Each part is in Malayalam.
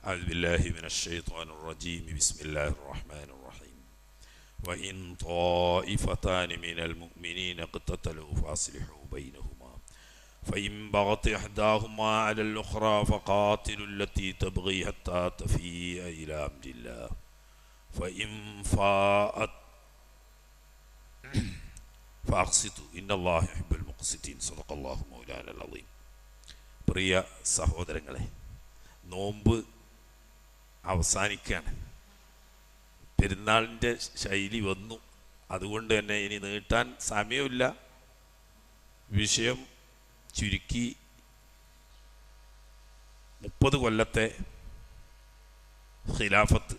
أعوذ بالله من الشيطان الرجيم بسم الله الرحمن الرحيم وإن طائفتان من المؤمنين اقتتلوا فأصلحوا بينهما فإن بغت إحداهما على الأخرى فقاتلوا التي تبغي حتى تفيء إلى أمر الله فإن فاءت فأقسطوا إن الله يحب المقسطين صدق الله مولانا العظيم. പ്രിയ സഹോദരങ്ങളെ, നോമ്പ് അവസാനിക്കുകയാണ്. പെരുന്നാളിൻ്റെ ശൈലി വന്നു. അതുകൊണ്ട് തന്നെ ഇനി നീട്ടാൻ സമയമില്ല. വിഷയം ചുരുക്കി 30 കൊല്ലത്തെ ഖിലാഫത്ത്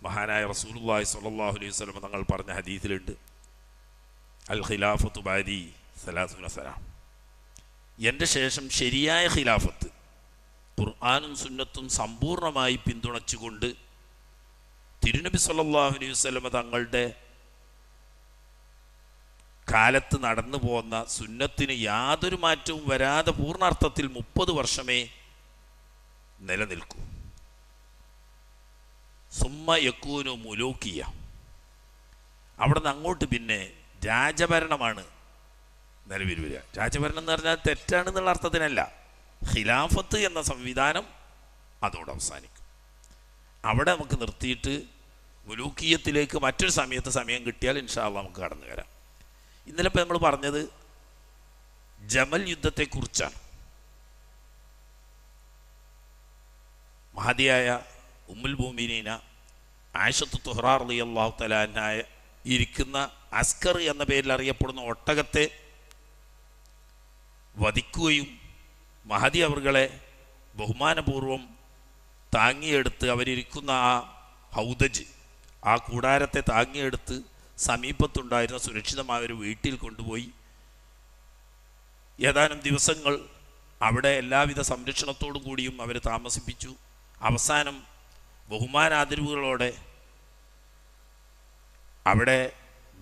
മഹാനായ റസൂലുള്ളാഹി സ്വല്ലല്ലാഹു അലൈഹി വസല്ലം തങ്ങൾ പറഞ്ഞ ഹദീസിലുണ്ട്, അൽ ഖിലാഫത്തു ബഅദി 30 സന. എൻ്റെ ശേഷം ശരിയായ ഖിലാഫത്ത് ഖുർആനും സുന്നത്തും സമ്പൂർണമായി പിന്തുണച്ചുകൊണ്ട് തിരുനബി സല്ലല്ലാഹു അലൈഹി വസല്ലം തങ്ങളുടെ കാലത്ത് നടന്നു പോകുന്ന സുന്നത്തിന് യാതൊരു മാറ്റവും വരാതെ പൂർണ്ണാർത്ഥത്തിൽ 30 വർഷമേ നിലനിൽക്കൂ. സുമ്മ യക്കൂനു മുലൂക്കിയ, അവിടെ നിന്ന് അങ്ങോട്ട് പിന്നെ രാജഭരണമാണ് നിലവിൽ വരിക. രാജഭരണം എന്ന് പറഞ്ഞാൽ തെറ്റാണെന്നുള്ള അർത്ഥത്തിനല്ല, ഖിലാഫത്ത് എന്ന സംവിധാനം അതോടെ അവസാനിക്കും. അവിടെ നമുക്ക് നിർത്തിയിട്ട് മുലൂക്കിയത്തിലേക്ക് മറ്റൊരു സമയം കിട്ടിയാൽ ഇൻഷാ അല്ലാഹ് നമുക്ക് കടന്നു വരാം. ഇന്നലെ ഇപ്പോൾ നമ്മൾ പറഞ്ഞത് ജമൽ യുദ്ധത്തെക്കുറിച്ചാണ്. മഹദിയായ ഉമ്മുൽ മുഅ്മിനീന ആയിഷത്തു തുഹ്റാ റളിയല്ലാഹു തആല അൻഹാ ഇരിക്കുന്ന അസ്കർ എന്ന പേരിൽ അറിയപ്പെടുന്ന ഒട്ടകത്തെ വധിക്കുകയും മഹദി അവർകളെ ബഹുമാനപൂർവം താങ്ങിയെടുത്ത് അവരിയ്ക്കുന്ന ആ ഹൗദജ്, ആ കൂടാരത്തെ താങ്ങിയെടുത്ത് സമീപത്തുണ്ടായിരുന്ന സുരക്ഷിതമായ ഒരു വീട്ടിൽ കൊണ്ടുപോയി ഏതാനും ദിവസങ്ങൾ അവിടെ എല്ലാവിധ സംരക്ഷണത്തോടു കൂടിയും അവർ താമസിപ്പിച്ചു. അവസാനം ബഹുമാനാദരവുകളോടെ അവിടെ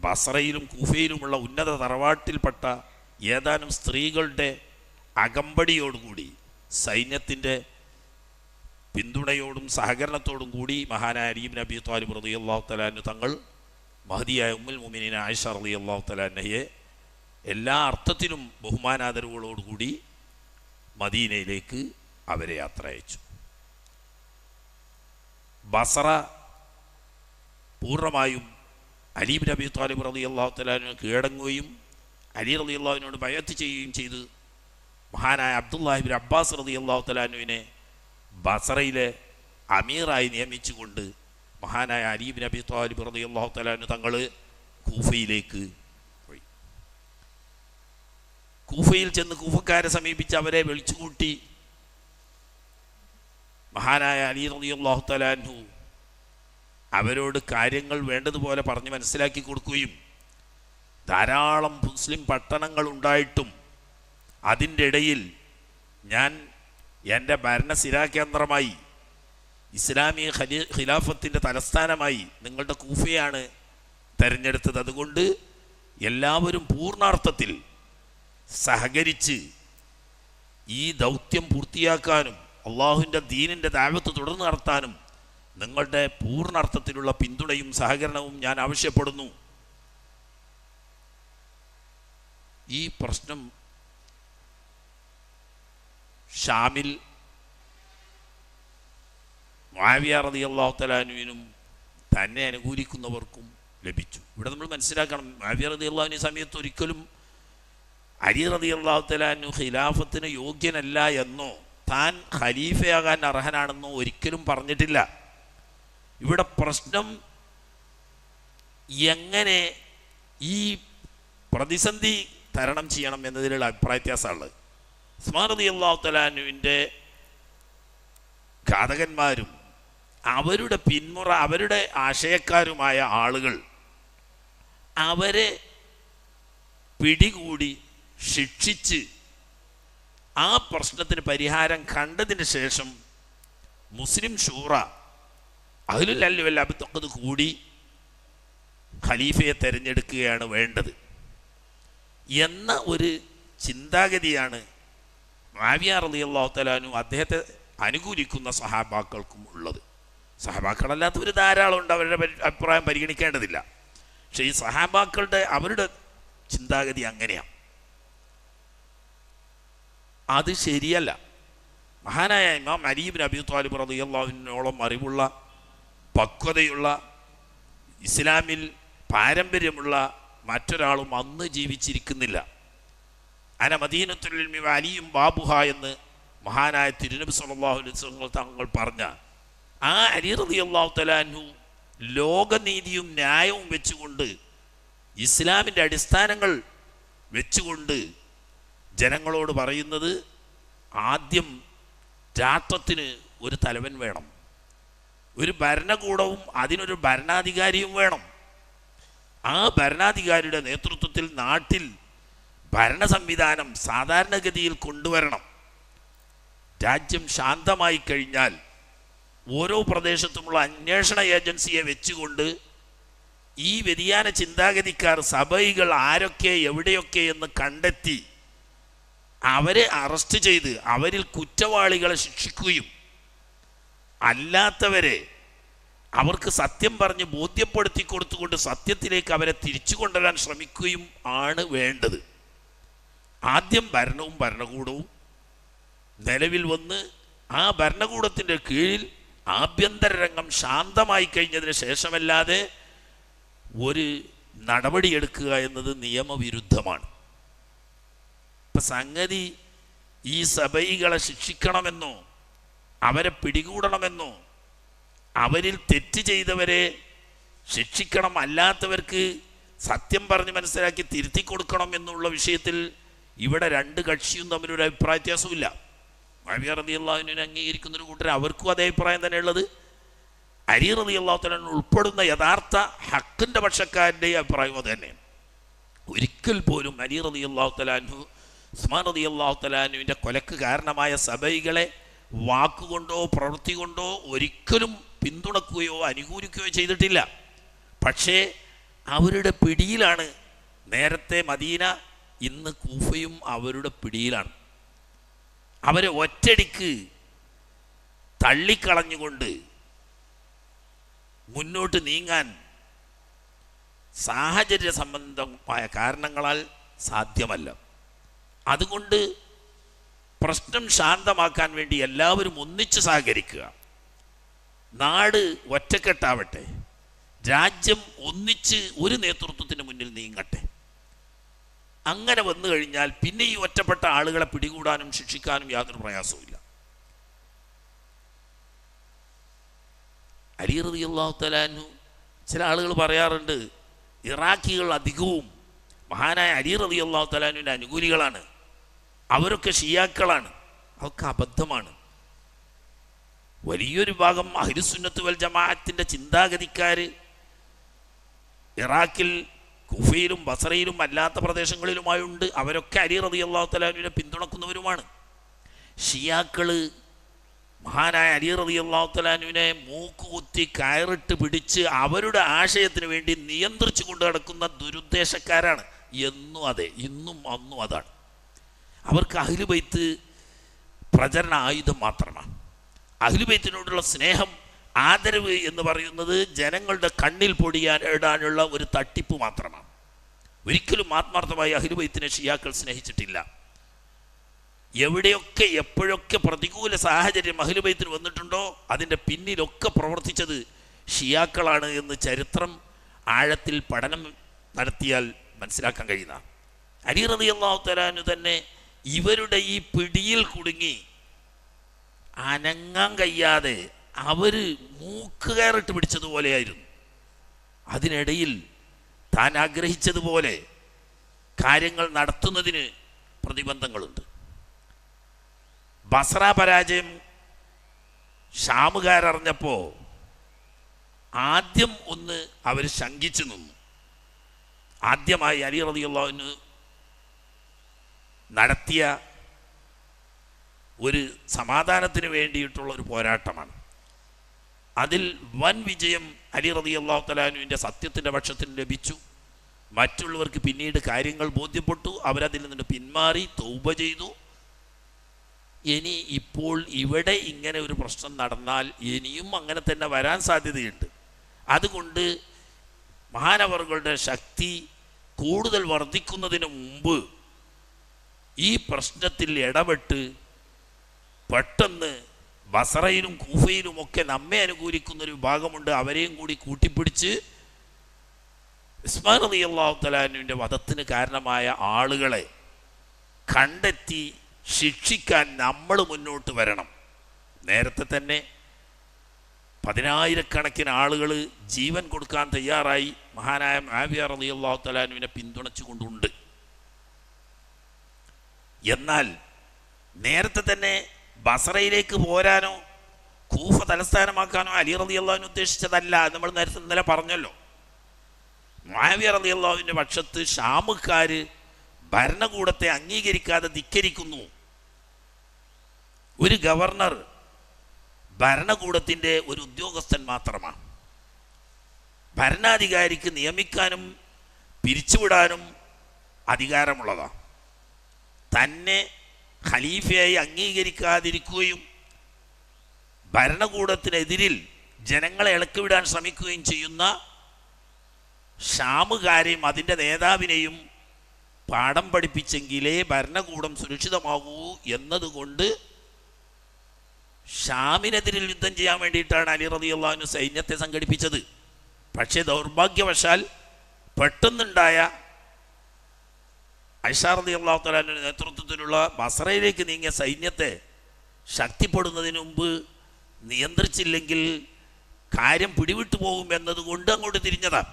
ബസറയിലും കൂഫയിലുമുള്ള ഉന്നത തറവാട്ടിൽപ്പെട്ട ഏതാനും സ്ത്രീകളുടെ അകമ്പടിയോടുകൂടി സൈന്യത്തിൻ്റെ പിന്തുണയോടും സഹകരണത്തോടും കൂടി മഹാനായ അലി ഇബ്നു അബീ ത്വാലിബ് റളിയല്ലാഹു തആല അൻഹു തങ്ങൾ മഹദിയായ ഉമ്മുൽ മുഅ്മിനീന ആയിഷ റളിയല്ലാഹു തആല അൻഹയെ എല്ലാ അർത്ഥത്തിലും ബഹുമാനാദരവുകളോടുകൂടി മദീനയിലേക്ക് അവരെ യാത്ര അയച്ചു. ബസറ പൂർണ്ണമായും അലി ഇബ്നു അബീ ത്വാലിബ് റളിയല്ലാഹു തആല അൻഹു കീഴടങ്ങുകയും അലി റളിയല്ലാഹു അൻഹുവിനോട് ബൈഅത്ത് ചെയ്യുകയും ചെയ്തു. മഹാനായ അബ്ദുല്ലാഹി ഇബ്നു അബ്ബാസ് റളിയല്ലാഹു തആല അൻഹുവിനെ ബസറയിലെ അമീറായി നിയമിച്ചുകൊണ്ട് മഹാനായ അലി ഇബ്നു അബീ ത്വാലിബ് റളിയല്ലാഹു തആല അൻഹു തങ്ങൾ കൂഫയിലേക്ക് പോയി. കൂഫയിൽ ചെന്ന് കൂഫക്കാരെ സമീപിച്ച് അവരെ വിളിച്ചുകൂട്ടി മഹാനായ അലി റളിയല്ലാഹു തആല അൻഹു അവരോട് കാര്യങ്ങൾ വേണ്ടതുപോലെ പറഞ്ഞ് മനസ്സിലാക്കി കൊടുക്കുകയും ധാരാളം മുസ്ലിം പട്ടണങ്ങൾ ഉണ്ടായിട്ടും അതിൻ്റെ ഇടയിൽ ഞാൻ എൻ്റെ ഭരണസിരാകേന്ദ്രമായി ഇസ്ലാമിക ഖിലാഫത്തിൻ്റെ തലസ്ഥാനമായി നിങ്ങളുടെ കൂഫയാണ് തിരഞ്ഞെടുത്തത്. അതുകൊണ്ട് എല്ലാവരും പൂർണ്ണാർത്ഥത്തിൽ സഹകരിച്ച് ഈ ദൗത്യം പൂർത്തിയാക്കാനും അള്ളാഹുവിൻ്റെ ദീനിൻ്റെ ദഅവത്ത് തുടർന്ന് നടത്താനും നിങ്ങളുടെ പൂർണ്ണാർത്ഥത്തിലുള്ള പിന്തുണയും സഹകരണവും ഞാൻ ആവശ്യപ്പെടുന്നു. ഈ പ്രശ്നം ഷാമിൽ മുആവിയ റളിയല്ലാഹു തആല അൻഹുവിനും തന്നെ അനുകൂലിക്കുന്നവർക്കും ലഭിച്ചു. ഇവിടെ നമ്മൾ മനസ്സിലാക്കണം, മുആവിയ റളിയല്ലാഹു അൻഹു സമയത്ത് ഒരിക്കലും അലി റളിയല്ലാഹു തആല അൻഹു ഖിലാഫത്തിന് യോഗ്യനല്ല എന്നോ താൻ ഖലീഫയാകാൻ അർഹനാണെന്നോ ഒരിക്കലും പറഞ്ഞിട്ടില്ല. ഇവിടെ പ്രശ്നം എങ്ങനെ ഈ പ്രതിസന്ധി തരണം ചെയ്യണം എന്നതിലുള്ള അഭിപ്രായ വ്യത്യാസമുള്ളത്. ഉസ്മാൻ റളിയല്ലാഹു തആല അൻഹുവിൻ്റെ ഘാതകന്മാരും അവരുടെ പിന്മുറ അവരുടെ ആശയക്കാരുമായ ആളുകൾ അവരെ പിടികൂടി ശിക്ഷിച്ച് ആ പ്രശ്നത്തിന് പരിഹാരം കണ്ടതിന് ശേഷം മുസ്ലിം ഷൂറ അഹ്ലുൽ ഹല്ല് വൽ അഖ്ദ് കൂടി ഖലീഫയെ തിരഞ്ഞെടുക്കുകയാണ് വേണ്ടത് എന്ന ഒരു ചിന്താഗതിയാണ് മുആവിയ റളിയല്ലാഹു തആല അൻഹു അദ്ദേഹത്തെ അനുകൂലിക്കുന്ന സഹാബാക്കൾക്കും ഉള്ളത്. സഹാബാക്കളല്ലാത്തവർ ധാരാളം ഉണ്ട്, അവരുടെ അഭിപ്രായം പരിഗണിക്കേണ്ടതില്ല. പക്ഷേ ഈ സഹാബാക്കളുടെ അവരുടെ ചിന്താഗതി അങ്ങനെയാണ്, അത് ശരിയല്ല. മഹാനായ ഇമാം അലി ഇബ്നു അബീ ത്വാലിബ് റളിയല്ലാഹു അൻഹുവോളം അറിവുള്ള, പക്വതയുള്ള, ഇസ്ലാമിൽ പാരമ്പര്യമുള്ള മറ്റൊരാളും അന്ന് ജീവിച്ചിരിക്കുന്നില്ല. അന മദീനത്തുൽ ഇൽമി അലിയും ബാബുഹ എന്ന് മഹാനായ തിരുനബി സല്ലല്ലാഹു അലൈഹി വസല്ലം തങ്ങൾ പറഞ്ഞ ആ അലി റളിയല്ലാഹു തആല അൻഹു ലോകനീതിയും ന്യായവും വെച്ചുകൊണ്ട്, ഇസ്ലാമിൻ്റെ അടിസ്ഥാനങ്ങൾ വെച്ചുകൊണ്ട് ജനങ്ങളോട് പറയുന്നത്, ആദ്യം രാഷ്ട്രത്തിന് ഒരു തലവൻ വേണം, ഒരു ഭരണകൂടവും അതിനൊരു ഭരണാധികാരിയും വേണം. ആ ഭരണാധികാരിയുടെ നേതൃത്വത്തിൽ നാട്ടിൽ ഭരണ സംവിധാനം സാധാരണഗതിയിൽ കൊണ്ടുവരണം. രാജ്യം ശാന്തമായി കഴിഞ്ഞാൽ ഓരോ പ്രദേശത്തുമുള്ള അന്വേഷണ ഏജൻസിയെ വെച്ചുകൊണ്ട് ഈ വ്യതിയാന ചിന്താഗതിക്കാർ, സബൈകൾ ആരൊക്കെ എവിടെയൊക്കെ എന്ന് കണ്ടെത്തി അവരെ അറസ്റ്റ് ചെയ്ത് അവരിൽ കുറ്റവാളികളെ ശിക്ഷിക്കുകയും അല്ലാത്തവരെ അവർക്ക് സത്യം പറഞ്ഞ് ബോധ്യപ്പെടുത്തി കൊടുത്തുകൊണ്ട് സത്യത്തിലേക്ക് അവരെ തിരിച്ചു കൊണ്ടുവരാൻ ശ്രമിക്കുകയും ആണ് വേണ്ടത്. ആദ്യം ഭരണവും ഭരണകൂടവും നിലവിൽ വന്ന് ആ ഭരണകൂടത്തിൻ്റെ കീഴിൽ ആഭ്യന്തര രംഗം ശാന്തമായി കഴിഞ്ഞതിന് ശേഷമല്ലാതെ ഒരു നടപടിയെടുക്കുക എന്നത് നിയമവിരുദ്ധമാണ്. ഇപ്പം സംഗതി ഈ സബൈകളെ ശിക്ഷിക്കണമെന്നോ അവരെ പിടികൂടണമെന്നോ അവരിൽ തെറ്റ് ചെയ്തവരെ ശിക്ഷിക്കണം, അല്ലാത്തവർക്ക് സത്യം പറഞ്ഞ് മനസ്സിലാക്കി തിരുത്തി കൊടുക്കണം എന്നുള്ള വിഷയത്തിൽ ഇവിടെ രണ്ട് കക്ഷിയും തമ്മിലൊരു അഭിപ്രായ വ്യത്യാസമില്ല. മുഅവിയ റളിയല്ലാഹു അൻഹുവിനെ അംഗീകരിക്കുന്നൊരു കൂട്ടർ അവർക്കും അതേ അഭിപ്രായം തന്നെ ഉള്ളത്. അലി റളിയല്ലാഹു തആല ഉൾപ്പെടുന്ന യഥാർത്ഥ ഹക്കിൻ്റെ പക്ഷക്കാരുടെ അഭിപ്രായം അത് തന്നെയാണ്. ഒരിക്കൽ പോലും അലി റളിയല്ലാഹു തആല അൻഹു, ഉസ്മാൻ റളിയല്ലാഹു തആല അൻഹുവിൻ്റെ കൊലക്ക് കാരണമായ സബൈകളെ വാക്കുകൊണ്ടോ പ്രവൃത്തി കൊണ്ടോ ഒരിക്കലും പിന്തുണക്കുകയോ അനുകൂലിക്കുകയോ ചെയ്തിട്ടില്ല. പക്ഷേ അവരുടെ പിടിയിലാണ്. നേരത്തെ മദീന, ഇന്ന് കൂഫയും അവരുടെ പിടിയിലാണ്. അവരെ ഒറ്റടിക്ക് തള്ളിക്കളഞ്ഞുകൊണ്ട് മുന്നോട്ട് നീങ്ങാൻ സാഹചര്യ സംബന്ധമായ കാരണങ്ങളാൽ സാധ്യമല്ല. അതുകൊണ്ട് പ്രശ്നം ശാന്തമാക്കാൻ വേണ്ടി എല്ലാവരും ഒന്നിച്ച് സഹകരിക്കുക. നാട് ഒറ്റക്കെട്ടാവട്ടെ, രാജ്യം ഒന്നിച്ച് ഒരു നേതൃത്വത്തിന് മുന്നിൽ നീങ്ങട്ടെ. അങ്ങനെ വന്നു കഴിഞ്ഞാൽ പിന്നെ ഈ ഒറ്റപ്പെട്ട ആളുകളെ പിടികൂടാനും ശിക്ഷിക്കാനും യാതൊരു പ്രയാസവുമില്ല. അലി റളിയല്ലാഹു തആല അൻഹു, ചില ആളുകൾ പറയാറുണ്ട് ഇറാഖികൾ അധികവും മഹാനായ അലി റളിയല്ലാഹു തആല അൻഹുവിൻ്റെ അനുകൂലികളാണ്, അവരൊക്കെ ഷിയാക്കളാണ്. അതൊക്കെ അബദ്ധമാണ്. വലിയൊരു ഭാഗം അഹ്ലുസുന്നത്ത് വൽ ജമാഅത്തിൻ്റെ ചിന്താഗതിക്കാർ ഇറാഖിൽ, കുഫയിലും ബസറയിലും അല്ലാത്ത പ്രദേശങ്ങളിലുമായുണ്ട്. അവരൊക്കെ അലി റളിയല്ലാഹു തആല അൻഹുവിനെ പിന്തുണക്കുന്നവരുമാണ്. ഷിയാക്കൾ മഹാനായ അലി റളിയല്ലാഹു തആല അൻഹുവിനെ മൂക്കുകുത്തി കയറിട്ട് പിടിച്ച് അവരുടെ ആശയത്തിന് വേണ്ടി നിയന്ത്രിച്ചു കൊണ്ട് നടക്കുന്ന ദുരുദ്ദേശക്കാരാണ്. എന്നും അതെ, ഇന്നും അന്നും അതാണ്. അവർക്ക് അഹ്ലു ബൈത്ത് പ്രചരണ ആയുധം മാത്രമാണ്. അഹ്ലു ബൈത്തിനോടുള്ള സ്നേഹം, ആദരവ് എന്ന് പറയുന്നത് ജനങ്ങളുടെ കണ്ണിൽ ഇടാനുള്ള ഒരു തട്ടിപ്പ് മാത്രമാണ്. ഒരിക്കലും ആത്മാർത്ഥമായി അഹ്ലു ബൈത്തിനെ ഷിയാക്കൾ സ്നേഹിച്ചിട്ടില്ല. എവിടെയൊക്കെ എപ്പോഴൊക്കെ പ്രതികൂല സാഹചര്യം അഹ്ലു ബൈത്തിന് വന്നിട്ടുണ്ടോ അതിൻ്റെ പിന്നിലൊക്കെ പ്രവർത്തിച്ചത് ഷിയാക്കളാണ് എന്ന് ചരിത്രം ആഴത്തിൽ പഠനം നടത്തിയാൽ മനസ്സിലാക്കാൻ കഴിയുന്ന. അലി റളിയല്ലാഹു തആല അൻഹു തന്നെ ഇവരുടെ ഈ പിടിയിൽ കുടുങ്ങി അനങ്ങാൻ കഴിയാതെ അവർ മൂക്ക് കയറിട്ട് പിടിച്ചതുപോലെയായിരുന്നു. അതിനിടയിൽ താൻ ആഗ്രഹിച്ചതുപോലെ കാര്യങ്ങൾ നടത്തുന്നതിന് പ്രതിബന്ധങ്ങളുണ്ട്. ബസ്ര പരാജയം ഷാമുകാരറിഞ്ഞപ്പോൾ ആദ്യം ഒന്ന് അവർ ശങ്കിച്ചു നിന്നു. ആദ്യമായി അലി റളിയല്ലാഹു അൻഹു നടത്തിയ ഒരു സമാധാനത്തിന് വേണ്ടിയിട്ടുള്ള ഒരു പോരാട്ടമാണ്. അതിൽ വൻ വിജയം അലി റളിയല്ലാഹു തആല അൻഹുവിൻ്റെ സത്യത്തിൻ്റെ പക്ഷത്തിന് ലഭിച്ചു. മറ്റുള്ളവർക്ക് പിന്നീട് കാര്യങ്ങൾ ബോധ്യപ്പെട്ടു. അവരതിൽ നിന്ന് പിന്മാറി തൗബ ചെയ്തു. ഇനി ഇപ്പോൾ ഇവിടെ ഇങ്ങനെ ഒരു പ്രശ്നം നടന്നാൽ ഇനിയും അങ്ങനെ തന്നെ വരാൻ സാധ്യതയുണ്ട്. അതുകൊണ്ട് മഹാനവറുകളുടെ ശക്തി കൂടുതൽ വർദ്ധിക്കുന്നതിന് മുമ്പ് ഈ പ്രശ്നത്തിൽ ഇടപെട്ട് പെട്ടെന്ന് ബസറയിലും കൂഫയിലുമൊക്കെ നമ്മെ അനുകൂലിക്കുന്നൊരു വിഭാഗമുണ്ട്, അവരെയും കൂടി കൂട്ടിപ്പിടിച്ച് ഉസ്മാൻ റളിയല്ലാഹു തആല അൻഹുവിൻ്റെ വധത്തിന് കാരണമായ ആളുകളെ കണ്ടെത്തി ശിക്ഷിക്കാൻ നമ്മൾ മുന്നോട്ട് വരണം. നേരത്തെ തന്നെ 10,000-കണക്കിന് ആളുകൾ ജീവൻ കൊടുക്കാൻ തയ്യാറായി മഹാനായ മുആവിയ റളിയല്ലാഹു തആല അൻഹുവിനെ പിന്തുണച്ചുകൊണ്ടുണ്ട്. എന്നാൽ നേരത്തെ തന്നെ ബസറയിലേക്ക് പോരാനോ കൂഫ തലസ്ഥാനമാക്കാനോ അലി റളിയല്ലാഹു അൻഹു ഉദ്ദേശിച്ചതല്ല. നമ്മൾ നേരത്തെ ഇന്നലെ പറഞ്ഞല്ലോ. മുആവിയ റളിയല്ലാഹുവിൻ്റെ പക്ഷത്ത് ഷാമുകാർ ഭരണകൂടത്തെ അംഗീകരിക്കാതെ ധിക്കരിക്കുന്നു. ഒരു ഗവർണർ ഭരണകൂടത്തിൻ്റെ ഒരു ഉദ്യോഗസ്ഥൻ മാത്രമാണ്. ഭരണാധികാരിക്ക് നിയമിക്കാനും പിരിച്ചുവിടാനും അധികാരമുള്ളതാണ്. തന്നെ ഖലീഫയായി അംഗീകരിക്കാതിരിക്കുകയും ഭരണകൂടത്തിനെതിരിൽ ജനങ്ങളെ ഇളക്കിവിടാൻ ശ്രമിക്കുകയും ചെയ്യുന്ന ഷാമുകാരെയും അതിൻ്റെ നേതാവിനെയും പാഠം പഠിപ്പിച്ചെങ്കിലേ ഭരണകൂടം സുരക്ഷിതമാകൂ എന്നതുകൊണ്ട് ഷാമിനെതിരിൽ യുദ്ധം ചെയ്യാൻ വേണ്ടിയിട്ടാണ് അലി റളിയല്ലാഹു അൻഹു സൈന്യത്തെ സംഘടിപ്പിച്ചത്. പക്ഷേ ദൗർഭാഗ്യവശാൽ പെട്ടെന്നുണ്ടായ ആയിഷ റളിയല്ലാഹു തആല അൻഹയുടെ നേതൃത്വത്തിലുള്ള ബസറയിലേക്ക് നീങ്ങിയ സൈന്യത്തെ ശക്തിപ്പെടുന്നതിന് മുമ്പ് നിയന്ത്രിച്ചില്ലെങ്കിൽ കാര്യം പിടിവിട്ടു പോകും എന്നതുകൊണ്ട് അങ്ങോട്ട് തിരിഞ്ഞതാണ്.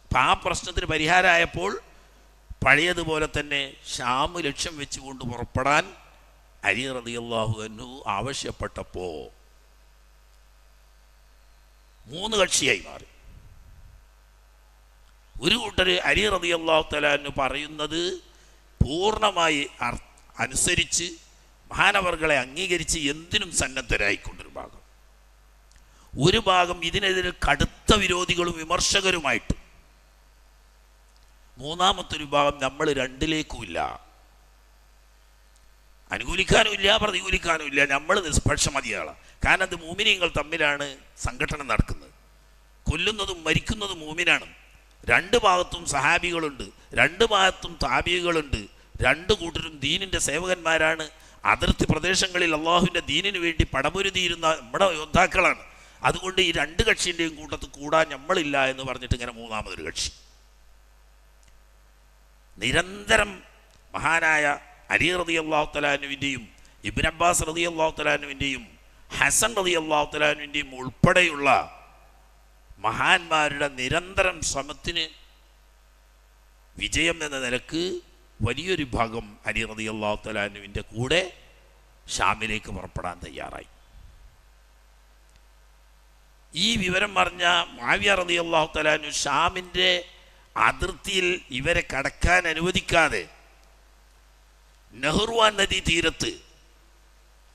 അപ്പം ആ പ്രശ്നത്തിന് പരിഹാരമായപ്പോൾ പഴയതുപോലെ തന്നെ ഷാം ലക്ഷ്യം വെച്ചുകൊണ്ട് പുറപ്പെടാൻ അലി റളിയല്ലാഹു അൻഹു ആവശ്യപ്പെട്ടപ്പോൾ 3 കക്ഷിയായി മാറി. ഒരു കൂട്ടർ അലി റളിയല്ലാഹു തആല അൻഹു പറയുന്നത് പൂർണ്ണമായി അനുസരിച്ച് മഹാനവർകളെ അംഗീകരിച്ച് എന്തിനും സന്നദ്ധരായിക്കൊണ്ടൊരു ഭാഗം, ഒരു ഭാഗം ഇതിനെതിരെ കടുത്ത വിരോധികളും വിമർശകരുമായിട്ട്, മൂന്നാമത്തെ വിഭാഗം നമ്മൾ രണ്ടിലേക്കുമില്ല, അനുകൂലിക്കാനുമില്ല പ്രതികൂലിക്കാനുമില്ല, നമ്മൾ നിഷ്പക്ഷമതിയാണ്. കാരണം അത് മൂമിനീങ്ങൾ തമ്മിലാണ് സംഘടന നടക്കുന്നത്. കൊല്ലുന്നതും മരിക്കുന്നതും മൂമിനാണ്. 2 ഭാഗത്തും സഹാബികളുണ്ട്, 2 ഭാഗത്തും താബികളുണ്ട്. 2 കൂട്ടരും ദീനിൻ്റെ സേവകന്മാരാണ്. അതിർത്തി പ്രദേശങ്ങളിൽ അള്ളാഹുവിൻ്റെ ദീനിന് വേണ്ടി പടപൊരുതിയിരുന്ന നമ്മുടെ യോദ്ധാക്കളാണ്. അതുകൊണ്ട് ഈ 2 കക്ഷിൻ്റെയും കൂട്ടത്തിൽ കൂടാൻ നമ്മളില്ല എന്ന് പറഞ്ഞിട്ട് ഇങ്ങനെ മൂന്നാമതൊരു കക്ഷി നിരന്തരം മഹാനായ അലി റളിയല്ലാഹു തആല അൻഹുവിൻ്റെയും ഇബ്നു അബ്ബാസ് റളിയല്ലാഹു തആല അൻഹുവിൻ്റെയും ഹസൻ റളിയല്ലാഹു തആല അൻഹുവിൻ്റെയും ഉൾപ്പെടെയുള്ള മഹാന്മാരുടെ നിരന്തരം ശ്രമത്തിന് വിജയം എന്ന നിലക്ക് വലിയൊരു ഭാഗം അലി റളിയല്ലാഹു തആല അൻഹുവിൻ്റെ കൂടെ ഷാമിലേക്ക് പുറപ്പെടാൻ തയ്യാറായി. ഈ വിവരം പറഞ്ഞ മുആവിയ റളിയല്ലാഹു തആല അൻഹു ഷാമിൻ്റെ അതിർത്തിയിൽ ഇവരെ കടക്കാൻ അനുവദിക്കാതെ നെഹ്റുവാൻ നദീ തീരത്ത്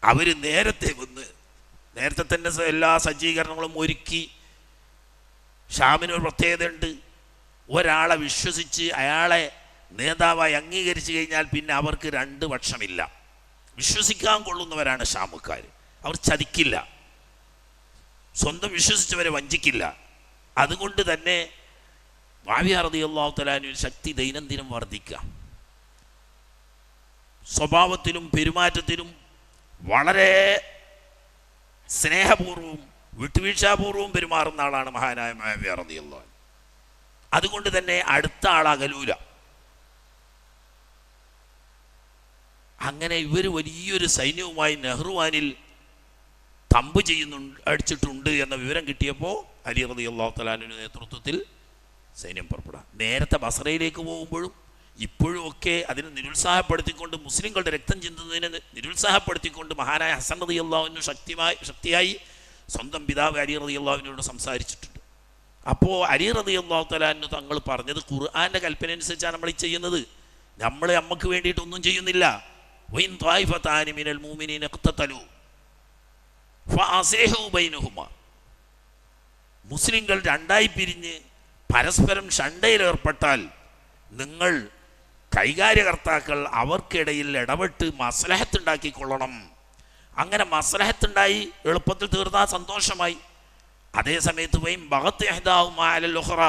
അവർ നേരത്തെ തന്നെ എല്ലാ സജ്ജീകരണങ്ങളും ഒരുക്കി. ഷാമിനൊരു പ്രത്യേകതയുണ്ട്, ഒരാളെ വിശ്വസിച്ച് അയാളെ നേതാവായി അംഗീകരിച്ചു കഴിഞ്ഞാൽ പിന്നെ അവർക്ക് 2 പക്ഷമില്ല. വിശ്വസിക്കാൻ കൊള്ളുന്നവരാണ് ഷാമുക്കാർ. അവർ ചതിക്കില്ല, സ്വന്തം വിശ്വസിച്ചവരെ വഞ്ചിക്കില്ല. അതുകൊണ്ട് തന്നെ മുആവിയ റളിയല്ലാഹു തആല അൻഹു ശക്തി ദൈനംദിനം വർദ്ധിക്കുക. സ്വഭാവത്തിലും പെരുമാറ്റത്തിലും വളരെ സ്നേഹപൂർവ്വവും വിട്ടുവീഴ്ചാപൂർവ്വവും പെരുമാറുന്ന ആളാണ് മഹാനായ മുആവിയ റളിയല്ലാഹു അൻഹു. അതുകൊണ്ട് തന്നെ അടുത്ത ആളകലൂല. അങ്ങനെ ഇവർ വലിയൊരു സൈന്യവുമായി നെഹ്റുവാനിൽ തമ്പ് അടിച്ചിട്ടുണ്ട് എന്ന വിവരം കിട്ടിയപ്പോൾ അലി റളിയല്ലാഹു തആല അൻഹുവിൻ്റെ നേതൃത്വത്തിൽ സൈന്യം പുറപ്പെടാം. നേരത്തെ ബസറയിലേക്ക് പോകുമ്പോഴും ഇപ്പോഴും ഒക്കെ അതിനെ നിരുത്സാഹപ്പെടുത്തിക്കൊണ്ട്, മുസ്ലിങ്ങളുടെ രക്തം ചിന്തുന്നതിനെ നിരുത്സാഹപ്പെടുത്തിക്കൊണ്ട് മഹാനായ ഹസൻ റളിയല്ലാഹു അൻഹു ശക്തിയായി സ്വന്തം പിതാവ് അലി റളിയല്ലാഹു അൻഹുവിനോട് സംസാരിച്ചിട്ടുണ്ട്. അപ്പോൾ അലി റളിയല്ലാഹു തആല അൻഹു തങ്ങൾ പറഞ്ഞത് ഖുർആൻ്റെ കൽപ്പന അനുസരിച്ചാണ് നമ്മൾ ഈ ചെയ്യുന്നത്. നമ്മൾ നമുക്ക് വേണ്ടിയിട്ടൊന്നും ചെയ്യുന്നില്ല. വൈൻ ത്വായിഫതാനി മിനൽ മുഅ്മിനീന ഇഖ്തതലു ഫഅസ്ലിഹു ബൈനഹുമാ. മുസ്ലിങ്ങൾ 2ആയി പിരിഞ്ഞ് പരസ്പരം ഷണ്ടയിലേർപ്പെട്ടാൽ നിങ്ങൾ കൈകാര്യകർത്താക്കൾ അവർക്കിടയിൽ ഇടപെട്ട് മസ്ലഹത്തുണ്ടാക്കിക്കൊള്ളണം. അങ്ങനെ മസ്ലഹത്തുണ്ടായി, എളുപ്പത്തിൽ തീർന്നാൽ സന്തോഷമായി. അതേ സമയത്ത് വൈം ബഗത്ത് ഇഹ്ദാഹുമാ അലൽ ഉഖ്റ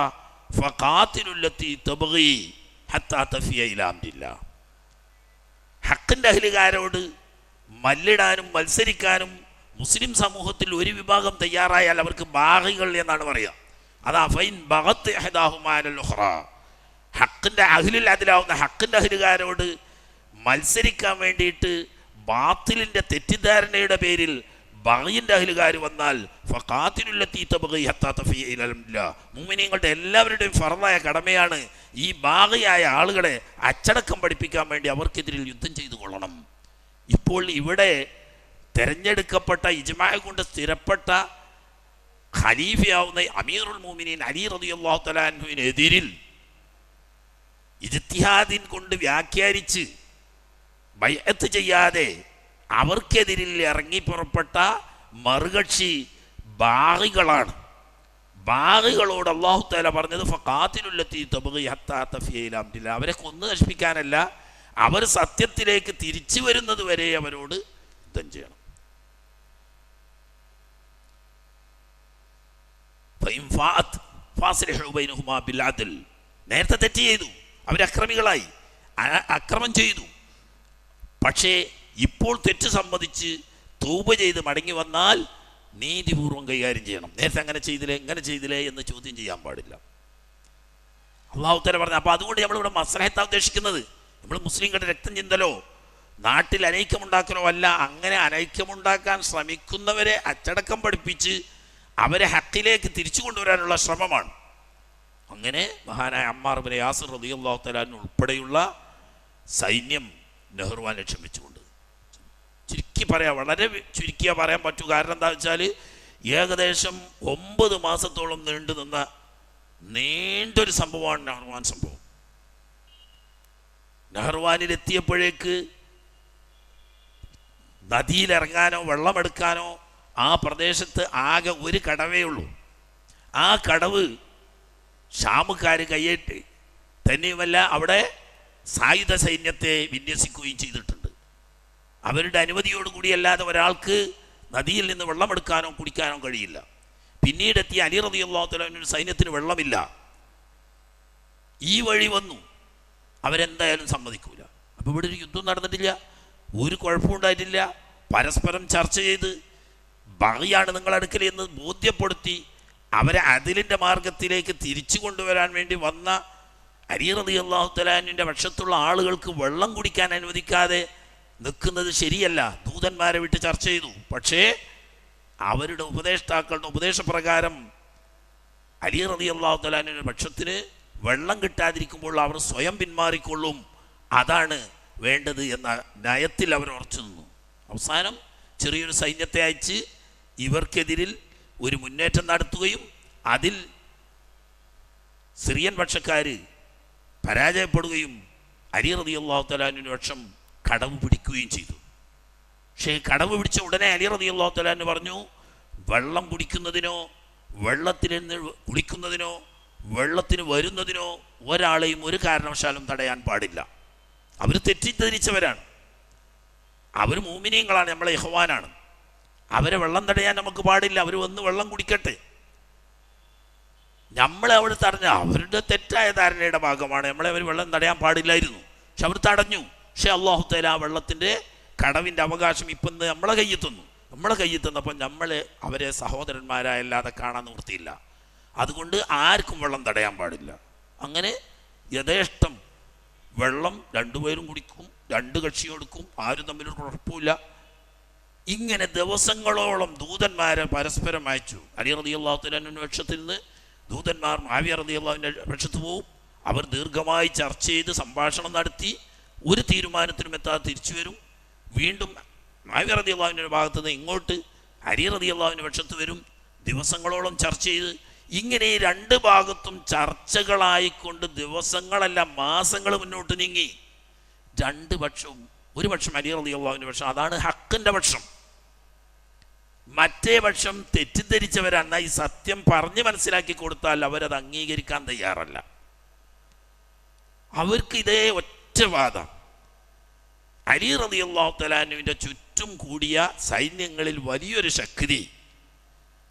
ഫഖാതിലുല്ലത്തി തബ്ഗി ഹത്താ തഫിയ ഇലാ അംരില്ലാഹ്. ഹക്കിൻ്റെ അഹ്ലുകാരോട് മല്ലിടാനും മത്സരിക്കാനും മുസ്ലിം സമൂഹത്തിൽ ഒരു വിഭാഗം തയ്യാറായാൽ അവർക്ക് ബാഗികൾ എന്നാണ് പറയുക. അതാ ഫൈൻ ബഗത്ത് ഇഹ്ദാഹുമാ അലൽ ഉഖ്റ, ഹക്കിൻ്റെ അഹ്ലുൽ അദ്ലാവുന്ന ഹക്കിൻ്റെ അഹ്ലുകാരോട് മത്സരിക്കാൻ വേണ്ടിയിട്ട് ബാത്തിലിൻ്റെ തെറ്റിദ്ധാരണയുടെ പേരിൽ ബഗയിൻ്റെ അഹ്ലുകാർ വന്നാൽ ഫഖാതിലുല്ലത്തി തബ്ഗി ഹത്താ തഫിയ ഇലാ അംരില്ലാഹ്. മുഅ്മിനീങ്ങളുടെ എല്ലാവരുടെയും ഫർളായ കടമയാണ് ഈ ബാഗിയായ ആളുകളെ അച്ചടക്കം പഠിപ്പിക്കാൻ വേണ്ടി അവർക്കെതിരിൽ യുദ്ധം ചെയ്തു കൊള്ളണം. ഇപ്പോൾ ഇവിടെ തെരഞ്ഞെടുക്കപ്പെട്ട ഇജ്മാഅ കൊണ്ട് സ്ഥിരപ്പെട്ട ഖലീഫയാവുന്ന അമീറുൽ മുഅ്മിനീൻ അലി റളിയല്ലാഹു തആല അൻഹുവിനെതിരിൽ ഇജ്തിഹാദിൻ കൊണ്ട് വ്യാഖ്യാനിച്ച് ബൈഅത്ത് ചെയ്യാതെ അവർക്കെതിരിൽ ഇറങ്ങി പുറപ്പെട്ട മറുകക്ഷി ബാഗികളാണ്. ബാഗികളോട് അല്ലാഹു തആല പറഞ്ഞത് ഫഖാതിലുല്ലത്തി തബ്ഗി ഹത്താ തഫിയ ഇലാ അംരില്ലാഹ്. അവരെ കൊന്നു നശിപ്പിക്കാനല്ല, അവർ സത്യത്തിലേക്ക് തിരിച്ചു വരുന്നത് വരെ അവരോട് യുദ്ധം ചെയ്യണം. നേരത്തെ തെറ്റ് ചെയ്തു, അവരക്രമികളായി, അക്രമം ചെയ്തു. പക്ഷേ ഇപ്പോൾ തെറ്റ് സമ്മതിച്ച് തൗബ ചെയ്ത് മടങ്ങി വന്നാൽ നീതിപൂർവം കൈകാര്യം ചെയ്യണം. നേരത്തെ അങ്ങനെ ചെയ്തില്ലേ എങ്ങനെ ചെയ്തില്ലേ എന്ന് ചോദ്യം ചെയ്യാൻ പാടില്ല. അല്ലാഹു തആല പറഞ്ഞു. അപ്പോൾ അതുകൊണ്ട് നമ്മളിവിടെ മസ്ലഹത്താണ് ഉദ്ദേശിക്കുന്നത്. നമ്മൾ മുസ്ലിങ്ങളുടെ രക്തം ചിന്തലോ നാട്ടിൽ അനൈക്യമുണ്ടാക്കലോ അല്ല. അങ്ങനെ അനൈക്യമുണ്ടാക്കാൻ ശ്രമിക്കുന്നവരെ അച്ചടക്കം പഠിപ്പിച്ച് അവരെ ഹക്കിലേക്ക് തിരിച്ചു കൊണ്ടുവരാനുള്ള ശ്രമമാണ്. അങ്ങനെ മഹാനായ അമ്മാർ ഇബ്നു യാസിർ റളിയല്ലാഹു തആല അൻഹു ഉൾപ്പെടെയുള്ള സൈന്യം നെഹ്റുവാൻ ലക്ഷ്യം വെച്ചുകൊണ്ട്, ചുരുക്കി പറയാം, വളരെ ചുരുക്കിയാൽ പറയാൻ പറ്റൂ. കാരണം എന്താ വെച്ചാൽ ഏകദേശം 9 മാസത്തോളം നീണ്ടു നിന്ന നീണ്ടൊരു സംഭവമാണ് നെഹ്റുവാൻ സംഭവം. നെഹ്റുവാനിലെത്തിയപ്പോഴേക്ക് നദിയിലിറങ്ങാനോ വെള്ളമെടുക്കാനോ ആ പ്രദേശത്ത് ആകെ ഒരു കടവേ ഉള്ളൂ. ആ കടവ് ഷാമുകാർ കയ്യേറ്റ് തന്നെയുമല്ല അവിടെ സായുധ സൈന്യത്തെ വിന്യസിക്കുകയും ചെയ്തിട്ടുണ്ട്. അവരുടെ അനുമതിയോടുകൂടിയല്ലാതെ ഒരാൾക്ക് നദിയിൽ നിന്ന് വെള്ളമെടുക്കാനോ കുടിക്കാനോ കഴിയില്ല. പിന്നീടെത്തിയ അലി റളിയല്ലാഹു തആല അൻഹു സൈന്യത്തിന് വെള്ളമില്ല. ഈ വഴി വന്നു, അവരെന്തായാലും സമ്മതിക്കൂല. അപ്പോൾ ഇവിടെ ഒരു യുദ്ധം നടന്നിട്ടില്ല, ഒരു കുഴപ്പമുണ്ടായിട്ടില്ല. പരസ്പരം ചർച്ച ചെയ്ത് ബഗിയാണ് നിങ്ങളടുക്കൽ എന്ന് ബോധ്യപ്പെടുത്തി അവരെ അതിലിൻ്റെ മാർഗത്തിലേക്ക് തിരിച്ചു കൊണ്ടുവരാൻ വേണ്ടി വന്ന അലി റളിയല്ലാഹു തആല അൻഹുവിൻ്റെ പക്ഷത്തുള്ള ആളുകൾക്ക് വെള്ളം കുടിക്കാൻ അനുവദിക്കാതെ നിൽക്കുന്നത് ശരിയല്ല. ദൂതന്മാരെ വിട്ട് ചർച്ച ചെയ്തു. പക്ഷേ അവരുടെ ഉപദേഷ്ടാക്കളുടെ ഉപദേശപ്രകാരം അലി റളിയല്ലാഹു തആല അൻഹുവിൻ്റെ പക്ഷത്തിന് വെള്ളം കിട്ടാതിരിക്കുമ്പോൾ അവർ സ്വയം പിന്മാറിക്കൊള്ളും, അതാണ് വേണ്ടത് എന്ന നയത്തിൽ അവർ ഉറച്ചു നിന്നു. അവസാനം ചെറിയൊരു സൈന്യത്തെ അയച്ച് ഇവർക്കെതിരിൽ ഒരു മുന്നേറ്റം നടത്തുകയും അതിൽ സിറിയൻ പക്ഷക്കാർ പരാജയപ്പെടുകയും അലി റളിയല്ലാഹു തആല അൻഹുവിൻ്റെ പക്ഷം കടവ് പിടിക്കുകയും ചെയ്തു. പക്ഷേ കടവ് പിടിച്ച ഉടനെ അലി റളിയല്ലാഹു തആല അൻഹു പറഞ്ഞു, വെള്ളം കുടിക്കുന്നതിനോ വെള്ളത്തിൽ നിന്ന് കുളിക്കുന്നതിനോ വെള്ളത്തിന് വരുന്നതിനോ ഒരാളെയും ഒരു കാരണവശാലും തടയാൻ പാടില്ല. അവർ തെറ്റിദ്ധരിച്ചവരാണ്, അവർ മുഅ്മിനീങ്ങളാണ്, നമ്മളെ ഇഖ്വാനാണ്. അവരെ വെള്ളം തടയാൻ നമുക്ക് പാടില്ല. അവർ വന്ന് വെള്ളം കുടിക്കട്ടെ. നമ്മളെ അവിടെ തടഞ്ഞ അവരുടെ തെറ്റായ ധാരണയുടെ ഭാഗമാണ്. നമ്മളെ അവർ വെള്ളം തടയാൻ പാടില്ലായിരുന്നു, പക്ഷെ അവർ തടഞ്ഞു. പക്ഷെ അല്ലാഹു തആല ആ വെള്ളത്തിൻ്റെ കടവിൻ്റെ അവകാശം ഇപ്പം നമ്മളെ കയ്യിൽ തന്നു. നമ്മളെ കയ്യിൽ തന്നപ്പോൾ നമ്മൾ അവരെ സഹോദരന്മാരായല്ലാതെ കാണാൻ നിവൃത്തിയില്ല. അതുകൊണ്ട് ആർക്കും വെള്ളം തടയാൻ പാടില്ല. അങ്ങനെ യഥേഷ്ടം വെള്ളം രണ്ടുപേരും കുടിക്കും, രണ്ട് കക്ഷി കൊടുക്കും, ആരും തമ്മിലൊരു കുഴപ്പമില്ല. ഇങ്ങനെ ദിവസങ്ങളോളം ദൂതന്മാരെ പരസ്പരം അയച്ചു. അലി റളിയല്ലാഹു തആല അൻഹുവിൻ്റെ പക്ഷത്തിൽ നിന്ന് ദൂതന്മാർ മുആവിയ റളിയല്ലാഹുവിൻ്റെ പക്ഷത്ത് പോവും. അവർ ദീർഘമായി ചർച്ച ചെയ്ത് സംഭാഷണം നടത്തി ഒരു തീരുമാനത്തിനും എത്താതെ തിരിച്ചു വരും. വീണ്ടും മുആവിയ റളിയല്ലാഹുവിൻ്റെ ഭാഗത്തു നിന്ന് ഇങ്ങോട്ട് അലി റളിയല്ലാഹുവിൻ്റെ പക്ഷത്ത് വരും. ദിവസങ്ങളോളം ചർച്ച ചെയ്ത് ഇങ്ങനെ രണ്ട് ഭാഗത്തും ചർച്ചകളായിക്കൊണ്ട് ദിവസങ്ങളല്ല മാസങ്ങൾ മുന്നോട്ട് നീങ്ങി. രണ്ട് പക്ഷവും, ഒരു പക്ഷം അലി റളിയല്ലാഹുവിൻ്റെ പക്ഷം, അതാണ് ഹക്കിൻ്റെ പക്ഷം. മറ്റേ പക്ഷം തെറ്റിദ്ധരിച്ചവരാണ്. ഈ സത്യം പറഞ്ഞ് മനസ്സിലാക്കി കൊടുത്താൽ അവരത് അംഗീകരിക്കാൻ തയ്യാറല്ല. അവർക്ക് ഇതേ ഒറ്റ വാദം. അലി റളിയല്ലാഹു തആല അൻഹുവിൻ്റെ ചുറ്റും കൂടിയ സൈന്യങ്ങളിൽ വലിയൊരു ശക്തി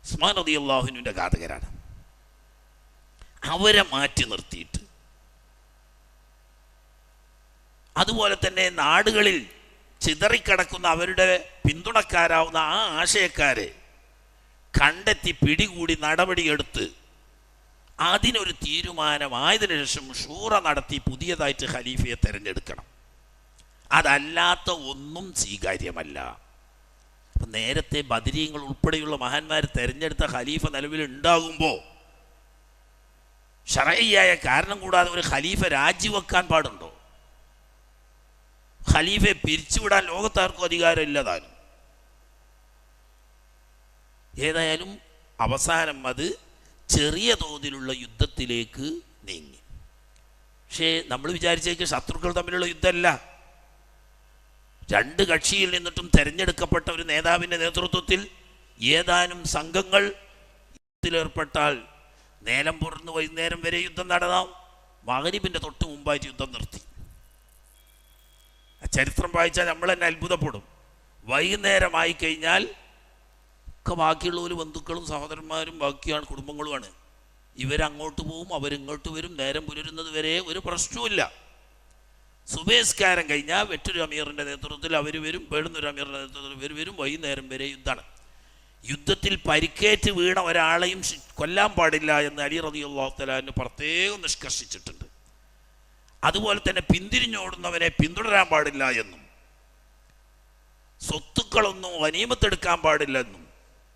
ഉസ്മാൻ റളിയല്ലാഹുവിന്റെ ഘാതകരാണ്. അവരെ മാറ്റി നിർത്തിയിട്ട്, അതുപോലെ തന്നെ നാടുകളിൽ ചിതറിക്കിടക്കുന്ന അവരുടെ പിന്തുണക്കാരാവുന്ന ആ ആശയക്കാരെ കണ്ടെത്തി പിടികൂടി നടപടിയെടുത്ത് അതിനൊരു തീരുമാനമായതിനു ശേഷം ഷൂറ നടത്തി പുതിയതായിട്ട് ഖലീഫയെ തിരഞ്ഞെടുക്കണം. അതല്ലാത്ത ഒന്നും സ്വീകാര്യമല്ല. അപ്പം നേരത്തെ ബദരീങ്ങൾ ഉൾപ്പെടെയുള്ള മഹാന്മാർ തിരഞ്ഞെടുത്ത ഖലീഫ നിലവിൽ ഉണ്ടാകുമ്പോൾ ശർഈയായ കാരണം കൂടാതെ ഒരു ഖലീഫ രാജിവെക്കാൻ പാടുണ്ടോ? ഖലീഫയെ പിരിച്ചുവിടാൻ ലോകത്താർക്കും അധികാരമില്ല താനും. ഏതായാലും അവസാനം അത് ചെറിയ തോതിലുള്ള യുദ്ധത്തിലേക്ക് നീങ്ങി. പക്ഷേ നമ്മൾ വിചാരിച്ചേക്ക് ശത്രുക്കൾ തമ്മിലുള്ള യുദ്ധമല്ല. രണ്ട് കക്ഷിയിൽ നിന്നിട്ടും തെരഞ്ഞെടുക്കപ്പെട്ട ഒരു നേതാവിൻ്റെ നേതൃത്വത്തിൽ ഏതാനും സംഘങ്ങൾ യുദ്ധത്തിലേർപ്പെട്ടാൽ നേരം പുറന്ന് വൈകുന്നേരം വരെ യുദ്ധം നടന്നാം. മഗ്‌രിബിൻ്റെ തൊട്ട് മുമ്പായിട്ട് യുദ്ധം നിർത്തി. ചരിത്രം വായിച്ചാൽ നമ്മൾ തന്നെ അത്ഭുതപ്പെടും. വൈകുന്നേരമായി കഴിഞ്ഞാൽ ഒക്കെ ബാക്കിയുള്ളവർ ബന്ധുക്കളും സഹോദരന്മാരും ബാക്കിയാണ് കുടുംബങ്ങളുമാണ്. ഇവരങ്ങോട്ട് പോവും, അവരിങ്ങോട്ട് വരും. നേരം പുലരുന്നത് വരെ ഒരു പ്രശ്നവുമില്ല. സുബേസ്കാരം കഴിഞ്ഞാൽ വെറ്റൊരു അമീറിൻ്റെ നേതൃത്വത്തിൽ അവർ വരും, വേടുന്നൊരു അമീറിൻ്റെ നേതൃത്വത്തിൽ ഇവർ വരും. വൈകുന്നേരം വരെ യുദ്ധമാണ്. യുദ്ധത്തിൽ പരിക്കേറ്റ് വീണ ഒരാളെയും കൊല്ലാൻ പാടില്ല എന്ന് അലി റളിയല്ലാഹു തആല അൻഹു പ്രത്യേകം നിഷ്കർഷിച്ചിട്ടുണ്ട്. അതുപോലെ തന്നെ പിന്തിരിഞ്ഞോടുന്നവനെ പിന്തുടരാൻ പാടില്ല എന്നും, സ്വത്തുക്കളൊന്നും ഗനീമത്തെടുക്കാൻ പാടില്ലെന്നും,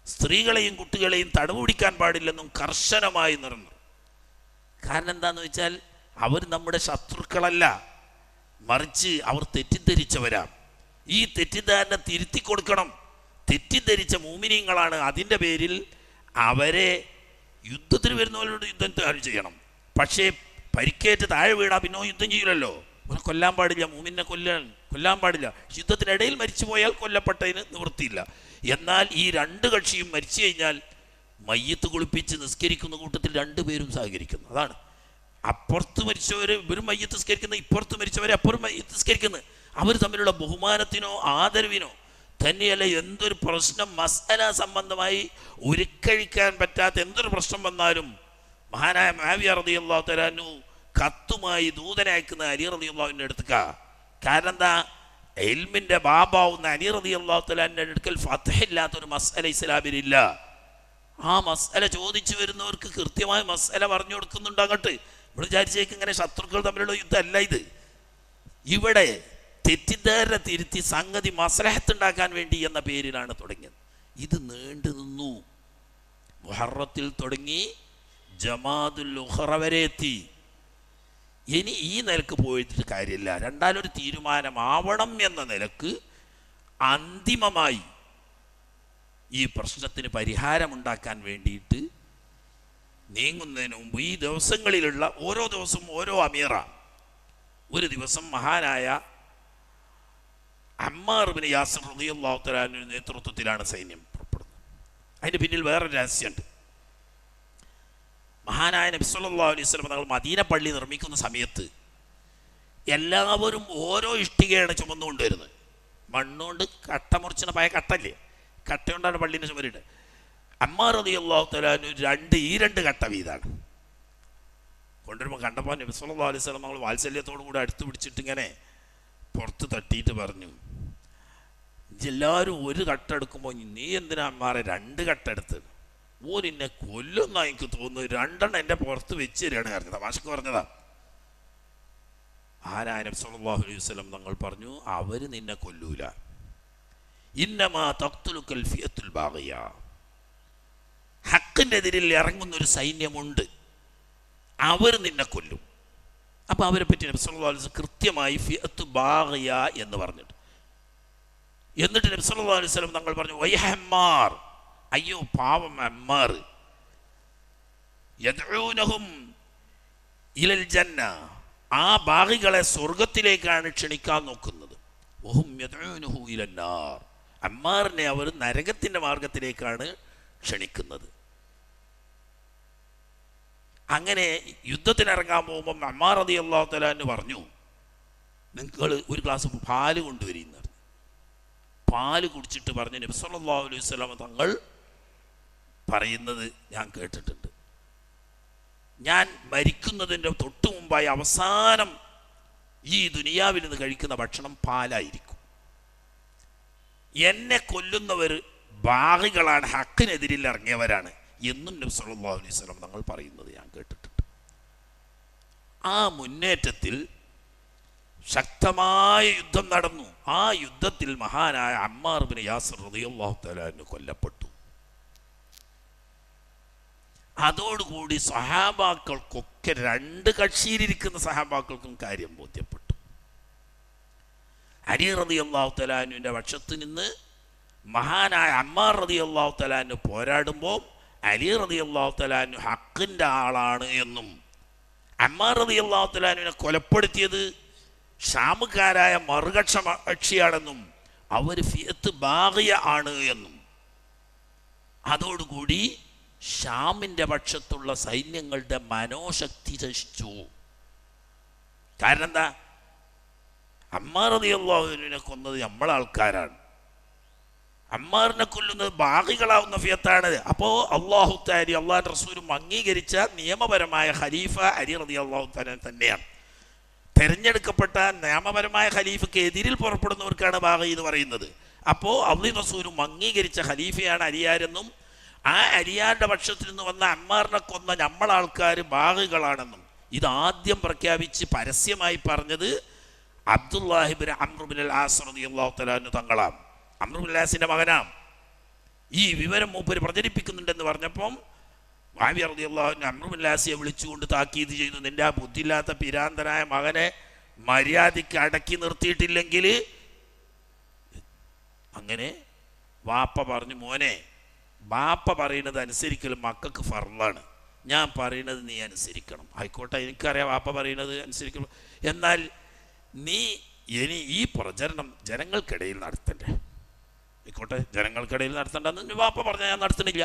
സ്ത്രീകളെയും കുട്ടികളെയും തടവ് പിടിക്കാൻ പാടില്ലെന്നും കർശനമായി നിർന്നു. കാരണം എന്താണെന്ന് വെച്ചാൽ അവർ നമ്മുടെ ശത്രുക്കളല്ല, മറിച്ച് അവർ തെറ്റിദ്ധരിച്ചവരാണ്. ഈ തെറ്റിദ്ധാരണ തിരുത്തി കൊടുക്കണം. തെറ്റിദ്ധരിച്ച മുഅ്മിനീങ്ങളാണ്. അതിൻ്റെ പേരിൽ അവരെ യുദ്ധത്തിന് വരുന്നവരോട് യുദ്ധം ചെയ്യണം. പക്ഷേ പരിക്കേറ്റ് താഴെ വീണാൽ പിന്നെ യുദ്ധം ചെയ്യില്ലല്ലോ. അവനെ കൊല്ലാൻ പാടില്ല, മുഅ്മിനെ കൊല്ലാൻ പാടില്ല. യുദ്ധത്തിനിടയിൽ മരിച്ചു പോയാൽ കൊല്ലപ്പെട്ടതിന് നിവൃത്തിയില്ല. എന്നാൽ ഈ രണ്ട് കക്ഷിയും മരിച്ചു കഴിഞ്ഞാൽ മയ്യത്ത് കുളിപ്പിച്ച് നിസ്കരിക്കുന്ന കൂട്ടത്തിൽ രണ്ടുപേരും സഹകരിക്കുന്നു. അതാണ് അപ്പുറത്ത് മരിച്ചവർ ഇവരും മയ്യത്ത് നിസ്കരിക്കുന്നത്, ഇപ്പുറത്ത് മരിച്ചവരെ അപ്പുറം മയ്യത്ത് നിസ്കരിക്കുന്നത്. അവർ തമ്മിലുള്ള ബഹുമാനത്തിനോ ആദരവിനോ തന്നെയല്ല എന്തൊരു പ്രശ്നം മസ്അല സംബന്ധമായി ഉരുക്കഴിക്കാൻ പറ്റാത്ത എന്തൊരു പ്രശ്നം വന്നാലും മഹാനായ മുആവിയ റളിയല്ലാഹു തആല അൻഹു കത്തുമായി ദൂതനെ അയക്കുന്ന അലി റളിയല്ലാഹുവിൻ്റെ അടുത്തേക്കാ. കാരണം എന്താ? ഇൽമിൻ്റെ ബാബാവുന്ന അലി റളിയല്ലാഹു തആല അൻഹുവിൻ്റെ അടുക്കൽ ഫത്ഹില്ലാത്തൊരു മസ്അല ഇസ്ലാമിലില്ല. ആ മസ്അല ചോദിച്ചു വരുന്നവർക്ക് കൃത്യമായി മസ്അല പറഞ്ഞു കൊടുക്കുന്നുണ്ട്. അങ്ങോട്ട് ഇവിടെ വിചാരിച്ചേക്ക് ഇങ്ങനെ ശത്രുക്കൾ തമ്മിലുള്ള യുദ്ധമല്ല ഇത്. ഇവിടെ തെറ്റിദ്ധാരണ തിരുത്തി സംഗതി മസ്ലഹത്ത് ഉണ്ടാക്കാൻ വേണ്ടി എന്ന പേരിലാണ് തുടങ്ങിയത്. ഇത് നീണ്ടു നിന്നു. മുഹറത്തിൽ തുടങ്ങി ജമാദുൽ ഉഖറ വരെ എത്തി. ഇനി ഈ നിലക്ക് പോയിട്ട് കാര്യമില്ല. രണ്ടാലൊരു തീരുമാനമാവണം എന്ന നിലക്ക് അന്തിമമായി ഈ പ്രശ്നത്തിന് പരിഹാരമുണ്ടാക്കാൻ വേണ്ടിയിട്ട് നീങ്ങുന്നതിന് മുമ്പ് ഈ ദിവസങ്ങളിലുള്ള ഓരോ ദിവസവും ഓരോ അമീറ. ഒരു ദിവസം മഹാനായ അമ്മാർ ഇബ്നു യാസിർ റളിയല്ലാഹു തആല അൻഹുവിന്റെ നേതൃത്വത്തിലാണ് സൈന്യം പുറപ്പെടുന്നത്. അതിൻ്റെ പിന്നിൽ വേറൊരു രഹസ്യമുണ്ട്. മഹാനായ നബി സല്ലല്ലാഹു അലൈഹി വസല്ലം തങ്ങൾ മദീന പള്ളി നിർമ്മിക്കുന്ന സമയത്ത് എല്ലാവരും ഓരോ ഇഷ്ടികയാണ് ചുമന്നുകൊണ്ടുവരുന്നത്. മണ്ണുകൊണ്ട് കട്ട മുറിച്ചിന പഴയ കട്ടല്ലേ, കട്ടയുണ്ടാണ് പള്ളീൻ്റെ ചുമരിട്ട്. അമ്മാർ റളിയല്ലാഹു തആല അൻഹു രണ്ട് കട്ട വീതാണ് കൊണ്ടുവരുമ്പോൾ കണ്ടപ്പോൾ നബി സല്ലല്ലാഹു അലൈഹി വസല്ലം തങ്ങൾ വാത്സല്യത്തോടു കൂടി അടുത്ത് പിടിച്ചിട്ട് ഇങ്ങനെ പുറത്ത് തട്ടിയിട്ട് പറഞ്ഞു, എല്ലാവരും ഒരു കട്ട എടുക്കുമ്പോൾ നീ എന്തിനാ അമ്മാറെ രണ്ട് കട്ട എടുത്തത്? ഓരെന്നെ കൊല്ലുന്ന എനിക്ക് തോന്നുന്നു, രണ്ടെണ്ണം എൻ്റെ പുറത്ത് വെച്ച് തരികയാണ് പറഞ്ഞത്. തമാശക്ക് പറഞ്ഞതാ. ആരായ നബി സല്ലല്ലാഹു അലൈഹി വസല്ലം തങ്ങൾ പറഞ്ഞു, അവർ നിന്നെ കൊല്ലൂല. ഇന്നമാ തഖ്തുലുക്കൽ ഫിയത്തുൽ ബാഗിയ. ഹക്കിൻ്റെ എതിരിൽ ഇറങ്ങുന്നൊരു സൈന്യമുണ്ട്, അവർ നിന്നെ കൊല്ലും. അപ്പോൾ അവരെ പറ്റി നബി സല്ലല്ലാഹു അലൈഹി വസല്ലം കൃത്യമായി ഫിയത്തു ബാഗിയ എന്ന് പറഞ്ഞിട്ട്, എന്നിട്ട് നബി സല്ലല്ലാഹു അലൈഹി വസല്ലം തങ്ങൾ പറഞ്ഞു, വൈഹ അമ്മാർ, അയ്യോ പാവം അമ്മാർ, യദ്ഊനഹും ഇലൽ ജന്ന, ആ ബാഗികളെ സ്വർഗത്തിലേക്കാണ് ക്ഷണിക്കാൻ നോക്കുന്നത്. വഹും യദ്ഊനഹു ഇലന്നാർ, അമ്മാറിനെ അവർ നരകത്തിൻ്റെ മാർഗത്തിലേക്കാണ് ക്ഷണിക്കുന്നത്. അങ്ങനെ യുദ്ധത്തിനിറങ്ങാൻ പോകുമ്പം അമ്മാർ റളിയല്ലാഹു തആല അൻഹു പറഞ്ഞു, നിങ്ങൾ ഒരു ഗ്ലാസ് പാല് കൊണ്ടുവരുന്നത്. പാല് കുടിച്ചിട്ട് പറഞ്ഞ് നബി സല്ലല്ലാഹു അലൈഹി വസല്ലം തങ്ങൾ പറയുന്നത് ഞാൻ കേട്ടിട്ടുണ്ട്. ഞാൻ മരിക്കുന്നതിൻ്റെ തൊട്ടു മുമ്പായി അവസാനം ഈ ദുനിയാവിൽ നിന്ന് കഴിക്കുന്ന ഭക്ഷണം പാലായിരിക്കും. എന്നെ കൊല്ലുന്നവർ ബാഗികളാണ്, ഹക്കിനെതിരിൽ ഇറങ്ങിയവരാണ് എന്നും നബി സല്ലല്ലാഹു അലൈഹി വസല്ലം തങ്ങൾ പറയുന്നത് ഞാൻ കേട്ടിട്ടുണ്ട്. ആ മുന്നേറ്റത്തിൽ ശക്തമായ യുദ്ധം നടന്നു. ആ യുദ്ധത്തിൽ മഹാനായ അമ്മാർ ഇബ്നു യാസിർ റളിയല്ലാഹു തആല അൻഹു കൊല്ലപ്പെട്ടു. അതോടുകൂടി സഹാബാക്കൾക്കൊക്കെ, രണ്ട് കക്ഷിയിലിരിക്കുന്ന സഹാബാക്കൾക്കും കാര്യം ബോധ്യപ്പെട്ടു. അലി റളിയല്ലാഹു തആല അൻഹുവിൻ്റെ പക്ഷത്ത് നിന്ന് മഹാനായ അമ്മാർ റളിയല്ലാഹു തആല അൻഹു പോരാടുമ്പോൾ അലി റളിയല്ലാഹു തആല അൻഹു ഹക്കിൻ്റെ ആളാണ് എന്നും അമ്മാർ റളിയല്ലാഹു തആല അൻഹുവിനെ കൊലപ്പെടുത്തിയത് ഷാമുകാരായ കക്ഷിയാണെന്നും അവർ ഫിയത്ത് ബാഗിയ ആണ് എന്നും, അതോടുകൂടി ഷാമിൻ്റെ പക്ഷത്തുള്ള സൈന്യങ്ങളുടെ മനോശക്തി നശിച്ചു. കാരണം എന്താ? അമ്മാർ റളിയല്ലാഹു അൻഹുവിനെ കൊന്നത് നമ്മളെ ആൾക്കാരാണ്. അമ്മാറിനെ കൊല്ലുന്നത് ബാഗികളാവുന്ന ഫിയത്താണ്. അപ്പോൾ അള്ളാഹു തആല അള്ളാഹുവിൻ്റെ റസൂലും അംഗീകരിച്ച നിയമപരമായ ഖലീഫ അലി റളിയല്ലാഹു തആല തന്നെയാണ്. തെരഞ്ഞെടുക്കപ്പെട്ട നിയമപരമായ ഖലീഫയ്ക്ക് എതിരിൽ പുറപ്പെടുന്നവർക്കാണ് ബാഗി എന്ന് പറയുന്നത്. അപ്പോൾ അള്ളാഹു റസൂലും അംഗീകരിച്ച ഖലീഫയാണ് അലിയാരെന്നും ആ അലിയാരുടെ പക്ഷത്തിൽ നിന്ന് വന്ന അമ്മാറിനെ കൊന്ന നമ്മളാൾക്കാർ ബാഗികളാണെന്നും ഇതാദ്യം പ്രഖ്യാപിച്ച് പരസ്യമായി പറഞ്ഞത് അബ്ദുല്ലാഹി ഇബ്നു അംർ ഇബ്നുൽ ആസ് റളിയല്ലാഹു തആല അൻഹു തങ്ങളാണ്. അംർ ഇബ്നുൽ ആസിന്റെ മകനാണ്. ഈ വിവരം മൂപ്പര് പ്രചരിപ്പിക്കുന്നുണ്ടെന്ന് പറഞ്ഞപ്പം മുആവിയ റളിയല്ലാഹു അൻഹു അംർ ഇബ്നുൽ ആസിയെ വിളിച്ചുകൊണ്ട് താക്കീത് ചെയ്തു, നിന്റെ ആ ബുദ്ധിയില്ലാത്ത പിരാന്തനായ മകനെ മര്യാദയ്ക്ക് അടക്കി നിർത്തിയിട്ടില്ലെങ്കിൽ. അങ്ങനെ വാപ്പ പറഞ്ഞു, മോനെ, ബാപ്പ പറയുന്നത് അനുസരിക്കൽ മക്കൾക്ക് ഫർളാണ്, ഞാൻ പറയുന്നത് നീ അനുസരിക്കണം. ആയിക്കോട്ടെ, എനിക്കറിയാം വാപ്പ പറയുന്നത് അനുസരിക്കണം, എന്നാൽ നീ ഇനി ഈ പ്രചരണം ജനങ്ങൾക്കിടയിൽ നടത്തണ്ടേ? ആയിക്കോട്ടെ, ജനങ്ങൾക്കിടയിൽ നടത്തണ്ടെന്ന് വാപ്പ പറഞ്ഞാൽ ഞാൻ നടത്തണില്ല.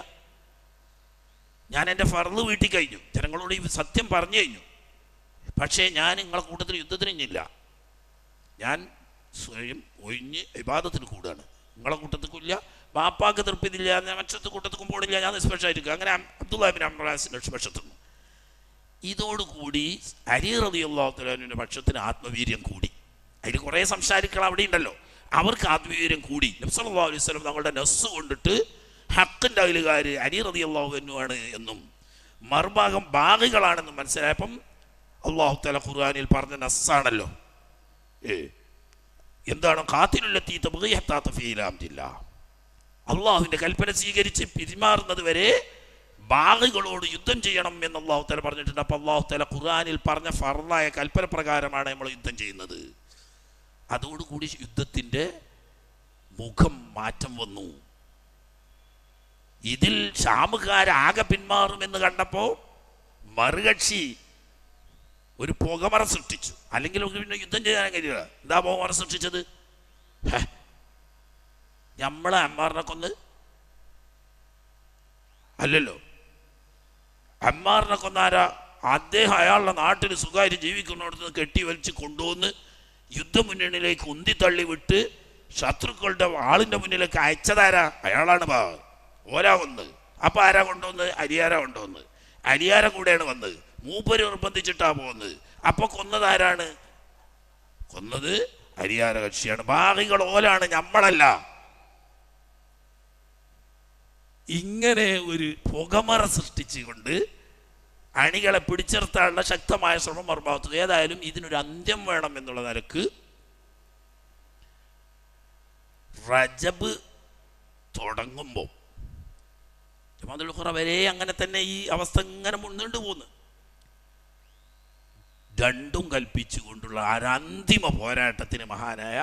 ഞാൻ എൻ്റെ ഫർള് വീട്ടിൽ കഴിഞ്ഞു, ജനങ്ങളോട് ഈ സത്യം പറഞ്ഞു കഴിഞ്ഞു. പക്ഷേ ഞാൻ നിങ്ങളെ കൂട്ടത്തിൽ യുദ്ധത്തിനില്ല, ഞാൻ സ്വയം ഒഴിഞ്ഞ് ഇബാദത്തിന് കൂടുകയാണ്. നിങ്ങളെ കൂട്ടത്തിക്കില്ല, ബാപ്പാക്ക് തൃപ്തിയില്ല, ഞാൻ മറ്റത്തെ കൂട്ടത്തിക്കും പോണില്ല, ഞാൻ നിഷ്പക്ഷമായിരിക്കും. അങ്ങനെ അബ്ദുല്ലാഹി ഇബ്നു അംർ നിഷ്പക്ഷത്തുന്നു. ഇതോടുകൂടി അലി റളിയല്ലാഹു തആല അൻഹുവിൻ്റെ പക്ഷത്തിന് ആത്മവീര്യം കൂടി. അതിൽ കുറേ സംസാരികൾ അവിടെ ഉണ്ടല്ലോ, അവർക്ക് ആത്മവീര്യം കൂടി. നബി സല്ലല്ലാഹു അലൈഹി വസല്ലം തങ്ങളുടെ നസ്സ് കൊണ്ടിട്ട് ഹക്കിൻ്റെ അയലുകാർ അലി റളിയല്ലാഹു അൻഹു ആണ് എന്നും മറുഭാഗം ബാഗികളാണെന്നും മനസ്സിലായപ്പം അല്ലാഹു തആല ഖുർആനിൽ പറഞ്ഞ നസ്സാണല്ലോ, എന്താണ്? ഖാതിലുല്ലത്തി തബ്ഗി ഹത്താ തഫീ ഇലാ അംരില്ലാഹ്. അള്ളാഹുവിൻ്റെ കൽപ്പന സ്വീകരിച്ച് പിന്മാറുന്നത് വരെ ബാഗികളോട് യുദ്ധം ചെയ്യണം എന്ന് അള്ളാഹു തആല പറഞ്ഞിട്ടുണ്ട്. അപ്പോൾ അള്ളാഹു തആല ഖുർആനിൽ പറഞ്ഞ ഫർളായ കൽപ്പന പ്രകാരമാണ് നമ്മൾ യുദ്ധം ചെയ്യുന്നത്. അതോടുകൂടി യുദ്ധത്തിൻ്റെ മുഖം മാറ്റം വന്നു. ഇതിൽ ഷാമുകാരാകെ പിന്മാറുമെന്ന് കണ്ടപ്പോൾ മറുകക്ഷി ഒരു പുകമറ സൃഷ്ടിച്ചു. അല്ലെങ്കിൽ പിന്നെ യുദ്ധം ചെയ്യാൻ കഴിയില്ല. എന്താ പുകമറ സൃഷ്ടിച്ചത്? നമ്മളെ അമ്മാറിനെ കൊന്ന് അല്ലല്ലോ. അമ്മാറിനെ കൊന്നാരാ? അദ്ദേഹം അയാളുടെ നാട്ടിൽ സുഖമായിട്ട് ജീവിക്കുന്നിടത്ത് നിന്ന് കെട്ടി വലിച്ച് കൊണ്ടുവന്ന് യുദ്ധമുന്നണിയിലേക്ക് ഉന്തിത്തള്ളി വിട്ട് ശത്രുക്കളുടെ ആളിൻ്റെ മുന്നിലേക്ക് അയച്ചതാരാ? അയാളാണ് ഓരാ വന്നത്. അപ്പം ആരാ കൊണ്ടുവന്നത്? അലിയാര കൊണ്ടുവന്നത്. അലിയാര കൂടെയാണ് വന്നത്. മൂപ്പര് നിർബന്ധിച്ചിട്ടാ പോകുന്നത്. അപ്പൊ കൊന്നതാരാണ്? കൊന്നത് അലിയാര കക്ഷിയാണ്. ബാഗികൾ ഓലാണ്, നമ്മളല്ല. ഇങ്ങനെ ഒരു പുകമറ സൃഷ്ടിച്ചുകൊണ്ട് അണികളെ പിടിച്ചിർത്താനുള്ള ശക്തമായ ശ്രമം മറുഭാഗത്ത്. ഏതായാലും ഇതിനൊരു അന്ത്യം വേണം എന്നുള്ള നിലക്ക് റജബ് തുടങ്ങുമ്പോൾ ജമാഅത്തുൽ ഖുറ വരെ അങ്ങനെ തന്നെ ഈ അവസ്ഥ ഇങ്ങനെ മുന്നോട്ട് പോകുന്നു. രണ്ടും കൽപ്പിച്ചുകൊണ്ടുള്ള അന്തിമ പോരാട്ടത്തിന് മഹാനായ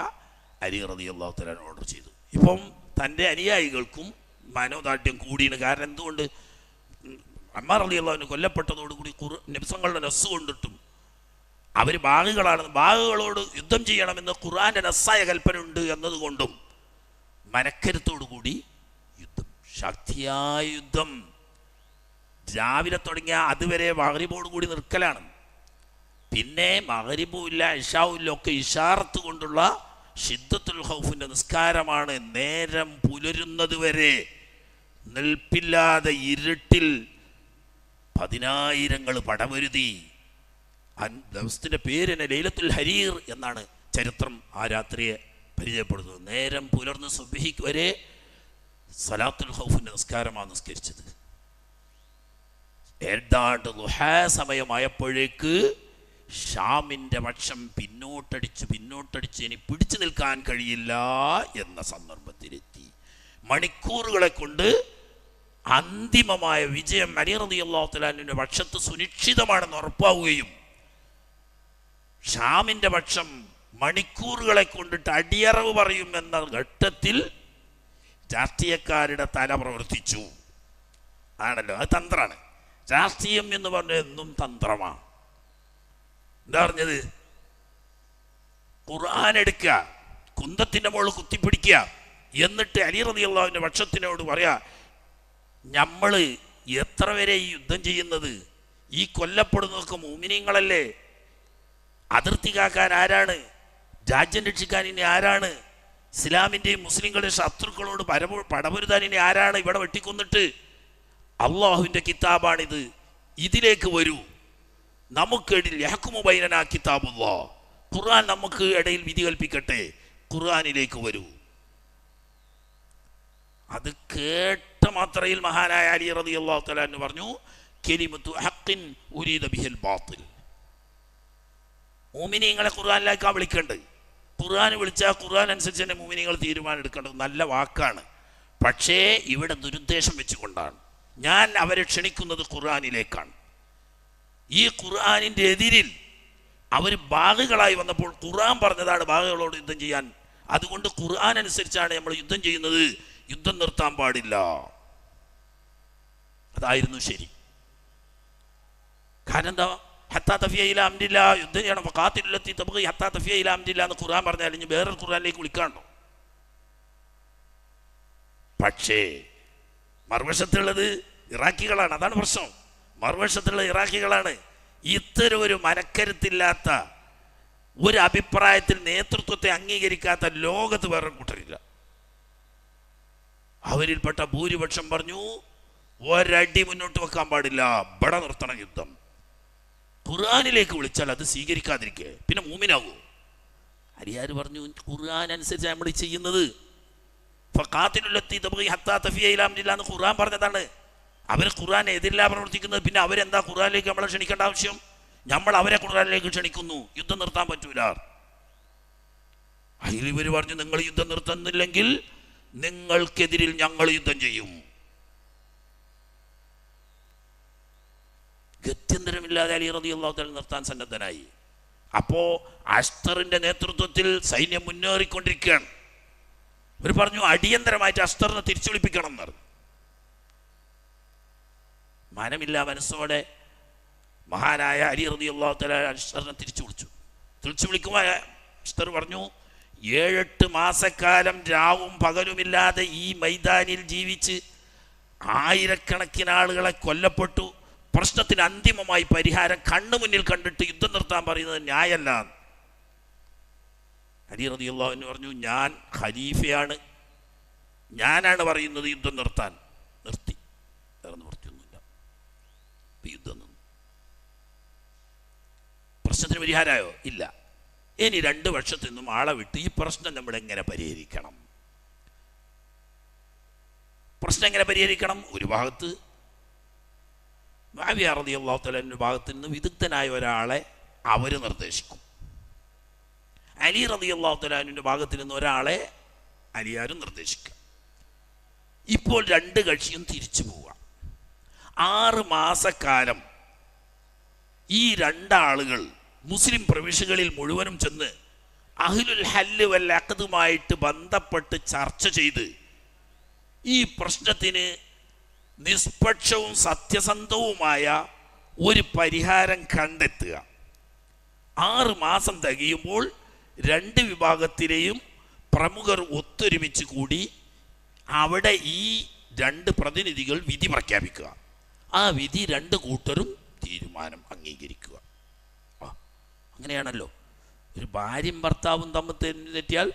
അലി റളിയല്ലാഹു തആല ഓർഡർ ചെയ്തു. ഇപ്പം തൻ്റെ അനുയായികൾക്കും മനോദാർഢ്യം കൂടിയാണ്. കാരണം എന്തുകൊണ്ട്? അമ്മാർ റളിയല്ലാഹു അൻഹു കൊല്ലപ്പെട്ടതോടുകൂടി നബിസങ്ങളുടെ നസ്സ് കൊണ്ടിട്ടും അവർ ബാഗികളാണെന്ന്, ബാഗികളോട് യുദ്ധം ചെയ്യണമെന്ന് ഖുർആന്റെ നസ്സായ കൽപ്പന ഉണ്ട് എന്നതുകൊണ്ടും മനക്കരുത്തോടുകൂടി യുദ്ധം, ശക്തിയായ യുദ്ധം രാവിലെ തുടങ്ങിയ അതുവരെ മഗ്രിബോട് കൂടി നിൽക്കലാണ്. പിന്നെ മഗ്രിബും ഇല്ല ഇശാവും ഇല്ല, ഒക്കെ ഇഷാറത്ത് കൊണ്ടുള്ള ഷിദ്ദത്തുൽ ഖൗഫിന്റെ നിസ്കാരമാണ്. നേരം പുലരുന്നത് വരെ നിൽപ്പില്ലാതെ ഇരുട്ടിൽ 10,000 പടമരുതി. ദിവസത്തിന്റെ പേര് തന്നെ ലൈലത്തുൽ ഹരീർ എന്നാണ് ചരിത്രം ആ രാത്രിയെ പരിചയപ്പെടുന്നത്. നേരം പുലർന്ന് സുബ്ഹിക്ക് വരെ സലാത്തുൽ ഖൗഫിന്റെ നിസ്കാരമാണ് നിസ്കരിച്ചത്. ഏതാണ്ട് ദുഹാ സമയമായപ്പോഴേക്ക് ഷാമിന്റെ പക്ഷം പിന്നോട്ടടിച്ച് ഇനി പിടിച്ചു നിൽക്കാൻ കഴിയില്ല എന്ന സന്ദർഭത്തിലെത്തി. മണിക്കൂറുകളെ കൊണ്ട് അന്തിമമായ വിജയം അലി റളിയല്ലാഹു തആല അൻഹുവിന്റെ പക്ഷത്ത് സുനിശ്ചിതമാണെന്ന് ഉറപ്പാവുകയും ഷാമിന്റെ പക്ഷം മണിക്കൂറുകളെ കൊണ്ടിട്ട് അടിയറവ് പറയും എന്ന ഘട്ടത്തിൽ രാഷ്ട്രീയക്കാരുടെ തല പ്രവർത്തിച്ചു. ആണല്ലോ, അത് തന്ത്രമാണ്. രാഷ്ട്രീയം എന്ന് പറഞ്ഞാൽ എന്നും തന്ത്രമാണ്. എന്താ പറഞ്ഞത്? ഖുർആൻ എടുക്കുക, കുന്തത്തിന്റെ മുകളിൽ കുത്തിപ്പിടിക്കുക, എന്നിട്ട് അലി റളിയല്ലാഹുവിന്റെ പക്ഷത്തിനോട് പറയാ, നമ്മള് എത്ര വരെ ഈ യുദ്ധം ചെയ്യുന്നത്? ഈ കൊല്ലപ്പെടുന്നതൊക്കെ മുഅ്മിനീങ്ങളല്ലേ? അതിർത്തി കാക്കാൻ ആരാണ്? രാജ്യം രക്ഷിക്കാൻ ഇനി ആരാണ്? ഇസ്ലാമിന്റെയും മുസ്ലിങ്ങളുടെ ശത്രുക്കളോട് പടപൊരുതാൻ ഇനി ആരാണ്? ഇവിടെ വെട്ടിക്കൊന്നിട്ട് അള്ളാഹുവിന്റെ കിതാബാണിത്, ഇതിലേക്ക് വരൂ, നമുക്കിടയിൽ യഹ്കുമു ബൈനനാ കിതാബുല്ലാഹ്, ഖുർആൻ നമുക്ക് ഇടയിൽ വിധി കൽപ്പിക്കട്ടെ, ഖുർആനിലേക്ക് വരൂ. അത് കേട്ട മാത്രയിൽ മഹാനായ അലി റളിയല്ലാഹു തആല അൻഹു പറഞ്ഞു, കലിമത്തു ഹഖ്ഖിൻ ഉരീദ ബിഹിൽ ബാത്തിൽ. മുഅ്മിനീങ്ങളെ ഖുർആനിലേക്കാ വിളിക്കേണ്ടത്. ഖുർആൻ വിളിച്ചാൽ ഖുർആൻ അനുസരിച്ച് തന്നെ മുഅ്മിനീങ്ങൾ തീരുമാനം എടുക്കേണ്ടത്. നല്ല വാക്കാണ്, പക്ഷേ ഇവിടെ ദുരുദ്ദേശം വെച്ചുകൊണ്ടാണ്. ഞാൻ അവരെ ക്ഷണിക്കുന്നത് ഖുർആനിലേക്കാണ്. ഈ ഖുർആനിൻ്റെ എതിരിൽ അവർ ബാഗുകളായി വന്നപ്പോൾ ഖുർആൻ പറഞ്ഞതാണ് ബാഗുകളോട് യുദ്ധം ചെയ്യാൻ. അതുകൊണ്ട് ഖുർആൻ അനുസരിച്ചാണ് നമ്മൾ യുദ്ധം ചെയ്യുന്നത്, യുദ്ധം നിർത്താൻ പാടില്ല. അതായിരുന്നു ശരി. കാരണം എന്താ? ഹത്താ തഫിയ ഇലാ അംരില്ലാ, യുദ്ധം ചെയ്യണം, ഖാതിലുല്ലത്തി തബ്ഗി ഹത്താ തഫിയ ഇലാ അംരില്ലാ എന്ന് ഖുർആൻ പറഞ്ഞാൽ ഇനി വേറൊരു ഖുർആനിലേക്ക് വിളിക്കാണ്ടോ? പക്ഷേ മറുവശത്തുള്ളത് ഇറാഖികളാണ്. അതാണ് പ്രശ്നം. മറുവശത്തുള്ള ഇറാഖികളാണ്. ഇത്തരം ഒരു മനക്കരുത്തില്ലാത്ത, ഒരു അഭിപ്രായത്തിൽ നേതൃത്വത്തെ അംഗീകരിക്കാത്ത ലോകത്ത് വേറെ കൂട്ടരില്ല. അവരിൽപ്പെട്ട ഭൂരിപക്ഷം പറഞ്ഞു, ഒരടി മുന്നോട്ട് വെക്കാൻ പാടില്ല, ഇവിടെ നിർത്തണം യുദ്ധം. ഖുർആനിലേക്ക് വിളിച്ചാൽ അത് സ്വീകരിക്കാതിരിക്കുക, പിന്നെ മൂമിനാകൂ. അലിയാർ പറഞ്ഞു, ഖുർആൻ അനുസരിച്ച് നമ്മൾ ചെയ്യുന്നത്. എന്ന് ഖുർആൻ പറഞ്ഞതാണ്. അവർ ഖുർആൻ എതിരില്ല പ്രവർത്തിക്കുന്നത്. പിന്നെ അവരെന്താ ഖുർആനിലേക്ക് നമ്മളെ ക്ഷണിക്കേണ്ട ആവശ്യം? നമ്മൾ അവരെ ഖുർആനിലേക്ക് ക്ഷണിക്കുന്നു, യുദ്ധം നിർത്താൻ പറ്റൂല. അതിൽ ഇവർ പറഞ്ഞു, നിങ്ങൾ യുദ്ധം നിർത്തുന്നില്ലെങ്കിൽ നിങ്ങൾക്കെതിരിൽ ഞങ്ങൾ യുദ്ധം ചെയ്യും. ഗത്യന്തരമില്ലാതെ അലി റളിയല്ലാഹു തആല നിർത്താൻ സന്നദ്ധനായി. അപ്പോ അസ്തറിന്റെ നേതൃത്വത്തിൽ സൈന്യം മുന്നേറിക്കൊണ്ടിരിക്കുകയാണ്. അവർ പറഞ്ഞു, അടിയന്തരമായിട്ട് അസ്തറിനെ തിരിച്ചു വിളിപ്പിക്കണം എന്ന് പറഞ്ഞു. മനമില്ല മനസ്സോടെ മഹാനായ അലി റളിയല്ലാഹു തആല അസ്തറിനെ തിരിച്ചു വിളിക്കുമ്പോൾ അസ്തർ പറഞ്ഞു, 7-8 മാസക്കാലം രാവും പകലുമില്ലാതെ ഈ മൈതാനിൽ ജീവിച്ച് ആയിരക്കണക്കിന് ആളുകളെ കൊല്ലപ്പെട്ടു. പ്രശ്നത്തിന് അന്തിമമായി പരിഹാരം കണ്ണു മുന്നിൽ കണ്ടിട്ട് യുദ്ധം നിർത്താൻ പറയുന്നത് ന്യായമല്ല. അലി റളിയല്ലാഹു അൻഹു പറഞ്ഞു, ഞാൻ ഖലീഫയാണ്, ഞാനാണ് പറയുന്നത് യുദ്ധം നിർത്താൻ. നിർത്തി, വേറെ നിവൃത്തിയൊന്നുമില്ല. യുദ്ധം നിന്നു. പ്രശ്നത്തിന് പരിഹാരമായോ? ഇല്ല. ഇനി 2 വർഷത്തു നിന്നും ആളെ വിട്ട് ഈ പ്രശ്നം നമ്മൾ എങ്ങനെ പരിഹരിക്കണം? ഒരു ഭാഗത്ത് മുആവിയ റളിയല്ലാഹു തആല അൻഹു ഭാഗത്ത് നിന്ന് വിദഗ്ധനായ ഒരാളെ അവർ നിർദ്ദേശിക്കും. അലി റളിയല്ലാഹു തആല അൻഹുവിന്റെ ഭാഗത്ത് നിന്ന് ഒരാളെ അലിയാരും നിർദ്ദേശിക്കുക. ഇപ്പോൾ 2 കക്ഷിയും തിരിച്ചു പോവുക. 6 മാസക്കാലം ഈ 2 ആളുകൾ മുസ്ലിം പ്രവിശ്യകളിൽ മുഴുവനും ചെന്ന് അഹ്ലുൽ ഹല്ല് വൽ അഖ്ദുമായിട്ട് ബന്ധപ്പെട്ട് ചർച്ച ചെയ്ത് ഈ പ്രശ്നത്തിന് നിഷ്പക്ഷവും സത്യസന്ധവുമായ ഒരു പരിഹാരം കണ്ടെത്തുക. 6 മാസം തികയുമ്പോൾ 2 വിഭാഗത്തിലെയും പ്രമുഖർ ഒത്തൊരുമിച്ച് കൂടി അവിടെ ഈ 2 പ്രതിനിധികൾ വിധി പ്രഖ്യാപിക്കുക. ആ വിധി 2 കൂട്ടരും തീരുമാനം അംഗീകരിക്കുക. അങ്ങനെയാണല്ലോ. ഒരു ഭാര്യയും ഭർത്താവും തമ്മിൽ തെറ്റിയാൽ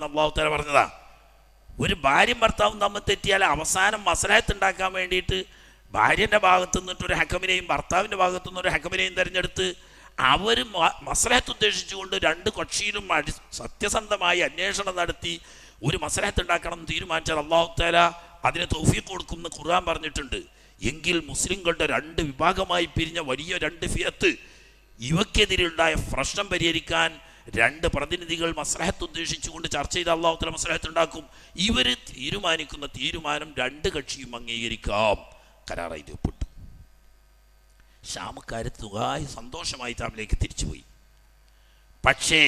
അല്ലാഹു തആല പറഞ്ഞതാ. ഒരു ഭാര്യയും ഭർത്താവും തമ്മിൽ തെറ്റിയാൽ അവസാനം മസ്ലഹത്ത് ഉണ്ടാക്കാൻ വേണ്ടിയിട്ട് ഭാര്യൻ്റെ ഭാഗത്തു നിന്നിട്ട് ഒരു ഹക്കമിനെയും ഭർത്താവിൻ്റെ ഭാഗത്തു നിന്ന് ഒരു ഹക്കമിനെയും തിരഞ്ഞെടുത്ത് അവർ മസ്ലഹത്ത് ഉദ്ദേശിച്ചുകൊണ്ട് രണ്ട് കക്ഷിയിലും സത്യസന്ധമായി അന്വേഷണം നടത്തി ഒരു മസ്ലഹത്ത് ഉണ്ടാക്കണം എന്ന് തീരുമാനിച്ചാൽ അല്ലാഹു തആല അതിന് തൗഫീഖ് കൊടുക്കുമെന്ന് ഖുർആൻ പറഞ്ഞിട്ടുണ്ട്. എങ്കിൽ മുസ്ലിങ്ങളുടെ രണ്ട് വിഭാഗമായി പിരിഞ്ഞ വലിയ രണ്ട് ഫിയത്ത്, ഇവക്കെതിരെയുണ്ടായ പ്രശ്നം പരിഹരിക്കാൻ രണ്ട് പ്രതിനിധികൾ മസ്ലഹത്ത് ഉദ്ദേശിച്ചുകൊണ്ട് ചർച്ച ചെയ്ത് അല്ലാഹു തആല മസ്ലഹത്ത് ഉണ്ടാക്കും. ഇവർ തീരുമാനിക്കുന്ന തീരുമാനം രണ്ട് കക്ഷിയും അംഗീകരിക്കാം. കരാർ എഴുതപ്പെട്ടു. ഷാമക്കാർ തുകായി സന്തോഷമായി താമിലേക്ക് തിരിച്ചുപോയി. പക്ഷേ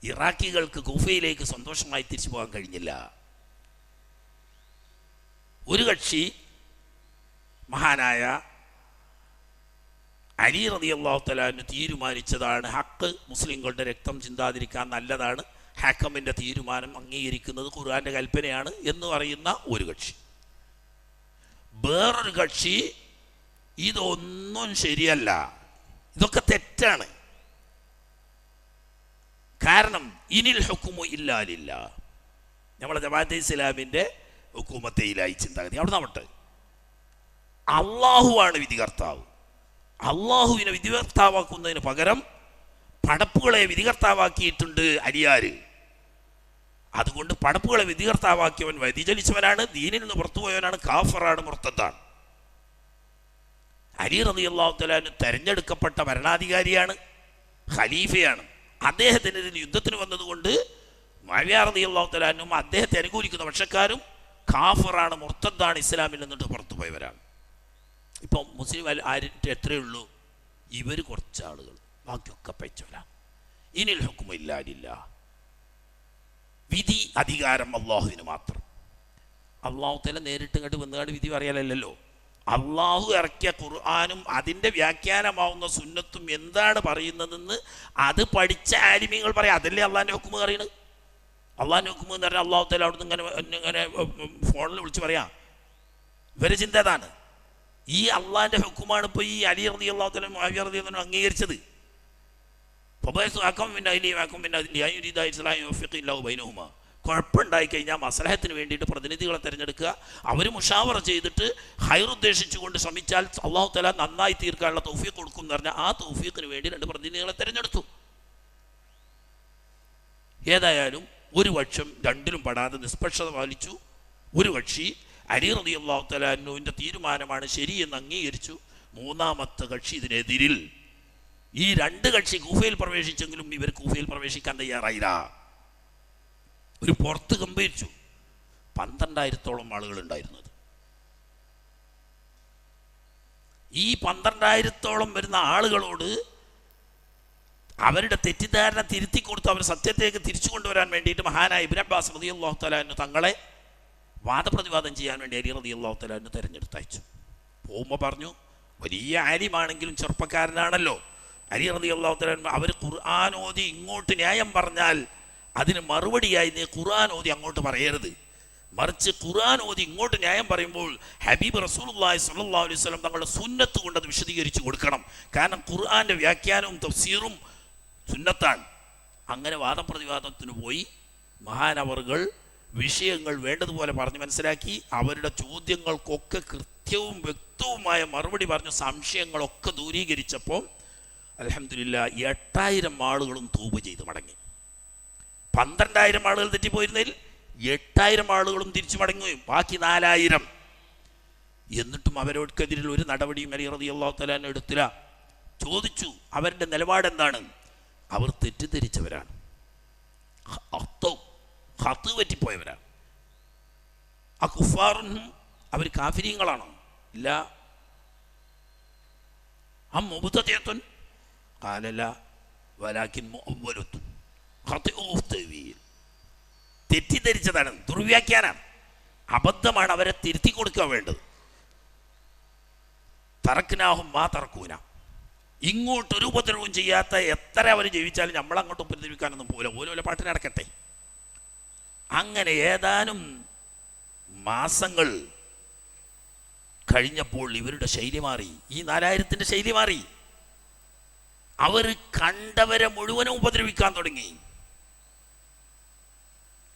ഇറാഖികൾക്ക് കൂഫയിലേക്ക് സന്തോഷമായി തിരിച്ചു പോകാൻ കഴിഞ്ഞില്ല. ഒരു കക്ഷി മഹാനായ അലി റളിയല്ലാഹു തആല അൻഹു തീരുമാനിച്ചതാണ് ഹക്ക്, മുസ്ലിങ്ങളുടെ രക്തം ചിന്താതിരിക്കാൻ നല്ലതാണ്, ഹക്കമിൻ്റെ തീരുമാനം അംഗീകരിക്കുന്നത് ഖുർആന്റെ കൽപ്പനയാണ് എന്ന് പറയുന്ന ഒരു കക്ഷി. വേറൊരു കക്ഷി ഇതൊന്നും ശരിയല്ല, ഇതൊക്കെ തെറ്റാണ്. കാരണം ഇനിൽ ഹുക്കുമു ഇല്ലാ ലില്ലാഹ്, നമ്മളെ ജമാഅത്തെ ഇസ്ലാമിൻ്റെ ഹുക്കുമത്തയിലായി ചിന്താഗതി അവിടെ നമ്മട്ട് അള്ളാഹുവാണ് വിധികർത്താവ്. അള്ളാഹുവിനെ വിധികർത്താവാക്കുന്നതിന് പകരം പടപ്പുകളെ വിധികർത്താവാക്കിയിട്ടുണ്ട് അലിയാര്. അതുകൊണ്ട് പടപ്പുകളെ വിധികർത്താവാക്കിയവൻ വ്യതിചലിച്ചവനാണ്, ദീനിൽ നിന്ന് പുറത്തുപോയവനാണ്, കാഫറാണ്, മുർത്തദ്ദാണ്. അലി റളിയല്ലാഹു തആല തെരഞ്ഞെടുക്കപ്പെട്ട ഭരണാധികാരിയാണ്, ഖലീഫയാണ്. അദ്ദേഹത്തിന് യുദ്ധത്തിന് വന്നതുകൊണ്ട് മുഅവിയ റളിയല്ലാഹു തആല അൻഹും അദ്ദേഹത്തെ അനുകൂലിക്കുന്ന പക്ഷക്കാരും കാഫറാണ്, മുർത്തദ്ദാണ്, ഇസ്ലാമിൽ നിന്നിട്ട് പുറത്തുപോയവരാണ്. ഇപ്പം മുസ്ലിം ആരിട്ട് എത്രയേ ഉള്ളൂ? ഇവർ കുറച്ച് ആളുകൾ, ബാക്കിയൊക്കെ പൈച്ചവരാണ്. ഇനിൽ ഹുക്മു ഇല്ലാ ലില്ലാഹ്, വിധി അധികാരം അള്ളാഹുവിന് മാത്രം. അള്ളാഹു തആല നേരിട്ട് ഇങ്ങോട്ട് വന്നുകാണ്ട് വിധി പറയാനല്ലല്ലോ. അള്ളാഹു ഇറക്കിയ ഖുർആനും അതിൻ്റെ വ്യാഖ്യാനമാവുന്ന സുന്നത്തും എന്താണ് പറയുന്നതെന്ന് അത് പഠിച്ച ആലിമീങ്ങൾ പറയാം. അതല്ലേ അള്ളാഹിൻ്റെ ഹുക്മ് പറയുന്നത്. അള്ളാഹിൻ്റെ ഹുക്മ് എന്ന് പറഞ്ഞാൽ അള്ളാഹു തആല അവിടെ നിന്ന് ഇങ്ങനെ ഫോണിൽ വിളിച്ച് പറയാം. ഇവരെ ചിന്ത അതാണ്. ഈ അള്ളാഹിൻ്റെ ഹുക്കുമാണ് ഇപ്പോൾ ഈ അലി റളിയല്ലാഹു തആല മുഅവിയ റളിയല്ലാഹു അൻഹു അംഗീകരിച്ചത്. കുഴപ്പമുണ്ടായി കഴിഞ്ഞാൽ മസ്ലഹത്തിന് വേണ്ടിയിട്ട് പ്രതിനിധികളെ തിരഞ്ഞെടുക്കുക, അവർ മുഷാവറ ചെയ്തിട്ട് ഹൈർ ഉദ്ദേശിച്ചുകൊണ്ട് ശ്രമിച്ചാൽ അല്ലാഹു തആല നന്നായി തീർക്കാനുള്ള തൗഫീഖ് കൊടുക്കും എന്ന് പറഞ്ഞാൽ ആ തൗഫീഖിന് വേണ്ടി രണ്ട് പ്രതിനിധികളെ തിരഞ്ഞെടുത്തു. ഏതായാലും ഒരു പക്ഷം രണ്ടിലും പെടാതെ നിഷ്പക്ഷത പാലിച്ചു. ഒരു കക്ഷി അലി റളിയല്ലാഹു തആല അൻഹുവിൻ്റെ തീരുമാനമാണ് ശരിയെന്ന് അംഗീകരിച്ചു. മൂന്നാമത്തെ കക്ഷി ഇതിനെതിരിൽ. ഈ രണ്ട് കക്ഷി കൂഫയിൽ പ്രവേശിച്ചെങ്കിലും ഇവർ കൂഫയിൽ പ്രവേശിക്കാൻ തയ്യാറായില്ല. ഒരു പുറത്ത് കമ്പയിച്ചു. 12,000-ഓളം ആളുകൾ ഉണ്ടായിരുന്നത്. ഈ 12,000-ഓളം വരുന്ന ആളുകളോട് അവരുടെ തെറ്റിദ്ധാരണ തിരുത്തി കൊടുത്ത് അവർ സത്യത്തേക്ക് തിരിച്ചു കൊണ്ടുവരാൻ വേണ്ടിയിട്ട് മഹാനായ ഇബ്നു അബ്ബാസ് റളിയല്ലാഹു തആല അൻഹു തങ്ങളെ വാദപ്രതിവാദം ചെയ്യാൻ വേണ്ടി അലി റളിയല്ലാഹു തആല അൻഹു തിരഞ്ഞെടുത്തയച്ചു. പോകുമ്പോൾ പറഞ്ഞു, വലിയ ആലിമാണെങ്കിലും ചെറുപ്പക്കാരനാണല്ലോ. അലി റളിയല്ലാഹു തആല അൻഹു അവർ ഖുർആൻ ഓതി ഇങ്ങോട്ട് ന്യായം പറഞ്ഞാൽ അതിന് മറുപടിയായി നീ ഖുർആൻ ഓതി അങ്ങോട്ട് പറയരുത്, മറിച്ച് ഖുർആൻ ഓതി ഇങ്ങോട്ട് ന്യായം പറയുമ്പോൾ ഹബീബ് റസൂലുള്ളാഹി സ്വല്ലല്ലാഹു അലൈഹി വസല്ലം തങ്ങളുടെ സുന്നത്ത് കൊണ്ട് അത് വിശദീകരിച്ച് കൊടുക്കണം. കാരണം ഖുർആന്റെ വ്യാഖ്യാനവും തഫ്സീറും സുന്നത്താണ്. അങ്ങനെ വാദപ്രതിവാദത്തിന് പോയി മഹാനവറുകൾ വിഷയങ്ങൾ വേണ്ടതുപോലെ പറഞ്ഞ് മനസ്സിലാക്കി അവരുടെ ചോദ്യങ്ങൾക്കൊക്കെ കൃത്യവും വ്യക്തവുമായ മറുപടി പറഞ്ഞ് സംശയങ്ങളൊക്കെ ദൂരീകരിച്ചപ്പോൾ അൽഹംദുലില്ലാഹ് 8,000 ആളുകളും തൗബ ചെയ്ത് മടങ്ങി. 12,000 ആളുകൾ തെറ്റിപ്പോയിരുന്നതിൽ 8,000 ആളുകളും തിരിച്ചു മടങ്ങി. ബാക്കി 4,000. എന്നിട്ടും അവരോർക്കെതിരിൽ ഒരു നടപടിയും അലി റളിയല്ലാഹു തആല അൻഹു എടുത്തില്ല. ചോദിച്ചു അവരുടെ നിലപാടെന്താണ്? അവർ തെറ്റിദ്ധരിച്ചവരാണ്, ഹത്ത് പറ്റിപ്പോയവരാണ്. ആ കുഫാറും അവർ കാഫിരീങ്ങളാണോ? ഇല്ല. ആ മുബ്തദിഅത്തുൻ ഖാലല വലാകിൻ മുഅവ്വലത്തുൻ ഖത്ഇഉ തവീൽ. തെറ്റിദ്ധരിച്ചതാണ്, ദുർവ്യാഖ്യാനാണ്, അബദ്ധമാണ്. അവരെ തിരുത്തി കൊടുക്കുക വേണ്ടത്. തറക്നാഹും മാ തറക്കൂന. ഇങ്ങോട്ടൊരു ഉപദ്രവവും ചെയ്യാത്ത എത്ര അവർ ജീവിച്ചാലും നമ്മളങ്ങോട്ട് ഉപദ്രവിക്കാനൊന്നും പോലെ ഓരോ പാട്ടിന് നടക്കട്ടെ. അങ്ങനെ ഏതാനും മാസങ്ങൾ കഴിഞ്ഞപ്പോൾ ഇവരുടെ ശൈലി മാറി. ഈ 4,000-ൻ്റെ ശൈലി മാറി. അവർ കണ്ടവരെ മുഴുവനും ഉപദ്രവിക്കാൻ തുടങ്ങി.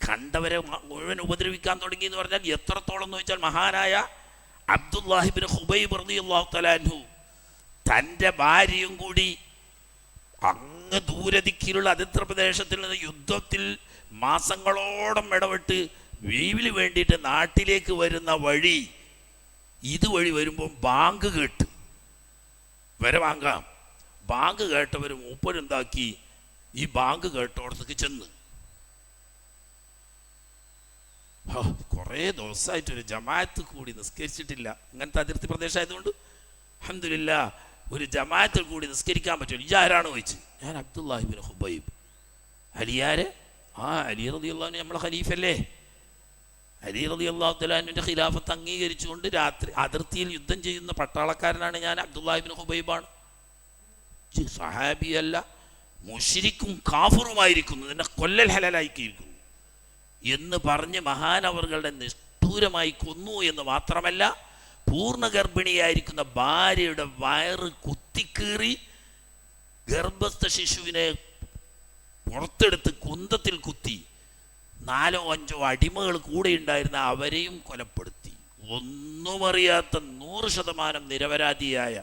കണ്ടവരെ മുഴുവൻ ഉപദ്രവിക്കാൻ തുടങ്ങി എന്ന് പറഞ്ഞാൽ എത്രത്തോളം എന്ന് വെച്ചാൽ മഹാനായ അബ്ദുല്ലാഹിബ്നു ഖുബൈബ് റളിയല്ലാഹു തആല അൻഹു തൻ്റെ ഭാര്യയും കൂടി അങ്ങ് ദൂരദിക്കിലുള്ള അതിർത്തി പ്രദേശത്തിൽ നിന്ന് യുദ്ധത്തിൽ മാസങ്ങളോളം ഇടപെട്ട് വെയിലിന് വേണ്ടിയിട്ട് നാട്ടിലേക്ക് വരുന്ന വഴി ഇതുവഴി വരുമ്പോൾ ബാങ്ക് കേട്ട് വരെ വാങ്ങാം. ബാങ്ക് കേട്ടവർ മൂപ്പരെന്താക്കി ഈ ബാങ്ക് കേട്ടോടത്തേക്ക് ചെന്ന് കുറേ ദിവസമായിട്ടൊരു ജമാഅത്ത് കൂടി നിസ്കരിച്ചിട്ടില്ല. അങ്ങനത്തെ അതിർത്തി പ്രദേശമായതുകൊണ്ട് അൽഹംദുലില്ലാ ഒരു ജമാഅത്തിൽ കൂടി നിസ്കരിക്കാൻ പറ്റുമല്ലോ. ഇയാരാണ് ചോദിച്ചു. ഞാൻ അബ്ദുല്ലാഹിബ്നു ഖുബൈബ്. അലിയാരെ? അലി റളിയല്ലാഹു അൻഹു നമ്മളെ ഖലീഫല്ലേ. അലി റളിയല്ലാഹു തആല അൻഹുവിൻ്റെ ഖിലാഫത്ത് അംഗീകരിച്ചുകൊണ്ട് രാത്രി അതിർത്തിയിൽ യുദ്ധം ചെയ്യുന്ന പട്ടാളക്കാരനാണ് ഞാൻ. അബ്ദുല്ലാഹിബ്നു ഖുബൈബാണ്. സഹാബിയല്ല, മുശ്രിക്കും കാഫിറുമായിരിക്കുന്നു, നിന്നെ കൊല്ലൽ ഹലാലാക്കിയിരിക്കുന്നു എന്ന് പറഞ്ഞ് മഹാനവറുകളുടെ നിഷ്ഠൂരമായി കൊന്നു എന്ന് മാത്രമല്ല, പൂർണ്ണ ഗർഭിണിയായിരിക്കുന്ന ഭാര്യയുടെ വയറ് കുത്തിക്കീറി ഗർഭസ്ഥ ശിശുവിനെ പുറത്തെടുത്ത് കുന്തത്തിൽ കുത്തി 4 or 5 അടിമകൾ കൂടെ ഉണ്ടായിരുന്ന അവരെയും കൊലപ്പെടുത്തി. ഒന്നും അറിയാത്ത 100% നിരപരാധിയായ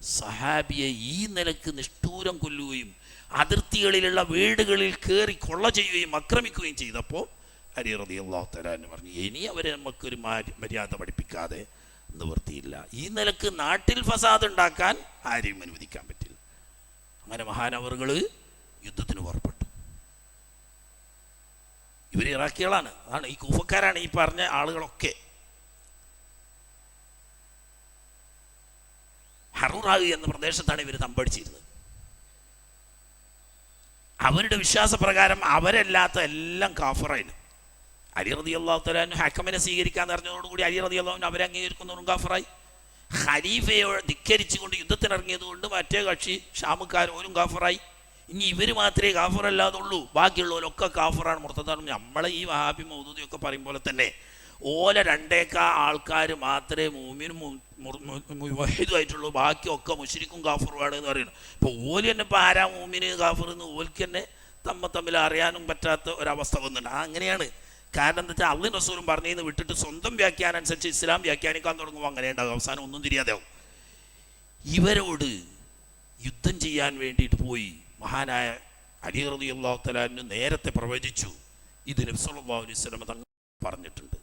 സഹാബിയെ ഈ നിലക്ക് നിഷ്ഠൂരം കൊല്ലുകയും അതിർത്തികളിലുള്ള വീടുകളിൽ കയറി കൊള്ള ചെയ്യുകയും ആക്രമിക്കുകയും ചെയ്തപ്പോൾ അലി റളിയല്ലാഹു തആല അൻഹു പറഞ്ഞു, ഇനി അവരെ നമുക്കൊരു മര്യാദ പഠിപ്പിക്കാതെ നിവൃത്തിയില്ല. ഈ നിലക്ക് നാട്ടിൽ ഫസാദ് ഉണ്ടാക്കാൻ ആരെയും അനുവദിക്കാൻ പറ്റില്ല. അങ്ങനെ മഹാനവറുകൾ യുദ്ധത്തിന് പുറപ്പെട്ടു. ഇവർ ഇറാഖികളാണ്. അതാണ് ഈ കൂഫക്കാരാണ് ഈ പറഞ്ഞ ആളുകളൊക്കെ. ഹറൂറാഹ് എന്ന പ്രദേശത്താണ് ഇവർ തമ്പടിച്ചിരുന്നത്. അവരുടെ വിശ്വാസപ്രകാരം അവരല്ലാത്ത എല്ലാം കാഫറായിരുന്നു. അലി റളിയല്ലാഹു തആല അൻഹു ഹക്കമിനെ സ്വീകരിക്കാൻ പറഞ്ഞതോടുകൂടി അലി റളിയല്ലാഹു അൻഹു അവരെ അംഗീകരിക്കുന്നവരും കാഫറായി. ഖലീഫയെ ധിക്കരിച്ചുകൊണ്ട് യുദ്ധത്തിനിറങ്ങിയതുകൊണ്ട് മറ്റേ കക്ഷി ഷാമുക്കാർ ഓരും കാഫറായി. ഇനി ഇവർ മാത്രമേ കാഫറല്ലാതുള്ളൂ, ബാക്കിയുള്ളവരൊക്കെ കാഫറാണ്, മുർത്തദാണ്. നമ്മളെ ഈ വഹാബി മൗദൂദിയൊക്കെ പറയും പോലെ തന്നെ ഓല 2 ആൾക്കാർ മാത്രമേ മൂമിനും മുവഹിദുമായിട്ടുള്ളൂ, ബാക്കിയൊക്കെ മുശ്രിക്കും കാഫറുമാണ് എന്ന് പറയുന്നത്. ഇപ്പോൾ ഓല് തന്നെ ഇപ്പോൾ ആരാ മൂമിന് കാഫർ എന്ന് ഓൽക്ക് തന്നെ തമ്മിൽ അറിയാനും പറ്റാത്ത ഒരവസ്ഥ വന്നിട്ടുണ്ട്. അങ്ങനെയാണ്. കാരണം എന്താ വെച്ചാൽ അള്ളാഹുവിൻ്റെ റസൂലും പറഞ്ഞതിന് വിട്ടിട്ട് സ്വന്തം വ്യാഖ്യാനം അനുസരിച്ച് ഇസ്ലാം വ്യാഖ്യാനിക്കാൻ തുടങ്ങുമ്പോൾ അങ്ങനെ ഉണ്ടാകും. അവസാനം ഒന്നും തിരിയാതെയാവും. ഇവരോട് യുദ്ധം ചെയ്യാൻ വേണ്ടിയിട്ട് പോയി മഹാനായ അലി റളിയല്ലാഹു തആല അൻഹു നേരത്തെ പ്രവചിച്ചു. ഇത് നബി സല്ലല്ലാഹു അലൈഹി വസല്ലം തങ്ങൾ പറഞ്ഞിട്ടുണ്ട്.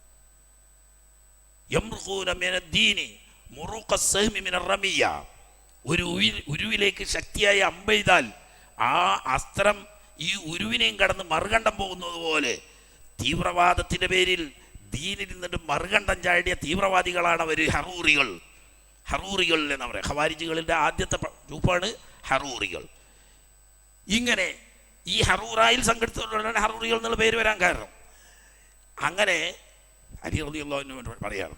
യംറുഖൂന മിനദ്ദീനി മുറൂഖ സഹ്മി മിനർ റമിയ. ഒരു ഉരുവിലേക്ക് ശക്തിയായി അമ്പെയ്താൽ ആ അസ്ത്രം ഈ ഉരുവിനെയും കടന്ന് മറുകണ്ഠം പോകുന്നത് പോലെ തീവ്രവാദത്തിൻ്റെ പേരിൽ ദീനിൽ നിന്നിട്ട് മറുകണ്ഠം ചാടിയ തീവ്രവാദികളാണ് അവർ. ഹറൂറികൾ എന്ന് പറയാം. ഖവാരിജികളുടെ ആദ്യത്തെ രൂപമാണ് ഹറൂറികൾ. ഇങ്ങനെ ഈ ഹറൂറായിൽ സംഘടിച്ചതുകൊണ്ടാണ് ഹറൂറികൾ എന്നുള്ള പേര് വരാൻ കാരണം. അങ്ങനെ അലി റളിയല്ലാഹു അൻഹു പറയാം,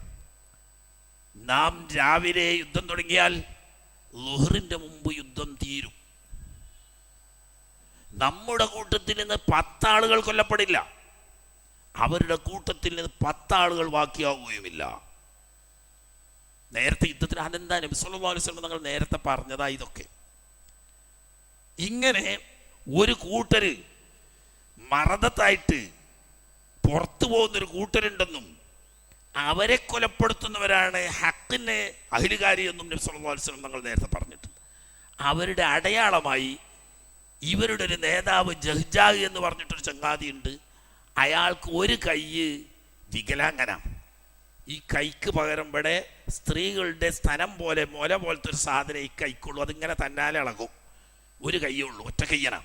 നാം രാവിലെ യുദ്ധം തുടങ്ങിയാൽ ളുഹറിൻ്റെ മുമ്പ് യുദ്ധം തീരും. നമ്മുടെ കൂട്ടത്തിൽ നിന്ന് 10 ആളുകൾ കൊല്ലപ്പെടില്ല, അവരുടെ കൂട്ടത്തിൽ നിന്ന് 10 ആളുകൾ ബാക്കിയാവുകയുമില്ല. നേരത്തെ യുദ്ധത്തിന് അതെന്താ നബി സല്ലല്ലാഹു അലൈഹി വസല്ലം തങ്ങൾ നേരത്തെ പറഞ്ഞതാ ഇതൊക്കെ. ഇങ്ങനെ ഒരു കൂട്ടര് മറദത്തായിട്ട് പുറത്തു പോകുന്നൊരു കൂട്ടരുണ്ടെന്നും അവരെ കൊലപ്പെടുത്തുന്നവരാണ് ഹക്കിന് അഹ്ലുകാരി എന്നും നബി സല്ലല്ലാഹു അലൈഹി വസല്ലം തങ്ങൾ നേരത്തെ പറഞ്ഞിട്ടുണ്ട്. അവരുടെ അടയാളമായി ഇവരുടെ ഒരു നേതാവ് ജഹ്ജാഹ് എന്ന് പറഞ്ഞിട്ടൊരു ചങ്ങാതിയുണ്ട്. അയാൾക്ക് ഒരു കൈ വികലാംഗന. ഈ കൈക്ക് പകരം ഇവിടെ സ്ത്രീകളുടെ സ്ഥലം പോലെ മുല പോലത്തെ ഒരു സാധനം ഈ കൈക്കുള്ളൂ. അതിങ്ങനെ തന്നാലെ ഇളകും. ഒരു കയ്യേ ഉള്ളൂ, ഒറ്റ കയ്യന.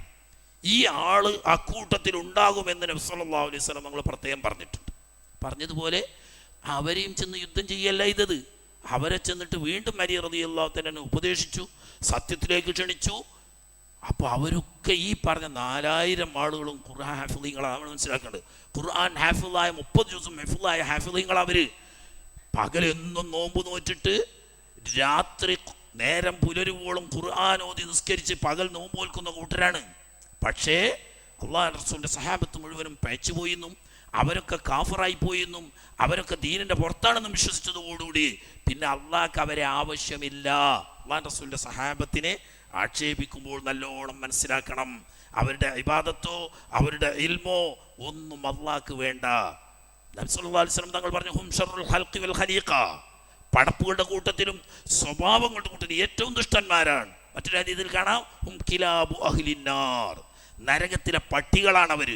ഈ ആള് അക്കൂട്ടത്തിൽ ഉണ്ടാകുമെന്ന് നബി സല്ലല്ലാഹു അലൈഹി വസല്ലം നമ്മൾ പ്രത്യേകം പറഞ്ഞിട്ടുണ്ട്. പറഞ്ഞതുപോലെ അവരെയും ചെന്ന് യുദ്ധം ചെയ്യല്ല ചെയ്തത്. അവരെ ചെന്നിട്ട് വീണ്ടും അലി റളിയല്ലാഹു തആല ഉപദേശിച്ചു, സത്യത്തിലേക്ക് ക്ഷണിച്ചു. അപ്പോൾ അവരൊക്കെ ഈ പറഞ്ഞ 4000 ആളുകളും ഖുർആൻ ഹാഫിളീങ്ങളാണ്. നമ്മൾ മനസ്സിലാക്കേണ്ടത്, ഖുർആൻ ഹാഫിളായ 30 ദിവസം ഹാഫിളായ ഹാഫിളീങ്ങളാണ് അവർ. പകലെന്നും നോമ്പ് നോറ്റിട്ട് രാത്രി നേരം പുലരുവോളം ഖുർആൻ ഓതി നിസ്കരിച്ച് പകൽ നോമ്പ് നോൽക്കുന്ന കൂട്ടരാണ്. പക്ഷേ അള്ളാഹു റസൂലിൻ്റെ സഹാബത്ത് മുഴുവനും പയച്ചുപോയെന്നും അവരൊക്കെ കാഫറായി പോയെന്നും അവരൊക്കെ ദീനിൻ്റെ പുറത്താണെന്നും വിശ്വസിച്ചതോടുകൂടി പിന്നെ അള്ളാഹ്ക്ക് അവരെ ആവശ്യമില്ല. അള്ളാഹു റസൂലിൻ്റെ സഹാബത്തിനെ ആക്ഷേപിക്കുമ്പോൾ നല്ലോണം മനസ്സിലാക്കണം, അവരുടെ ഇബാദത്തോ അവരുടെ ഇൽമോ ഒന്നും അല്ലാഹ്ക്ക് വേണ്ട. നബി സല്ലല്ലാഹു അലൈഹി വസല്ലം തങ്ങൾ പറഞ്ഞു, ഹും ശർറുൽ ഖൽഖി വൽ ഖലീഖ, പടപ്പുകളുടെ കൂട്ടത്തിലും സ്വഭാവങ്ങളുടെ കൂട്ടത്തിലും ഏറ്റവും ദുഷ്ടന്മാരാണ്. മറ്റൊരു ഹദീസിൽ കാണാം, ഹും കിലാബു അഹ്ലിന്നാർ, നരകത്തിലെ പട്ടികളാണ് അവർ.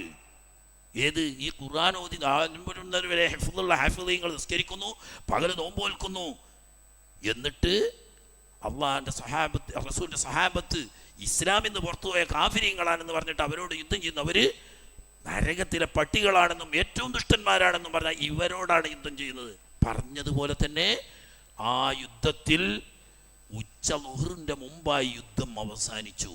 ഏത്? ഈ ഖുർആൻ ഓതി വരെ ഹിഫ്ളുള്ള ഹാഫിളീങ്ങൾ നിസ്കരിക്കുന്നു, പകൽ നോമ്പ് നോൽക്കുന്നു, എന്നിട്ട് അള്ളാഹിൻ്റെ സഹാബത്ത് റസൂലിൻ്റെ സഹാബത്ത് ഇസ്ലാമിൽ നിന്ന് പുറത്തുപോയ കാഫിരീങ്ങളാണെന്ന് പറഞ്ഞിട്ട് അവരോട് യുദ്ധം ചെയ്യുന്നവർ നരകത്തിലെ പട്ടികളാണെന്നും ഏറ്റവും ദുഷ്ടന്മാരാണെന്നും പറഞ്ഞാൽ ഇവരോടാണ് യുദ്ധം ചെയ്യുന്നത്. പറഞ്ഞതുപോലെ തന്നെ ആ യുദ്ധത്തിൽ ഉച്ച ളുഹറിൻ്റെ മുമ്പായി യുദ്ധം അവസാനിച്ചു.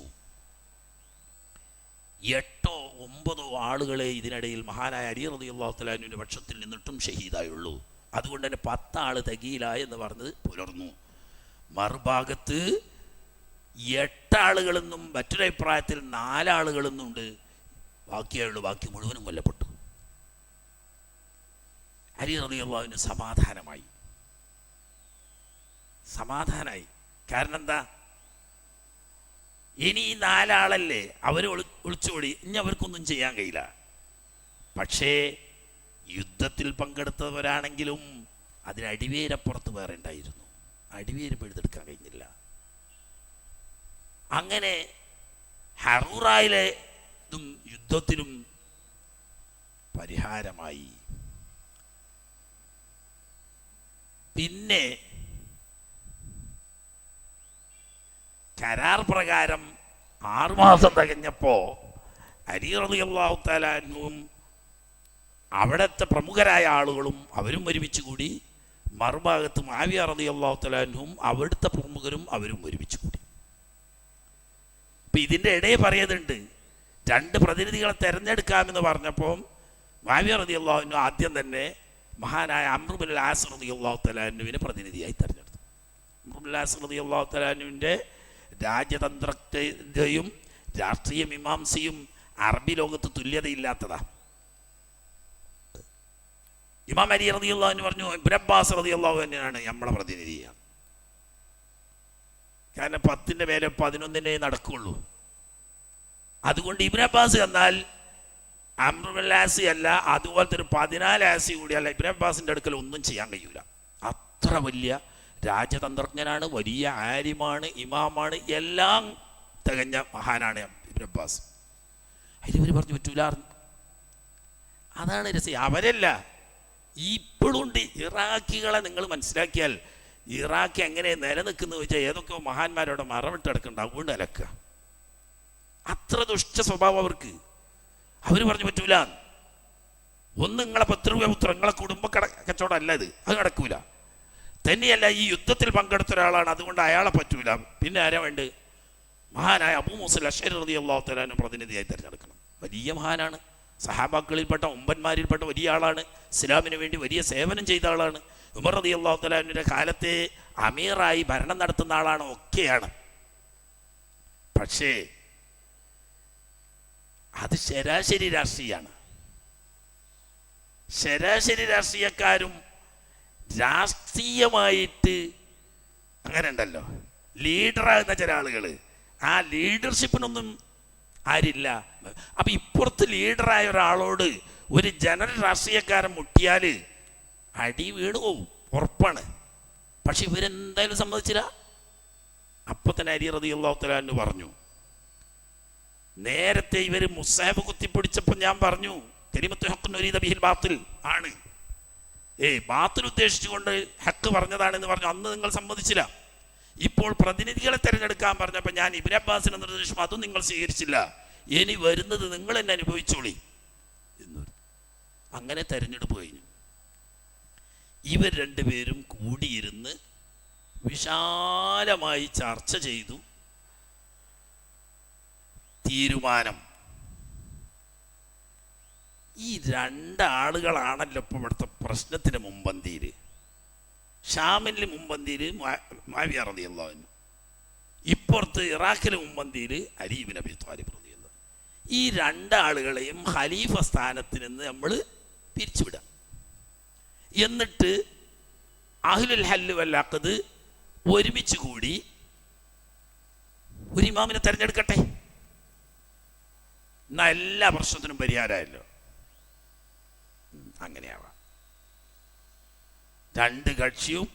8 or 9 ആളുകളെ ഇതിനിടയിൽ മഹാനായ അലി റളിയല്ലാഹു തആല അൻഹുവിന്റെ പക്ഷത്തിൽ നിന്നിട്ടും ഷഹീദായുള്ളൂ. അതുകൊണ്ട് തന്നെ 10 ആൾ തികയില്ല എന്ന് പറഞ്ഞത് പുലർന്നു. മറുഭാഗത്ത് 8 ആളുകളെന്നും മറ്റൊരു അഭിപ്രായത്തിൽ 4 ആളുകളെന്നുണ്ട് ബാക്കിയായുള്ളൂ. ബാക്കി മുഴുവനും കൊല്ലപ്പെട്ടു. അലി റളിയല്ലാഹു അൻഹു സമാധാനായി. കാരണം എന്താ? ഇനി ഈ 4 ആളല്ലേ, അവർ ഒളിച്ചോടി, ഇനി അവർക്കൊന്നും ചെയ്യാൻ കഴിയില്ല. പക്ഷേ യുദ്ധത്തിൽ പങ്കെടുത്തവരാണെങ്കിലും അതിന് അടിവേരപ്പുറത്ത് വേറെ ഉണ്ടായിരുന്നു. അടിവേര് പിഴുതെടുക്കാൻ കഴിഞ്ഞില്ല. അങ്ങനെ ഹറൂറായിലെ യുദ്ധത്തിലും പരിഹാരമായി. പിന്നെ കരാർ പ്രകാരം 6 മാസം തികഞ്ഞപ്പോൾ അലി റളിയല്ലാഹു തആല അൻഹുവും അവിടുത്തെ പ്രമുഖരായ ആളുകളും അവരും ഒരുമിച്ച് കൂടി. മറുഭാഗത്ത് മുആവിയ റളിയല്ലാഹു തആല അൻഹുവും അവിടുത്തെ പ്രമുഖരും അവരും ഒരുമിച്ച് കൂടി. ഇപ്പം ഇതിൻ്റെ ഇടയിൽ പറയുന്നുണ്ട്, 2 പ്രതിനിധികളെ തിരഞ്ഞെടുക്കാമെന്ന് പറഞ്ഞപ്പോൾ മുആവിയ റളിയല്ലാഹു അൻഹു ആദ്യം തന്നെ മഹാനായ അംർ ഇബ്നുൽ ആസ് റളിയല്ലാഹു തആല അൻഹുവിനെ പ്രതിനിധിയായി തിരഞ്ഞെടുത്തു. അംർ ഇബ്നുൽ ആസ് റളിയല്ലാഹു തആല അൻഹുവിൻ്റെ രാജ്യതന്ത്രജ്ഞയും രാഷ്ട്രീയ മീമാംസയും അറബി ലോകത്ത് തുല്യതയില്ലാത്തതാ. ഇമാം അലി റളിയല്ലാഹു അൻഹു പറഞ്ഞു, ഇബ്നു അബ്ബാസ് റളിയല്ലാഹു അൻഹുവാണ് നമ്മളെ പ്രതിനിധിയാണ്. കാരണം 10ന്റെ മേലെ 11 നടക്കുള്ളൂ. അതുകൊണ്ട് ഇബ്നു അബ്ബാസ് എന്നാൽ അംർ ഇബ്നുൽ ആസ് അല്ല, അതുപോലത്തെ ഒരു 14 ആസി കൂടിയല്ല ഇബ്നു അബ്ബാസിൻ്റെ അടുക്കൽ ഒന്നും ചെയ്യാൻ കഴിയൂല. അത്ര വലിയ രാജതന്ത്രജ്ഞനാണ്, വലിയ ആലിമാണ്, ഇമാമാണ്, എല്ലാം തികഞ്ഞ മഹാനാണ് ഇബ്നു അബ്ബാസ്. അതിലിവർ പറഞ്ഞു പറ്റൂല. അതാണ് രസം. അവരല്ല, ഇപ്പോഴുണ്ട് ഇറാഖികളെ നിങ്ങൾ മനസ്സിലാക്കിയാൽ ഇറാഖ് എങ്ങനെ നിലനിൽക്കുന്നു വെച്ചാൽ ഏതൊക്കെയോ മഹാന്മാരോടെ മറവിട്ടെടുക്കണ്ട, അതുകൊണ്ട് അലക്കുക. അത്ര ദുഷ്ട സ്വഭാവം അവർക്ക്. അവർ പറഞ്ഞു പറ്റൂല. ഒന്ന് നിങ്ങളെ പത്രപുത്രം, നിങ്ങളെ കുടുംബ കച്ചവടം അല്ല ഇത്, അത് നടക്കൂല. തന്നെയല്ല ഈ യുദ്ധത്തിൽ പങ്കെടുത്ത ഒരാളാണ്, അതുകൊണ്ട് അയാളെ പറ്റൂല. പിന്നെ ആരാ വേണ്ട? മഹാനായ അബൂ മൂസ അശ്അരി റളിയല്ലാഹു തആല അൻഹു പ്രതിനിധിയായി തിരഞ്ഞെടുക്കണം. വലിയ മഹാനാണ്, സഹാബാക്കളിൽപ്പെട്ട ഒമ്പന്മാരിൽപ്പെട്ട വലിയ ആളാണ്, ഇസ്ലാമിന് വേണ്ടി വലിയ സേവനം ചെയ്ത ആളാണ്. ഉമർ റളിയല്ലാഹു തആല അൻഹുവിന്റെ കാലത്തെ അമീറായി ഭരണം നടത്തുന്ന ആളാണ്, ഒക്കെയാണ്. പക്ഷേ അത് ശരാശരി രാഷ്ട്രീയമാണ്. ശരാശരി രാഷ്ട്രീയക്കാരും രാഷ്ട്രീയമായിട്ട് അങ്ങനെ ഉണ്ടല്ലോ, ലീഡറാകുന്ന ചില ആളുകൾ, ആ ലീഡർഷിപ്പിനൊന്നും ആരില്ല. അപ്പം ഇപ്പുറത്ത് ലീഡറായ ഒരാളോട് ഒരു ജനറൽ രാഷ്ട്രീയക്കാരൻ മുട്ടിയാൽ അടി വീണു പോവും, ഉറപ്പാണ്. പക്ഷെ ഇവരെന്തായാലും സമ്മതിച്ചില്ല. അപ്പം തന്നെ അലി റളിയല്ലാഹു തആല അൻഹു പറഞ്ഞു, നേരത്തെ ഇവർ മുസാബ് കുത്തിപ്പിടിച്ചപ്പോൾ ഞാൻ പറഞ്ഞു കലിമത്തു ഹഖ്ഖുൻ ഉരീദ ബിഹിൽ ബാത്തിൽ ആണ്, ബാത്തിൽ ഉദ്ദേശിച്ചുകൊണ്ട് ഹക്ക് പറഞ്ഞതാണെന്ന് പറഞ്ഞു. അന്ന് നിങ്ങൾ സമ്മതിച്ചില്ല. ഇപ്പോൾ പ്രതിനിധികളെ തിരഞ്ഞെടുക്കാൻ പറഞ്ഞപ്പോൾ ഞാൻ ഇബ്നു അബ്ബാസിന്റെ നിർദ്ദേശം അതും നിങ്ങൾ സ്വീകരിച്ചില്ല. ഇനി വരുന്നത് നിങ്ങൾ തന്നെ അനുഭവിച്ചോളി എന്ന്. അങ്ങനെ തെരഞ്ഞെടുപ്പ് കഴിഞ്ഞു. ഇവർ രണ്ടുപേരും കൂടിയിരുന്ന് വിശാലമായി ചർച്ച ചെയ്തു. തീരുമാനം, ഈ 2 ആളുകളാണല്ലോ ഇപ്പോൾ ഇവിടുത്തെ പ്രശ്നത്തിന് മുമ്പന്തിയിൽ. ഷാമിൽ മുമ്പന്തിയിൽ മുആവിയ റളിയല്ലാഹു അൻഹു, ഇപ്പുറത്ത് ഇറാഖിലെ മുമ്പന്തിയിൽ അലി ഇബ്നു അബീ ത്വാലിബ് റളിയല്ലാഹു. ഈ 2 ആളുകളെയും ഖലീഫ സ്ഥാനത്ത് നിന്ന് നമ്മൾ പിരിച്ചുവിടാം. എന്നിട്ട് അഹ്ലുൽ ഹല്ല് വൽ അഖ്ദ് ഒരുമിച്ച് കൂടി ഒരു ഇമാമിനെ തിരഞ്ഞെടുക്കട്ടെ, എന്നാ എല്ലാ പ്രശ്നത്തിനും പരിഹാരമല്ലോ. അങ്ങനെയാവാം. രണ്ട് കക്ഷിയും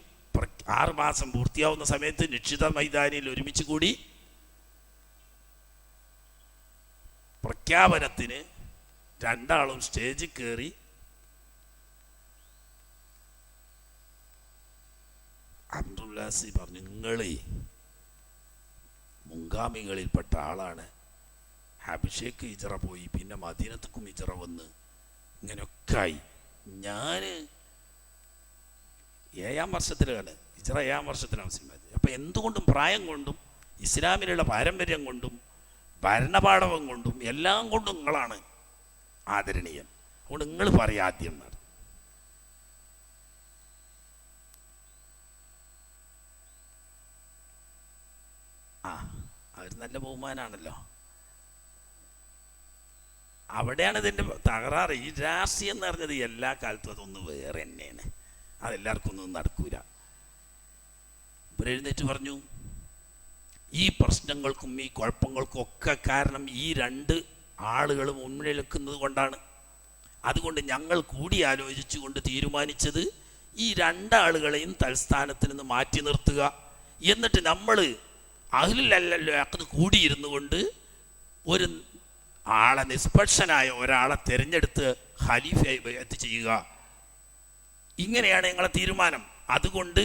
6 മാസം പൂർത്തിയാവുന്ന സമയത്ത് നിശ്ചിത മൈതാനിയിൽ ഒരുമിച്ച് കൂടി പ്രഖ്യാപനത്തിന് രണ്ടാളും സ്റ്റേജിൽ കയറി അബ്ദുല്ലാസി പറഞ്ഞു, നിങ്ങളെ മുൻഗാമികളിൽപ്പെട്ട ആളാണ്. അഭിഷേക് ഹിജറ പോയി, പിന്നെ മദീനത്തേക്കും ഹിജറ വന്ന്, ഇങ്ങനെയൊക്കെ ആയി. ഞാൻ 7ാം വർഷത്തിലാണ് ഹിജറ, 7ാം വർഷത്തിലാണ് മുസ്ലിമായത്. അപ്പം എന്തുകൊണ്ടും പ്രായം കൊണ്ടും ഇസ്ലാമിലുള്ള പാരമ്പര്യം കൊണ്ടും ഭരണപാഠവം കൊണ്ടും എല്ലാം കൊണ്ടും നിങ്ങളാണ് ആദരണീയൻ. അതുകൊണ്ട് നിങ്ങൾ പറയാം ആദ്യം എന്നാണ്. അവർ നല്ല ബഹുമാനാണല്ലോ. അവിടെയാണ് ഇതിൻ്റെ തകരാറ്. ഈ രാഷ്ട്രീയം എന്ന് പറഞ്ഞത് എല്ലാ കാലത്തും അതൊന്ന് വേറെ തന്നെയാണ്, അതെല്ലാവർക്കും ഒന്നും നടക്കൂല. ഇവരെഴുന്നേറ്റ് പറഞ്ഞു, ഈ പ്രശ്നങ്ങൾക്കും ഈ കുഴപ്പങ്ങൾക്കും ഒക്കെ കാരണം ഈ 2 ആളുകൾ മുന്നിൽ നിൽക്കുന്നത് കൊണ്ടാണ്. അതുകൊണ്ട് ഞങ്ങൾ കൂടി ആലോചിച്ചുകൊണ്ട് തീരുമാനിച്ചത് ഈ 2 ആളുകളെയും തൽസ്ഥാനത്തിൽ നിന്ന് മാറ്റി നിർത്തുക. എന്നിട്ട് നമ്മൾ അഹ്ലുൽ അഖ്ദ് കൂടിയിരുന്നു കൊണ്ട് ഒരു ആളെ, നിഷ്പക്ഷനായ ഒരാളെ തിരഞ്ഞെടുത്ത് ഖലീഫയായി ബൈഅത്ത് ചെയ്യുക. ഇങ്ങനെയാണ് ഞങ്ങളെ തീരുമാനം. അതുകൊണ്ട്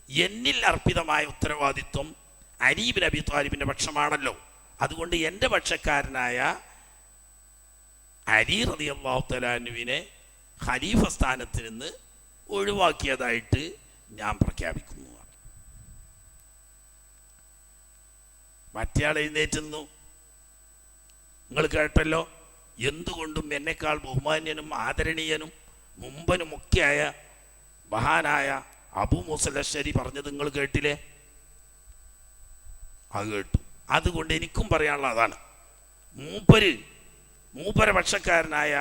എന്നിൽ അർപ്പിതമായ ഉത്തരവാദിത്വം അലി ഇബ്നു അബീ ത്വാലിബിൻ്റെ പക്ഷമാണല്ലോ. അതുകൊണ്ട് എൻ്റെ പക്ഷക്കാരനായ അലി റളിയല്ലാഹു തആല അൻഹുവിനെ ഖലീഫ സ്ഥാനത്ത് നിന്ന് ഒഴിവാക്കിയതായിട്ട് ഞാൻ പ്രഖ്യാപിക്കുന്നു. മറ്റേയാൾ എഴുന്നേറ്റ് നിന്നു. നിങ്ങൾ കേട്ടല്ലോ, എന്തുകൊണ്ടും എന്നെക്കാൾ ബഹുമാന്യനും ആദരണീയനും മുമ്പനുമൊക്കെയായ മഹാനായ അബൂ മൂസൽ അശ്ശരി പറഞ്ഞത് നിങ്ങൾ കേട്ടില്ലേ? അത് കേട്ടു. അതുകൊണ്ട് എനിക്കും പറയാനുള്ള അതാണ്, മൂപ്പര പക്ഷക്കാരനായ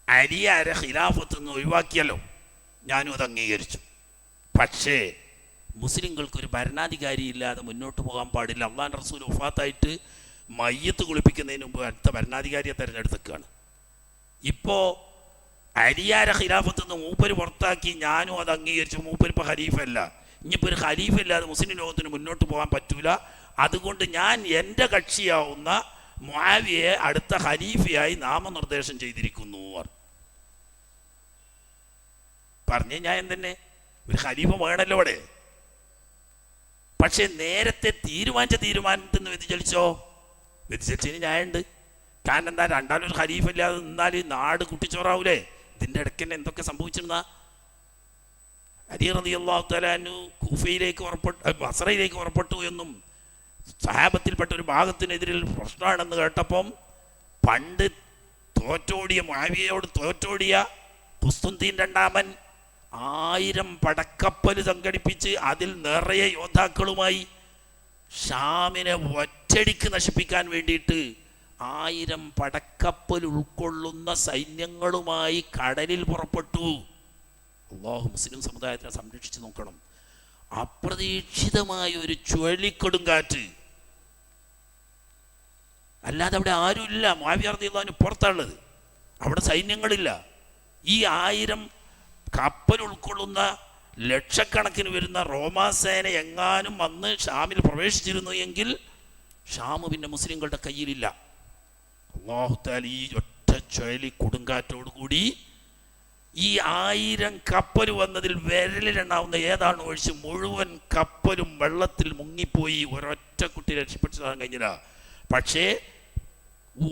അലിയാരെ ഖിലാഫത്ത് നിന്ന് ഒഴിവാക്കിയല്ലോ, ഞാനും അത് അംഗീകരിച്ചു. പക്ഷേ മുസ്ലിങ്ങൾക്കൊരു ഭരണാധികാരി ഇല്ലാതെ മുന്നോട്ട് പോകാൻ പാടില്ല. അള്ളാഹുവിൻ്റെ റസൂൽ വഫാത്തായിട്ട് മയ്യത്ത് കുളിപ്പിക്കുന്നതിന് മുമ്പ് അടുത്ത ഭരണാധികാരിയെ തിരഞ്ഞെടുത്തേക്കാണ്. ഇപ്പോൾ അലിയാരെ ഖിലാഫത്ത് നിന്ന് മൂപ്പര് പുറത്താക്കി, ഞാനും അത് അംഗീകരിച്ചു. മൂപ്പര് ഇപ്പോൾ ഖലീഫല്ല. ഇനിയിപ്പോൾ ഒരു ഖലീഫ ഇല്ലാതെ മുസ്ലിം ലോകത്തിന് മുന്നോട്ട് പോകാൻ പറ്റൂല. അതുകൊണ്ട് ഞാൻ എൻ്റെ കക്ഷിയാവുന്ന മുആവിയയെ അടുത്ത ഖലീഫയായി നാമനിർദ്ദേശം ചെയ്തിരിക്കുന്നു പറഞ്ഞ ഞാൻ തന്നെ. ഒരു ഖലീഫ വേണമല്ലോ അവിടെ. പക്ഷെ നേരത്തെ തീരുമാനിച്ച തീരുമാനത്തിൽ നിന്ന് വ്യതിചലിച്ചതിന് ന്യായമുണ്ട്. കാരണം എന്താ, രണ്ടാമൊരു ഖലീഫ ഇല്ലാതെ നിന്നാൽ നാട് കുട്ടിച്ചോറാവൂലേ? ഇതിൻ്റെ ഇടയ്ക്ക് തന്നെ എന്തൊക്കെ സംഭവിച്ചിരുന്ന, അലി റളിയല്ലാഹു തആല അൻഹു കൂഫയിലേക്ക് ബസ്രയിലേക്ക് പുറപ്പെട്ടു എന്നും സഹാബത്തിൽപ്പെട്ട ഒരു ഭാഗത്തിനെതിരിൽ പ്രശ്നമാണെന്ന് കേട്ടപ്പം പണ്ട് തോറ്റോടിയ മുആവിയയോട് തോറ്റോടിയ ഖുസ്തുൻദീൻ രണ്ടാമൻ 1000 പടക്കപ്പൽ സംഘടിപ്പിച്ച് അതിൽ നിറയെ യോദ്ധാക്കളുമായി ഷാമിനെ ഒറ്റടിക്ക് നശിപ്പിക്കാൻ വേണ്ടിയിട്ട് 1000 പടക്കപ്പൽ ഉൾക്കൊള്ളുന്ന സൈന്യങ്ങളുമായി കടലിൽ പുറപ്പെട്ടു. അല്ലാഹു മുസ്ലിം സമുദായത്തിനെ സംരക്ഷിച്ച് നോക്കണം. അപ്രതീക്ഷിതമായ ഒരു ചുഴലിക്കൊടുങ്കാറ്റ്, അല്ലാതെ അവിടെ ആരുമില്ല. മുആവിയ റളിയല്ലാഹു അൻഹു പുറത്താണുള്ളത്, അവിടെ സൈന്യങ്ങളില്ല. ഈ 1000 കപ്പൽ ഉൾക്കൊള്ളുന്ന ലക്ഷക്കണക്കിന് വരുന്ന റോമാസേന എങ്ങാനും വന്ന് ഷാമിൽ പ്രവേശിച്ചിരുന്നു എങ്കിൽ ഷാം പിന്നെ മുസ്ലിങ്ങളുടെ കയ്യിലില്ല. അല്ലാഹു തആല ഈ ഒറ്റ ചുഴലി കൊടുങ്കാറ്റോടുകൂടി ഈ 1000 കപ്പൽ വന്നതിൽ വിരലിലെണ്ണാവുന്ന ഏതാണ് ഒഴിച്ച് മുഴുവൻ കപ്പലും വെള്ളത്തിൽ മുങ്ങിപ്പോയി. ഒരൊറ്റ കുട്ടി രക്ഷപ്പെട്ടാൻ കഴിഞ്ഞില്ല. പക്ഷേ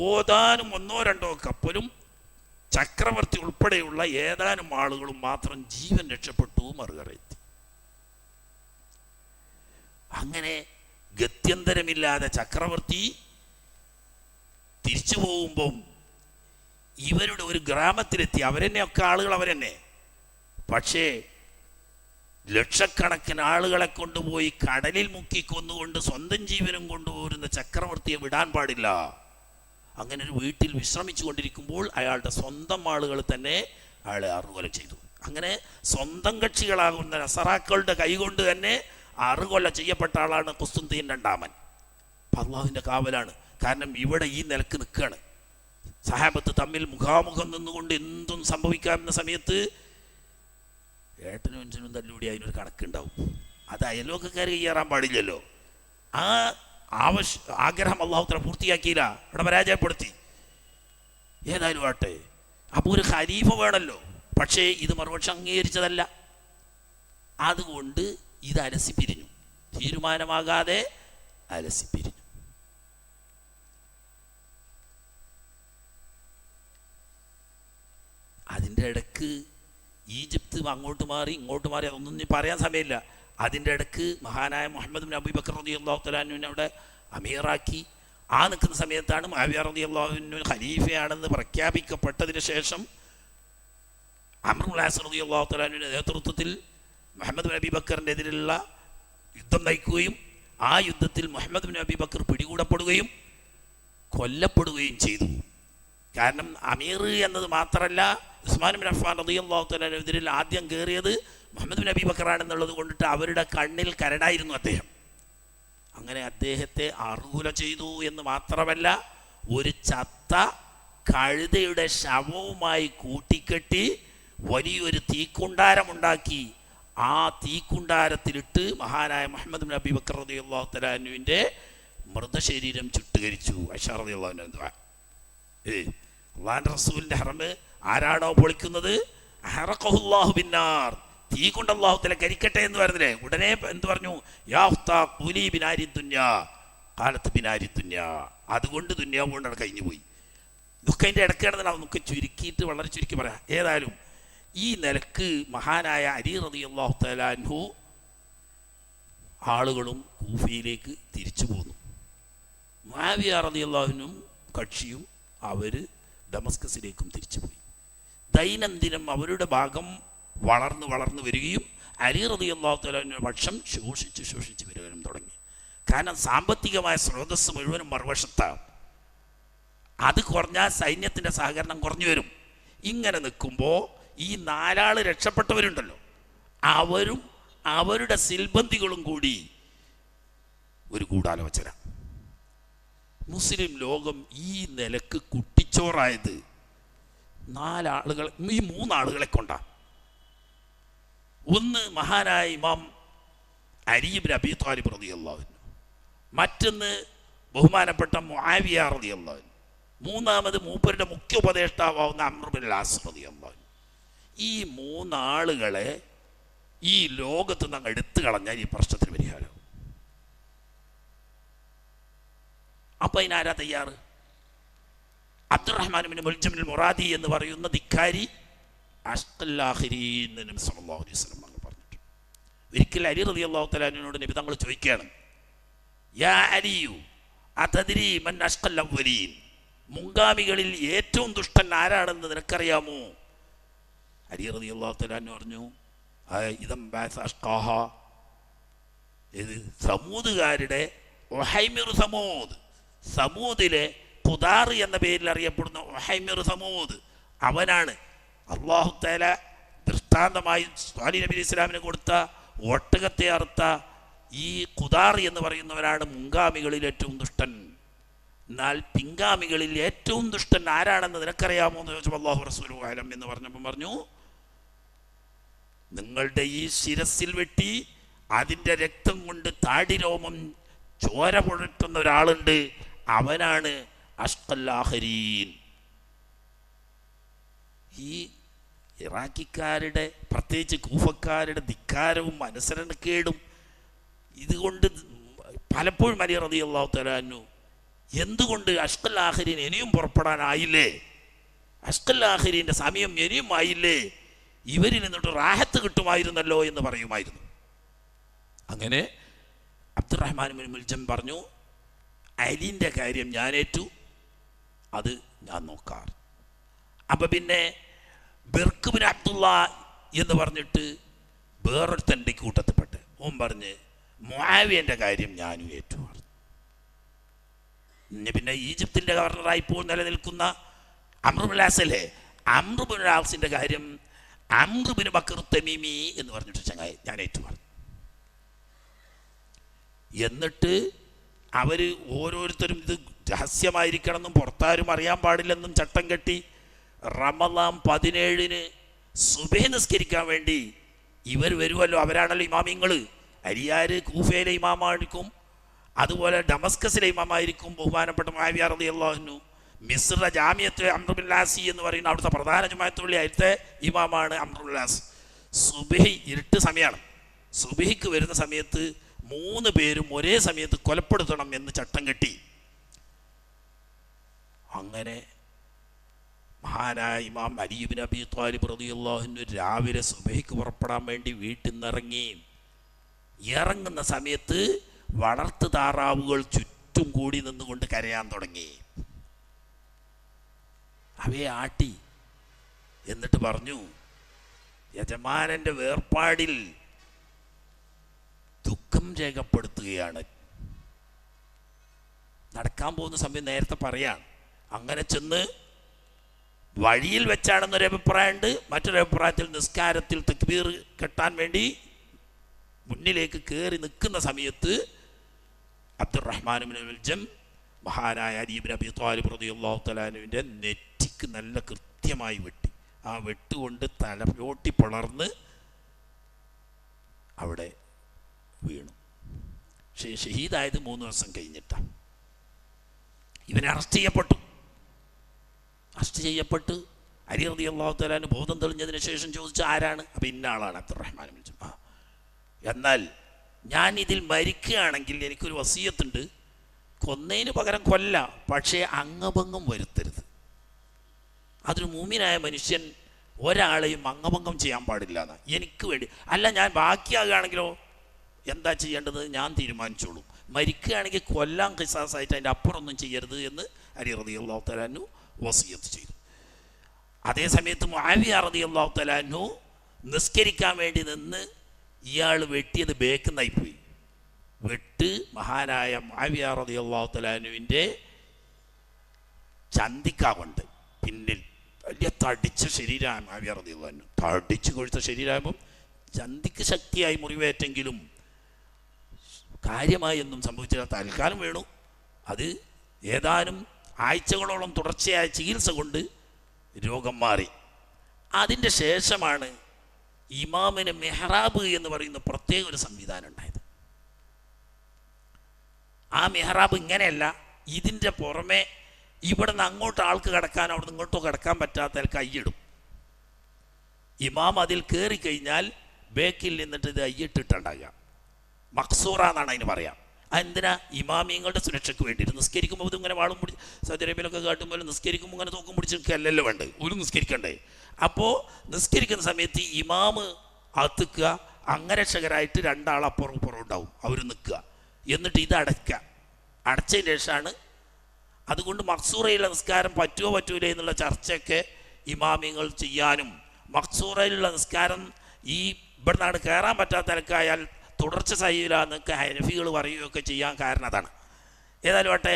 ഓതാനും 1-2 കപ്പലും ചക്രവർത്തി ഉൾപ്പെടെയുള്ള ഏതാനും ആളുകളും മാത്രം ജീവൻ രക്ഷപ്പെട്ടു, മറുകരയെത്തി. അങ്ങനെ ഗത്യന്തരമില്ലാതെ ചക്രവർത്തി തിരിച്ചു പോകുമ്പം ഇവരുടെ ഒരു ഗ്രാമത്തിലെത്തി. അവരെന്നെയൊക്കെ ആളുകൾ അവരെന്നെ. പക്ഷേ ലക്ഷക്കണക്കിന് ആളുകളെ കൊണ്ടുപോയി കടലിൽ മുക്കി കൊന്നുകൊണ്ട് സ്വന്തം ജീവനും കൊണ്ടുപോരുന്ന ചക്രവർത്തിയെ വിടാൻ പാടില്ല. അങ്ങനെ ഒരു വീട്ടിൽ വിശ്രമിച്ചു കൊണ്ടിരിക്കുമ്പോൾ അയാളുടെ സ്വന്തം ആളുകൾ തന്നെ അയാളെ അറുകൊല ചെയ്തു. അങ്ങനെ സ്വന്തം കക്ഷികളാകുന്ന നസറാക്കളുടെ കൈകൊണ്ട് തന്നെ അറുകൊല ചെയ്യപ്പെട്ട ആളാണ് ഖുസ്തുൻദീൻ രണ്ടാമൻ. അള്ളാഹുവിൻ്റെ കാവലാണ്. കാരണം ഇവിടെ ഈ നിലക്ക് നിൽക്കുകയാണ്. സഹാബത്ത് തമ്മിൽ മുഖാമുഖം നിന്നുകൊണ്ട് എന്തും സംഭവിക്കാവുന്ന സമയത്ത് ഏട്ടനും അഞ്ചനും തല്ലുകൂടി അതിനൊരു കണക്കുണ്ടാവും. അത് അയൽവക്കക്കാർ കയ്യേറാൻ പാടില്ലല്ലോ. ആ ആഗ്രഹം അള്ളാഹുത്തല പൂർത്തിയാക്കിയില്ല, അവിടെ പരാജയപ്പെടുത്തി. ഏതായാലും ആട്ടെ, അപ്പോൾ ഒരു ഖലീഫ വേണമല്ലോ. പക്ഷേ ഇത് മറുപക്ഷം അംഗീകരിച്ചതല്ല. അതുകൊണ്ട് ഇത് അലസിപ്പിരിഞ്ഞു, തീരുമാനമാകാതെ അലസിപ്പിരിഞ്ഞു. അതിൻ്റെ ഇടക്ക് ഈജിപ്ത് അങ്ങോട്ട് മാറി ഇങ്ങോട്ട് മാറി, അതൊന്നും ഇനി പറയാൻ സമയമില്ല. അതിൻ്റെ ഇടക്ക് മഹാനായ മുഹമ്മദ് ബിൻ അബൂ ബക്കർ റളിയല്ലാഹു തആല അൻഹുവിനെ അവിടെ അമീറാക്കി. ആ നിൽക്കുന്ന സമയത്താണ് മുആവിയ റളിയല്ലാഹു അൻഹു ഖലീഫയാണെന്ന് പ്രഖ്യാപിക്കപ്പെട്ടതിന് ശേഷം അംർ ഇബ്നുൽ ആസ് റളിയല്ലാഹു തആല അൻഹുവിൻ്റെ നേതൃത്വത്തിൽ മുഹമ്മദ് ബിൻ അബീ ബക്കറിൻ്റെ എതിരെയുള്ള യുദ്ധം നയിക്കുകയും ആ യുദ്ധത്തിൽ മുഹമ്മദ് ബിൻ അബീ ബക്കർ പിടികൂടപ്പെടുകയും കൊല്ലപ്പെടുകയും ചെയ്തു. കാരണം അമീർ എന്നത് മാത്രമല്ല, ഉസ്മാൻ ബിൻ അഫ്ഫാൻ റളിയല്ലാഹു തആല എതിരിൽ ആദ്യം കയറിയത് മുഹമ്മദ് ബിൻ അബീ ബക്കറാണെന്നുള്ളത് കൊണ്ടിട്ട് അവരുടെ കണ്ണിൽ കരടായിരുന്നു അദ്ദേഹം. അങ്ങനെ അദ്ദേഹത്തെ അർഹുല ചെയ്തു എന്ന് മാത്രമല്ല, ഒരു ചത്ത കഴുതയുടെ ശവവുമായി കൂട്ടിക്കെട്ടി വലിയൊരു തീക്കുണ്ടാരമുണ്ടാക്കി. ആ തീക്കുണ്ടാരത്തിലിട്ട് മഹാനായ മുഹമ്മദ് ബിൻ അബീ ബക്കർ റളിയല്ലാഹു തആല അൻഹുവിൻ്റെ മൃതശരീരം ചുട്ടുകരിച്ചു. അയ്ഷാ റളിയല്ലാഹു അൻഹ, അള്ളാഹുവിൻ്റെ റസൂലിൻ്റെ ഹറമ് ആരാണോ പൊളിക്കുന്നത്, അഹറഖഹുല്ലാഹു ബിന്നാർ, തീ കൊണ്ട് അള്ളാഹു തആല കരിക്കട്ടെ എന്ന് പറഞ്ഞില്ലേ. ഉടനെ എന്ത് പറഞ്ഞു? യാ ഉഖ്താ ഖുലി ബിനാരി ദുനിയാ ഖാലത്ത് ബിനാരി ദുനിയാ. അതുകൊണ്ട് ദുനിയാവ് കൊണ്ടാണ് കഴിഞ്ഞു പോയി. ഇതൊക്കെ അതിൻ്റെ ഇടയ്ക്കാണെന്ന് നമുക്ക് ചുരുക്കിയിട്ട് വളരെ ചുരുക്കി പറയാം. ഏതായാലും ഈ നിലക്ക് മഹാനായ അലി റളിയല്ലാഹു തആല അൻഹു ആളുകളും കൂഫയിലേക്ക് തിരിച്ചു പോന്നു. മുആവിയ റളിയല്ലാഹു അൻഹും കക്ഷിയും അവർ ഡമസ്കസിലേക്കും തിരിച്ചുപോയി. ദൈനംദിനം അവരുടെ ഭാഗം വളർന്നു വരികയും അലി റളിയല്ലാഹു തആല അൻഹുവിന്റെ പക്ഷം ശോഷിച്ച് വരികയും തുടങ്ങി. കാരണം സാമ്പത്തികമായ സ്രോതസ് മുഴുവനും മറുവശത്താണ്. അത് കുറഞ്ഞാൽ സൈന്യത്തിൻ്റെ സഹകരണം കുറഞ്ഞു വരും. ഇങ്ങനെ നിൽക്കുമ്പോൾ ഈ 4 ആൾ രക്ഷപ്പെട്ടവരുണ്ടല്ലോ, അവരും അവരുടെ സിൽബന്ദികളും കൂടി ഒരു ഗൂഢാലോചന. മുസ്ലിം ലോകം ഈ നിലക്ക് കുട്ടിച്ചോറായത് 4 ആളുകൾ, ഈ 3 ആളുകളെ കൊണ്ടാണ്. ഒന്ന് മഹാനായ ഇമാം അലി ഇബ്നു അബീ ത്വാലിബ് റളിയല്ലാഹു അൻഹു, മറ്റൊന്ന് ബഹുമാനപ്പെട്ട മുആവിയ റളിയല്ലാഹു അൻഹു, മൂന്നാമത് മൂപ്പരുടെ മുഖ്യ ഉപദേഷ്ടാവുന്ന അംർ ഇബ്നുൽ ആസ് റളിയല്ലാഹു അൻഹു. ഈ 3 ആളുകളെ ഈ ലോകത്ത് നിന്ന് അങ്ങ് എടുത്തു കളഞ്ഞാൽ ഈ പ്രശ്നത്തിന് പരിഹാരം. അപ്പം അതിനാരാ തയ്യാറ്? അബ്ദുറഹ്മാൻ ബിൻ മുൽജം അൽ മുറാദി എന്ന് പറയുന്ന ധിക്കാരി അഷ്ഖൽ ആഖിരീൻ എന്ന് നബി സല്ലല്ലാഹു അലൈഹി വസല്ലം പറഞ്ഞിട്ടുണ്ട്. ഒരിക്കൽ അലി റളിയല്ലാഹു തആല അൻഹുവിനോട് നബി തങ്ങൾ ചോദിക്കുകയാണ്, യാ അലിയു അതദ്രി മൻ അഷ്ഖൽ അവ്വലീൻ, മുൻഗാമികളിൽ ഏറ്റവും ദുഷ്ടൻ ആരാണെന്ന് നിനക്കറിയാമോ? അലി റളിയല്ലാഹു തആല അൻഹു പറഞ്ഞു, ഇദം ബഅസ അഷ്ഖാഹ, ഇത് സമൂദുകാരുടെ ഉഹൈമിർ സമൂദ്, സമൂദിലെ ഖുദാർ എന്ന പേരിൽ അറിയപ്പെടുന്ന ഉഹൈമിർ സമൂദ്, അവനാണ്. അല്ലാഹു തആല ദൃഷ്ടാന്തമായി സ്വാലിഹ് നബി അലൈഹി ഇസ്ലാമിന് കൊടുത്ത ഒട്ടകത്തെ അറുത്ത ഈ ഖുദാർ എന്ന് പറയുന്നവനാണ് മുൻഗാമികളിൽ ഏറ്റവും ദുഷ്ടൻ. എന്നാൽ പിൻഗാമികളിൽ ഏറ്റവും ദുഷ്ടൻ ആരാണെന്ന് നിനക്കറിയാമോ എന്ന് ചോദിച്ചപ്പോൾ അല്ലാഹു റസൂലുഹു അലം എന്ന് പറഞ്ഞപ്പോൾ പറഞ്ഞു, നിങ്ങളുടെ ഈ ശിരസിൽ വെട്ടി അതിൻ്റെ രക്തം കൊണ്ട് താടിരോമം ചോര പുഴറ്റുന്ന ഒരാളുണ്ട്, അവനാണ് അഷ്ഖൽ ആഖിരീൻ. ഈ ഇറാഖിക്കാരുടെ പ്രത്യേകിച്ച് കൂഫക്കാരുടെ ധിക്കാരവും അനുസരണക്കേടും ഇതുകൊണ്ട് പലപ്പോഴും അലി റളിയല്ലാഹു തആല അൻഹു എന്തുകൊണ്ട് അഷ്ഖൽ ആഖിരീൻ ഇനിയും പുറപ്പെടാനായില്ലേ, അഷ്ഖൽ ആഖിരീൻ്റെ സമയം ഇനിയും ആയില്ലേ, ഇവരിൽ നിന്നിട്ട് റാഹത്ത് കിട്ടുമായിരുന്നല്ലോ എന്ന് പറയുമായിരുന്നു. അങ്ങനെ അബ്ദുറഹ്മാൻ ബിൻ മുൽജം പറഞ്ഞു, അലിൻ്റെ കാര്യം ഞാനേറ്റു, അത് ഞാൻ നോക്കാറ്. അപ്പം പിന്നെ ബിർഖ് ബിൻ അബ്ദുള്ള എന്ന് പറഞ്ഞിട്ട് വേറൊരുത്തൻ്റെ കൂട്ടത്തിൽപ്പെട്ട് ഓൻ പറഞ്ഞ് മുആവിയൻ്റെ കാര്യം ഞാനും ഏറ്റു. പിന്നെ ഈജിപ്തിൻ്റെ ഗവർണറായി ഇപ്പോൾ നിലനിൽക്കുന്ന അംർ ഇബ്നുൽ ആസ് അല്ലേ, അംർ ഇബ്നുൽ ആസിൻ്റെ കാര്യം അംർ ഇബ്നു ബക്കർ തമീമി എന്ന് പറഞ്ഞിട്ട് ചങ്ങായി ഞാൻ ഏറ്റു പറഞ്ഞു. എന്നിട്ട് അവർ ഓരോരുത്തരും ഇത് രഹസ്യമായിരിക്കണമെന്നും പുറത്താരും അറിയാൻ പാടില്ലെന്നും ചട്ടം കെട്ടി റമദാൻ 17 സുബഹി നിസ്കരിക്കാൻ വേണ്ടി ഇവർ വരുമല്ലോ, അവരാണല്ലോ ഇമാമിങ്ങൾ. അരിയാര് കൂഫയിലെ ഇമാമായിരിക്കും, അതുപോലെ ഡമസ്കസിലെ ഇമാമായിരിക്കും ബഹുമാനപ്പെട്ട മുആവിയ റളിയല്ലാഹു അൻഹു. മിസ്ര ജാമിയത്ത് അംറുൽ ആസി എന്ന് പറയുന്ന അവിടുത്തെ പ്രധാന ജമാഅത്തുൽ ആദ്യത്തെ ഇമാമാണ് അംറുൽ ആസ്. സുബഹി ഇരുട്ട് സമയമാണ്. സുബഹിക്ക് വരുന്ന സമയത്ത് 3 പേരും ഒരേ സമയത്ത് കൊലപ്പെടുത്തണം എന്ന് ചട്ടം കെട്ടി. അങ്ങനെ മഹാനായ ഇമാം അലി ഇബ്നു അബീ ത്വാലിബ് റളിയല്ലാഹു അൻഹു രാവിലെ സുബഹിക്ക് പുറപ്പെടാൻ വേണ്ടി വീട്ടിൽ നിന്ന് ഇറങ്ങി. ഇറങ്ങുന്ന സമയത്ത് വളർത്തു താറാവുകൾ ചുറ്റും കൂടി നിന്നുകൊണ്ട് കരയാൻ തുടങ്ങി. അവയെ ആട്ടി. എന്നിട്ട് പറഞ്ഞു, യജമാനന്റെ വേർപാടിൽ ദുഃഖം രേഖപ്പെടുത്തുകയാണ്. നടക്കാൻ പോകുന്ന സമയം നേരത്തെ പറയാണ്. അങ്ങനെ ചെന്ന് വഴിയിൽ വെച്ചാണെന്നൊരു അഭിപ്രായമുണ്ട്. മറ്റൊരു അഭിപ്രായത്തിൽ നിസ്കാരത്തിൽ തക്ബീർ കെട്ടാൻ വേണ്ടി മുന്നിലേക്ക് കയറി നിൽക്കുന്ന സമയത്ത് അബ്ദുറഹ്മാൻ ഇബ്നു മുൽജം മഹാനായ അലി ഇബ്നു അബീ ത്വാലിബ് റളിയല്ലാഹു തആല അൻഹുവിൻ്റെ നെറ്റിക്ക് നല്ല കൃത്യമായി വെട്ടി. ആ വെട്ടുകൊണ്ട് തലയോട്ടി പിളർന്ന് അവിടെ വീണു. ഷഹീദായത് 3 ദിവസം കഴിഞ്ഞിട്ടാണ്. ഇവനെ അറസ്റ്റ് ചെയ്യപ്പെട്ടു. അലി റളിയല്ലാഹു തആല അൻഹു ബോധം തെളിഞ്ഞതിന് ശേഷം ചോദിച്ചു, ആരാണ്? അപ്പം ഇന്ന ആളാണ് അബ്ദുറഹ്മാൻ ഇബ്നു മുൽജം. എന്നാൽ ഞാൻ ഇതിൽ മരിക്കുകയാണെങ്കിൽ എനിക്കൊരു വസിയത്തുണ്ട്, കൊന്നതിന് പകരം കൊല്ല, പക്ഷേ അംഗഭംഗം വരുത്തരുത്. അതൊരു മൂമിനായ മനുഷ്യൻ ഒരാളെയും അംഗഭംഗം ചെയ്യാൻ പാടില്ല എന്ന് എനിക്ക് വേണ്ടി. അല്ല, ഞാൻ ബാക്കിയാകുകയാണെങ്കിലോ എന്താ ചെയ്യേണ്ടത് ഞാൻ തീരുമാനിച്ചോളൂ. മരിക്കുകയാണെങ്കിൽ കൊല്ലാൻ ഖിസാസായിട്ട് അതിൻ്റെ അപ്പുറമൊന്നും ചെയ്യരുത് എന്ന് അലി റളിയല്ലാഹു തആല അൻഹു വസിയത്ത് ചെയ്തു. അതേസമയത്ത് മുആവിയ റളിയല്ലാഹു തആല അൻഹു നിസ്കരിക്കാൻ വേണ്ടി നിന്ന് ഇയാൾ വെട്ടിയത് ബേക്കുന്നായിപ്പോയി. വെട്ട് മഹാനായ മുആവിയ റളിയല്ലാഹു തആല അൻഹുവിൻ്റെ ചന്തിക്കാവുണ്ട് പിന്നിൽ. വലിയ തടിച്ച ശരീരമാണ് മുആവിയ റളിയല്ലാഹു അൻഹു. തടിച്ച് കൊഴുത്ത ശരീരമാകുമ്പം ചന്തിക്ക് ശക്തിയായി മുറിവേറ്റെങ്കിലും കാര്യമായി ഒന്നും സംഭവിച്ചില്ല. തൽക്കാലം വീണു. അത് ഏതാനും ആഴ്ചകളോളം തുടർച്ചയായ ചികിത്സ കൊണ്ട് രോഗം മാറി. അതിൻ്റെ ശേഷമാണ് ഇമാമിന് മെഹ്റാബ് എന്ന് പറയുന്ന പ്രത്യേക ഒരു സംവിധാനം ഉണ്ടായത്. ആ മെഹ്റാബ് ഇങ്ങനെയല്ല, ഇതിൻ്റെ പുറമെ ഇവിടെ നിന്ന് അങ്ങോട്ട് ആൾക്ക് കിടക്കാൻ അവിടെ നിന്ന് ഇങ്ങോട്ടോ കിടക്കാൻ പറ്റാത്ത കൈയിടും. ഇമാം അതിൽ കയറി കഴിഞ്ഞാൽ ബേക്കിൽ നിന്നിട്ട് ഇത് അയ്യിട്ടിട്ടുണ്ടാകുക. മക്സൂറ എന്നാണ് അതിന് പറയാം. എന്തിനാ? ഇമാമിയങ്ങളുടെ സുരക്ഷയ്ക്ക് വേണ്ടിയിട്ട്. നിസ്കരിക്കുമ്പോൾ ഇങ്ങനെ വാളും പിടിച്ച് സൗദി അറേബ്യയിലൊക്കെ കാട്ടുമ്പോൾ നിസ്കരിക്കുമ്പോൾ ഇങ്ങനെ തൂക്കം പിടിച്ചൊക്കെയല്ലല്ലോ വേണ്ടത്, ഒരു നിസ്കരിക്കണ്ടേ. അപ്പോൾ നിസ്കരിക്കുന്ന സമയത്ത് ഇമാമ് അകത്തുക്കുക, അംഗരക്ഷകരായിട്ട് 2 ആൾ അപ്പുറം ഉണ്ടാവും, അവർ നിൽക്കുക. എന്നിട്ട് ഇത് അടയ്ക്കുക. അടച്ചതിന് ശേഷമാണ്. അതുകൊണ്ട് മക്സൂറയിലുള്ള നിസ്കാരം പറ്റുമോ പറ്റൂല എന്നുള്ള ചർച്ചയൊക്കെ ഇമാമിയങ്ങൾ ചെയ്യാനും, മക്സൂറയിലുള്ള നിസ്കാരം ഈ ഇവിടെ നിന്നാണ് കയറാൻ പറ്റാത്ത നിലക്കായാൽ തുടർച്ച സഹിയില്ല എന്നൊക്കെ ഹനഫികൾ പറയുകയൊക്കെ ചെയ്യാൻ കാരണം അതാണ്. ഏതായാലും ആട്ടെ,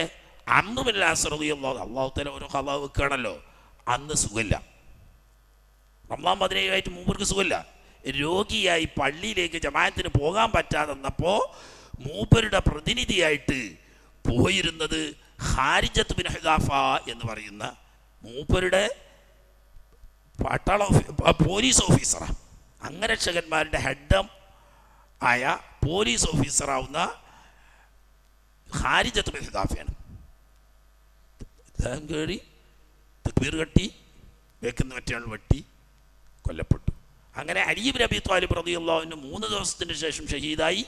അംറു ബിൻ അൽ-ആസ് റളിയല്ലാഹു അല്ലാഹു തആല ഓരോ ഖള വെക്കുകയാണല്ലോ. അന്ന് സുഖമില്ല. റമളാൻ 17 മൂപ്പർക്ക് സുഖമില്ല. രോഗിയായി പള്ളിയിലേക്ക് ജമാഅത്തിന് പോകാൻ പറ്റാതെ വന്നപ്പോൾ മൂപ്പരുടെ പ്രതിനിധിയായിട്ട് പോയിരുന്നത് ഖാരിജത്ത് ബിൻ ഹുദാഫ എന്ന് പറയുന്ന മൂപ്പരുടെ പോലീസ് ഓഫീസറാണ്. അംഗരക്ഷകന്മാരുടെ ഹെഡ് ആയ പോലീസ് ഓഫീസറാവുന്ന ഖാരിജത്ത് ബിൻ ഹുദാഫയാണ്. അദ്ദേഹം കയറി തക്ബീർ കെട്ടി, വെക്കുന്ന മറ്റേ വെട്ടി കൊല്ലപ്പെട്ടു. അങ്ങനെ അലി ഇബ്നു അബീ ത്വാലിബ് റളിയല്ലാഹു അൻഹു 3 ദിവസത്തിന് ശേഷം ഷഹീദായി.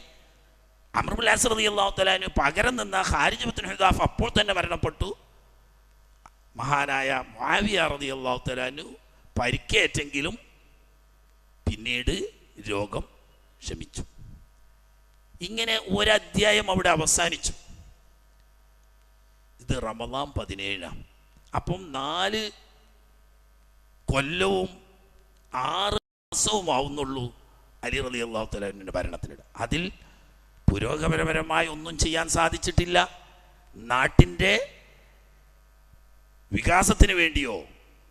അംർ ഇബ്നു അൽ-ആസ് റളിയല്ലാഹു തആല അൻഹു പകരം നിന്ന ഖാരിജത്ത് ബിൻ ഹുദാഫ അപ്പോൾ തന്നെ മരണപ്പെട്ടു. മഹാനായ മുആവിയ റളിയല്ലാഹു തആല അൻഹു പരിക്കേറ്റെങ്കിലും പിന്നീട് രോഗം ശമിച്ചു. ഇങ്ങനെ ഒരധ്യായം അവിടെ അവസാനിച്ചു. ഇത് റമളാൻ 17. അപ്പം 4 കൊല്ലവും 6 മാസവും ആവുന്നുള്ളൂ അലി റളിയല്ലാഹു തആല അൻഹുവിൻ്റെ ഭരണത്തിനിടെ. അതിൽ പുരോഗമനപരമായി ഒന്നും ചെയ്യാൻ സാധിച്ചിട്ടില്ല. നാട്ടിൻ്റെ വികാസത്തിന് വേണ്ടിയോ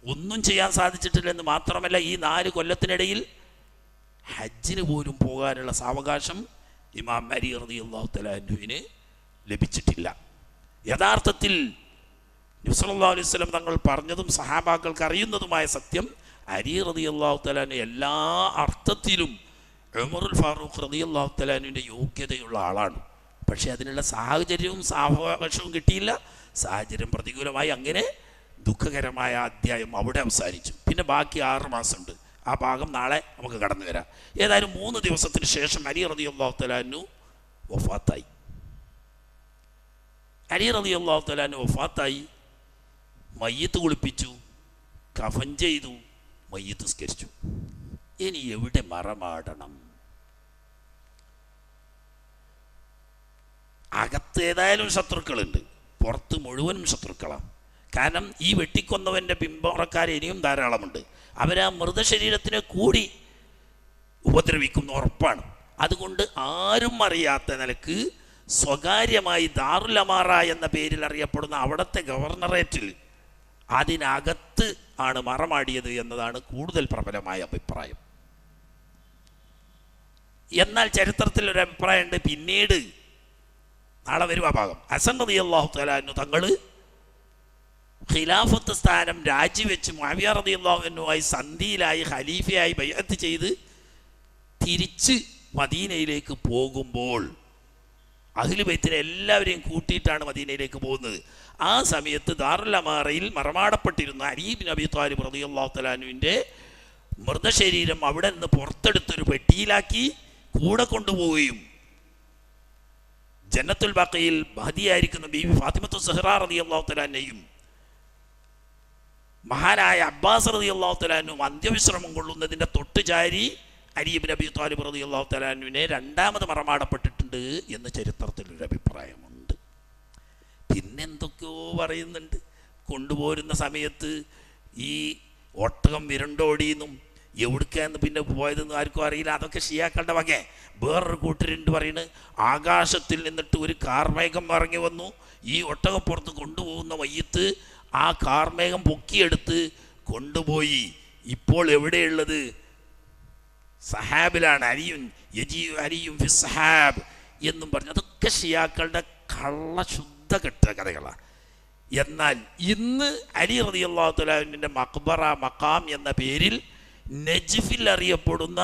ഒന്നും ചെയ്യാൻ സാധിച്ചിട്ടില്ലെന്ന് മാത്രമല്ല, ഈ 4 കൊല്ലത്തിനിടയിൽ ഹജ്ജിന് പോലും പോകാനുള്ള സാവകാശം ഇമാം അലി റളിയല്ലാഹു തആല അൻഹുവിന് ലഭിച്ചിട്ടില്ല. യഥാർത്ഥത്തിൽ നബി സല്ലല്ലാഹു അലൈഹി വസല്ലം തങ്ങൾ പറഞ്ഞതും സഹാബാക്കൾക്ക് അറിയുന്നതുമായ സത്യം, അലി റളിയല്ലാഹു തആല എല്ലാ അർത്ഥത്തിലും ഉമറുൽ ഫാറൂഖ് റളിയല്ലാഹു തആലയുടെ യോഗ്യതയുള്ള ആളാണ്. പക്ഷേ അതിനുള്ള സാഹചര്യവും സാവകാശവും കിട്ടിയില്ല. സാഹചര്യം പ്രതികൂലമായി അങ്ങനെ ദുഃഖകരമായ അധ്യായം അവിടെ അവസാനിച്ചു. പിന്നെ ബാക്കി 6 മാസമുണ്ട്. ആ ഭാഗം നാളെ നമുക്ക് കടന്നു വരാം. ഏതായാലും 3 ദിവസത്തിന് ശേഷം അലി റളിയല്ലാഹു തആല വഫാത്തായി. അലി റളിയല്ലാഹു തആല വഫാത്തായി. മയ്യത്ത് കുളിപ്പിച്ചു, കഫൻ ചെയ്തു, മയ്യത്ത് നിസ്കരിച്ചു. ഇനി എവിടെ മറമാടണം? അകത്ത് ഏതായാലും ശത്രുക്കളുണ്ട്, പുറത്ത് മുഴുവനും ശത്രുക്കളാണ്. കാരണം ഈ വെട്ടിക്കൊന്നവൻ്റെ പിന്മുറക്കാർ ഇനിയും ധാരാളമുണ്ട്. അവരാ മൃതശരീരത്തിനെ കൂടി ഉപദ്രവിക്കുന്ന ഉറപ്പാണ്. അതുകൊണ്ട് ആരും അറിയാത്ത നിലക്ക് സ്വകാര്യമായി ദാറുൽ അമാറ എന്ന പേരിൽ അറിയപ്പെടുന്ന അവിടുത്തെ ഗവർണറേറ്റിൽ അതിനകത്ത് ആണ് മറമാടിയത് എന്നതാണ് കൂടുതൽ പ്രബലമായ അഭിപ്രായം. എന്നാൽ ചരിത്രത്തിൽ ഒരു അഭിപ്രായമുണ്ട്. പിന്നീട് നാളെ വരും ആ ഭാഗം. ഹസൻ റളിയല്ലാഹു തആല അൻഹു തങ്ങൾ ഖിലാഫത്ത് സ്ഥാനം രാജിവെച്ച് മുഅവിയ റളിയല്ലാഹു അൻഹുമായി സന്ധിയിലായി ഖലീഫയായി ബൈഅത്ത് ചെയ്ത് തിരിച്ച് മദീനയിലേക്ക് പോകുമ്പോൾ അഹ്ലു ബൈത്തിനെ എല്ലാവരെയും കൂട്ടിയിട്ടാണ് മദീനയിലേക്ക് പോകുന്നത്. ആ സമയത്ത് ദാറുൽ അമാറയിൽ മറമാടപ്പെട്ടിരുന്ന അലി ഇബ്നു അബീ ത്വാലിബ് റളിയല്ലാഹു തആല അൻഹുവിൻ്റെ മൃതശരീരം അവിടെ നിന്ന് പുറത്തെടുത്തൊരു പെട്ടിയിലാക്കി കൂടെ കൊണ്ടുപോവുകയും ജന്നത്തുൽ ബഖയിൽ മഹദിയായിരിക്കുന്ന ബീവി ഫാത്തിമത്തു സഹ്റ റളിയല്ലാഹു തആല അൻഹയും മഹാനായ അബ്ബാസ് റളിയല്ലാഹു തആല അൻഹു അന്ത്യവിശ്രമം കൊള്ളുന്നതിൻ്റെ തൊട്ടുചാരി അലി ഇബ്നു അബീ ത്വാലിബ് റളിയല്ലാഹു തആല അൻഹുവിനെ 2ാമത് മറമാടപ്പെട്ടിട്ടുണ്ട് എന്ന് ചരിത്രത്തിലൊരു അഭിപ്രായമുണ്ട്. പിന്നെന്തൊക്കെയോ പറയുന്നുണ്ട്. കൊണ്ടുപോരുന്ന സമയത്ത് ഈ ഒട്ടകം വിരണ്ടോടിയെന്നും എവിടുക്കാന്ന് പിന്നെ പോയതെന്നും ആർക്കും അറിയില്ല. അതൊക്കെ ഷിയാക്കളുടെ വകെ. വേറൊരു കൂട്ടരുണ്ട് പറയുന്നത് ആകാശത്തിൽ നിന്നിട്ട് ഒരു കാർമേഘം ഇറങ്ങി വന്നു, ഈ ഒട്ടകപ്പുറത്ത് കൊണ്ടുപോകുന്ന മയ്യത്ത് ആ കാർമേഘം പൊക്കിയെടുത്ത് കൊണ്ടുപോയി. ഇപ്പോൾ എവിടെയുള്ളത്? സഹാബിലാണ്. അലിയും ഫി സഹാബ് എന്നും പറഞ്ഞു. അതൊക്കെ ഷിയാക്കളുടെ കള്ളശുദ്ധ കെട്ട കഥകളാണ്. എന്നാൽ ഇന്ന് അലി റളിയല്ലാഹു തആല അൻഹുവിൻ്റെ മഖ്ബറ മഖാം എന്ന പേരിൽ നജ്ഫിൽ അറിയപ്പെടുന്ന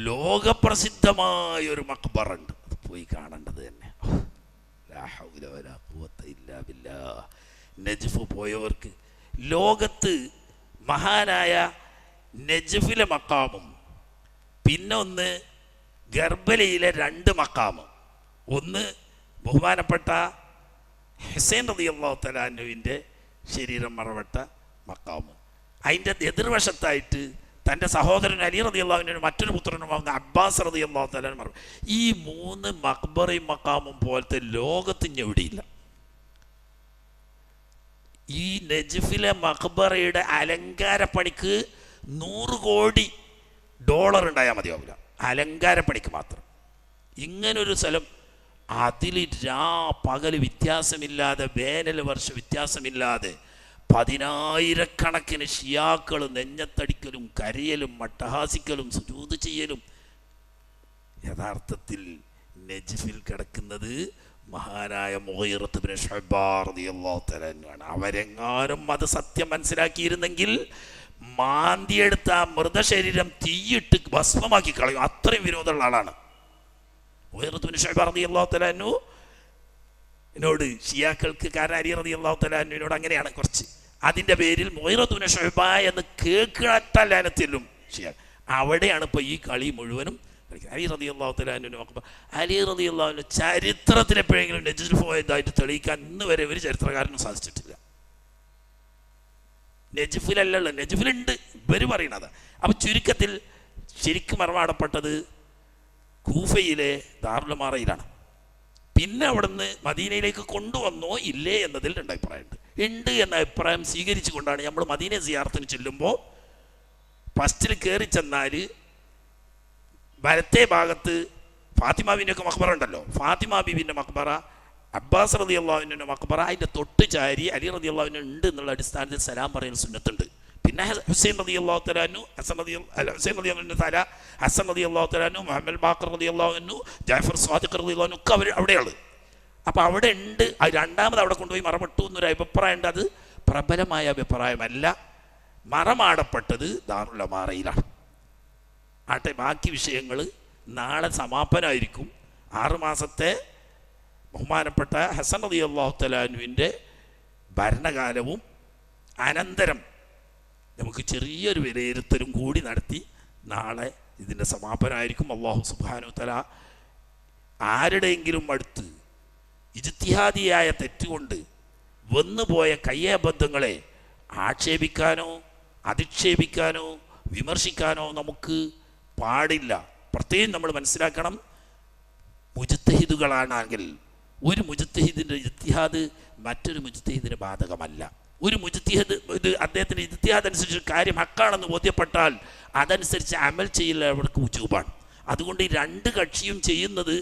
ലോകപ്രസിദ്ധമായ ഒരു മഖ്ബറ ഉണ്ട്. അത് പോയി കാണേണ്ടത് തന്നെ. ലാ ഹൗല വലാ ഖുവത ഇല്ലാ ബില്ലാഹ്. നജ്ഫ് പോയവർക്ക് ലോകത്ത് മഹാനായ നജ്ഫിലെ മഖാമും പിന്നെ ഒന്ന് ഗർബലയിലെ 2 മഖാമും, ഒന്ന് ബഹുമാനപ്പെട്ട ഹുസൈൻ റളിയല്ലാഹു തആല അൻഹുവിൻ്റെ ശരീരം മറവട്ട മഖാമും, അതിൻ്റെ എതിർവശത്തായിട്ട് തൻ്റെ സഹോദരൻ അലി റളിയല്ലാഹു അൻഹു മറ്റൊരു പുത്രനുമാവുന്ന അബ്ബാസ് റളിയല്ലാഹു തആല മറവ്. ഈ 3 മഖ്ബറയും മഖാമും പോലത്തെ ലോകത്തിന് എവിടെയില്ല. ഈ നജ്ഫിലെ മഖ്ബറയുടെ അലങ്കാരപ്പണിക്ക് $100 കോടി ഉണ്ടായാൽ മതിയാവില്ല, അലങ്കാരപ്പണിക്ക് മാത്രം. ഇങ്ങനൊരു സ്ഥലം, അതിൽ പകൽ വ്യത്യാസമില്ലാതെ, വേനൽ വർഷ വ്യത്യാസമില്ലാതെ 10,000-കണക്കിന് ഷിയാക്കൾ നെഞ്ഞത്തടിക്കലും കരയലും മട്ടഹാസിക്കലും സുജൂദ് ചെയ്യലും. യഥാർത്ഥത്തിൽ നജ്ഫിൽ കിടക്കുന്നത് മഹാനായ മുഗീറത്ത് ഇബ്നു ശുഅബ റളിയല്ലാഹു തആല അൻഹു. അവരെങ്ങാനും അത് സത്യം മനസ്സിലാക്കിയിരുന്നെങ്കിൽ മാന്തിയെടുത്ത ആ മൃതശരീരം തീയിട്ട് ഭസ്മമാക്കി കളയും. അത്രയും വിരോധമുള്ള ആളാണ് മുഗീറത്ത് ഇബ്നു ശുഅബ റളിയല്ലാഹു തആല അൻഹു. എന്നോട് ഷിയാക്കൾക്ക്, കാരണം അലി റളിയല്ലാഹു തആല അൻഹുവിനോട് അങ്ങനെയാണ് കുറച്ച്, അതിൻ്റെ പേരിൽ മുഗീറത്ത് ഇബ്നു ശുഅബ എന്ന് കേൾക്കാത്തല്ലാനത്തിലും ഷിയാ. അവിടെയാണ് ഇപ്പോൾ ഈ കളി മുഴുവനും. അലി റളിയല്ലാഹു തആല അൻഹു, അലി റളിയല്ലാഹു അൻഹു ചരിത്രത്തിൽ എപ്പോഴെങ്കിലും നജ്ഫിൽ പോയതായിട്ട് തെളിയിക്കാൻ ഇന്ന് വരെ ഒരു ചരിത്രകാരനും സാധിച്ചിട്ടില്ല. നജ്ഫിലല്ലല്ലോ, നജ്ഫിലുണ്ട് ഇവർ പറയണത്. അപ്പം ചുരുക്കത്തിൽ ശരിക്കും മറമാടപ്പെട്ടത് കൂഫയിലെ ദാറുൽ അമാറയിലാണ്. പിന്നെ അവിടുന്ന് മദീനയിലേക്ക് കൊണ്ടുവന്നോ ഇല്ലേ എന്നതിൽ 2 അഭിപ്രായമുണ്ട്. ഉണ്ട് എന്ന അഭിപ്രായം സ്വീകരിച്ചു കൊണ്ടാണ് നമ്മൾ മദീന സിയാറത്തിന് ചെല്ലുമ്പോൾ ഫസ്റ്റിൽ കയറി ചെന്നാൽ വലത്തെ ഭാഗത്ത് ഫാത്തിമ ബീവിൻ്റെ മഖ്ബറ ഉണ്ടല്ലോ, ഫാത്തിമ ബീവിൻ്റെ മഖ്ബറ, അബ്ബാസ് റളിയല്ലാഹു അൻഹുവിൻ്റെ മഖ്ബറ, അതിൻ്റെ തൊട്ട് ചാരി അലി റളിയല്ലാഹു അൻഹു ഉണ്ട് എന്നുള്ള അടിസ്ഥാനത്തിൽ സലാം പറയുന്ന സുന്നത്തുണ്ട്. പിന്നെ ഹുസൈൻ റളിയല്ലാഹു തആല അൻഹു, ഹുസൈൻ റളിയല്ലാഹു അൻഹു തല, ഹസൻ റളിയല്ലാഹു തആല അൻഹു, മുഹമ്മദ് ബാഖർ റളിയല്ലാഹു അൻഹു, ജാഫർ സ്വാദിഖ് റളിയല്ലാഹു അൻഹു ഒക്കെ അവർ അവിടെയുള്ളത്. അപ്പം അവിടെ ഉണ്ട്. അത് രണ്ടാമത് അവിടെ കൊണ്ടുപോയി മറപ്പെട്ടു എന്നൊരു അഭിപ്രായം ഉണ്ട്. അത് പ്രബലമായ അഭിപ്രായമല്ല. മറമാടപ്പെട്ടത് ദാറുൽ അമാറയിലാണ്. ആട്ടെ, ബാക്കി വിഷയങ്ങൾ നാളെ സമാപനമായിരിക്കും. 6 മാസത്തെ ബഹുമാനപ്പെട്ട ഹസൻ റളിയല്ലാഹു തആല അൻഹുവിൻ്റെ ഭരണകാലവും അനന്തരം നമുക്ക് ചെറിയൊരു വിലയിരുത്തലും കൂടി നടത്തി നാളെ ഇതിൻ്റെ സമാപനമായിരിക്കും. അല്ലാഹു സുബ്ഹാനഹു വ തആല ആരുടെയെങ്കിലും അടുത്ത് ഇജ്തിഹാദിയായ തെറ്റുകൊണ്ട് വന്നുപോയ കയ്യബദ്ധങ്ങളെ ആക്ഷേപിക്കാനോ അധിക്ഷേപിക്കാനോ വിമർശിക്കാനോ നമുക്ക് പാടില്ല. പ്രത്യേകം നമ്മൾ മനസ്സിലാക്കണം, മുജ്തഹിദുകളാണെങ്കിൽ ഒരു മുജ്തഹിദിൻ്റെ ഇജ്തിഹാദ് മറ്റൊരു മുജ്തഹിദിന് ബാധകമല്ല. ഒരു മുജ്തഹിദ് ഇത് അദ്ദേഹത്തിൻ്റെ ഇജ്തിഹാദ് അനുസരിച്ച് കാര്യം ഹക്കാണെന്ന് ബോധ്യപ്പെട്ടാൽ അതനുസരിച്ച് അമൽ ചെയ്യൽ അവർക്ക് ഉജൂബാണ്. അതുകൊണ്ട് ഈ രണ്ട് കക്ഷിയും ചെയ്യുന്നത്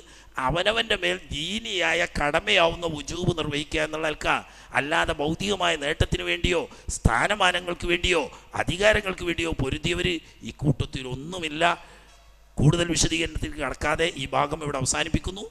അവനവൻ്റെ മേൽ ദീനിയായ കടമയാവുന്ന ഉജൂബ് നിർവഹിക്കുക എന്നുള്ളൽക്കാ, അല്ലാതെ ഭൗതികമായ നേട്ടത്തിന് വേണ്ടിയോ സ്ഥാനമാനങ്ങൾക്ക് വേണ്ടിയോ അധികാരങ്ങൾക്ക് വേണ്ടിയോ പൊരുതിയവർ ഈ കൂട്ടത്തിലൊന്നുമില്ല. കൂടുതൽ വിശദീകരണത്തിൽ കടക്കാതെ ഈ ഭാഗം ഇവിടെ അവസാനിപ്പിക്കുന്നു.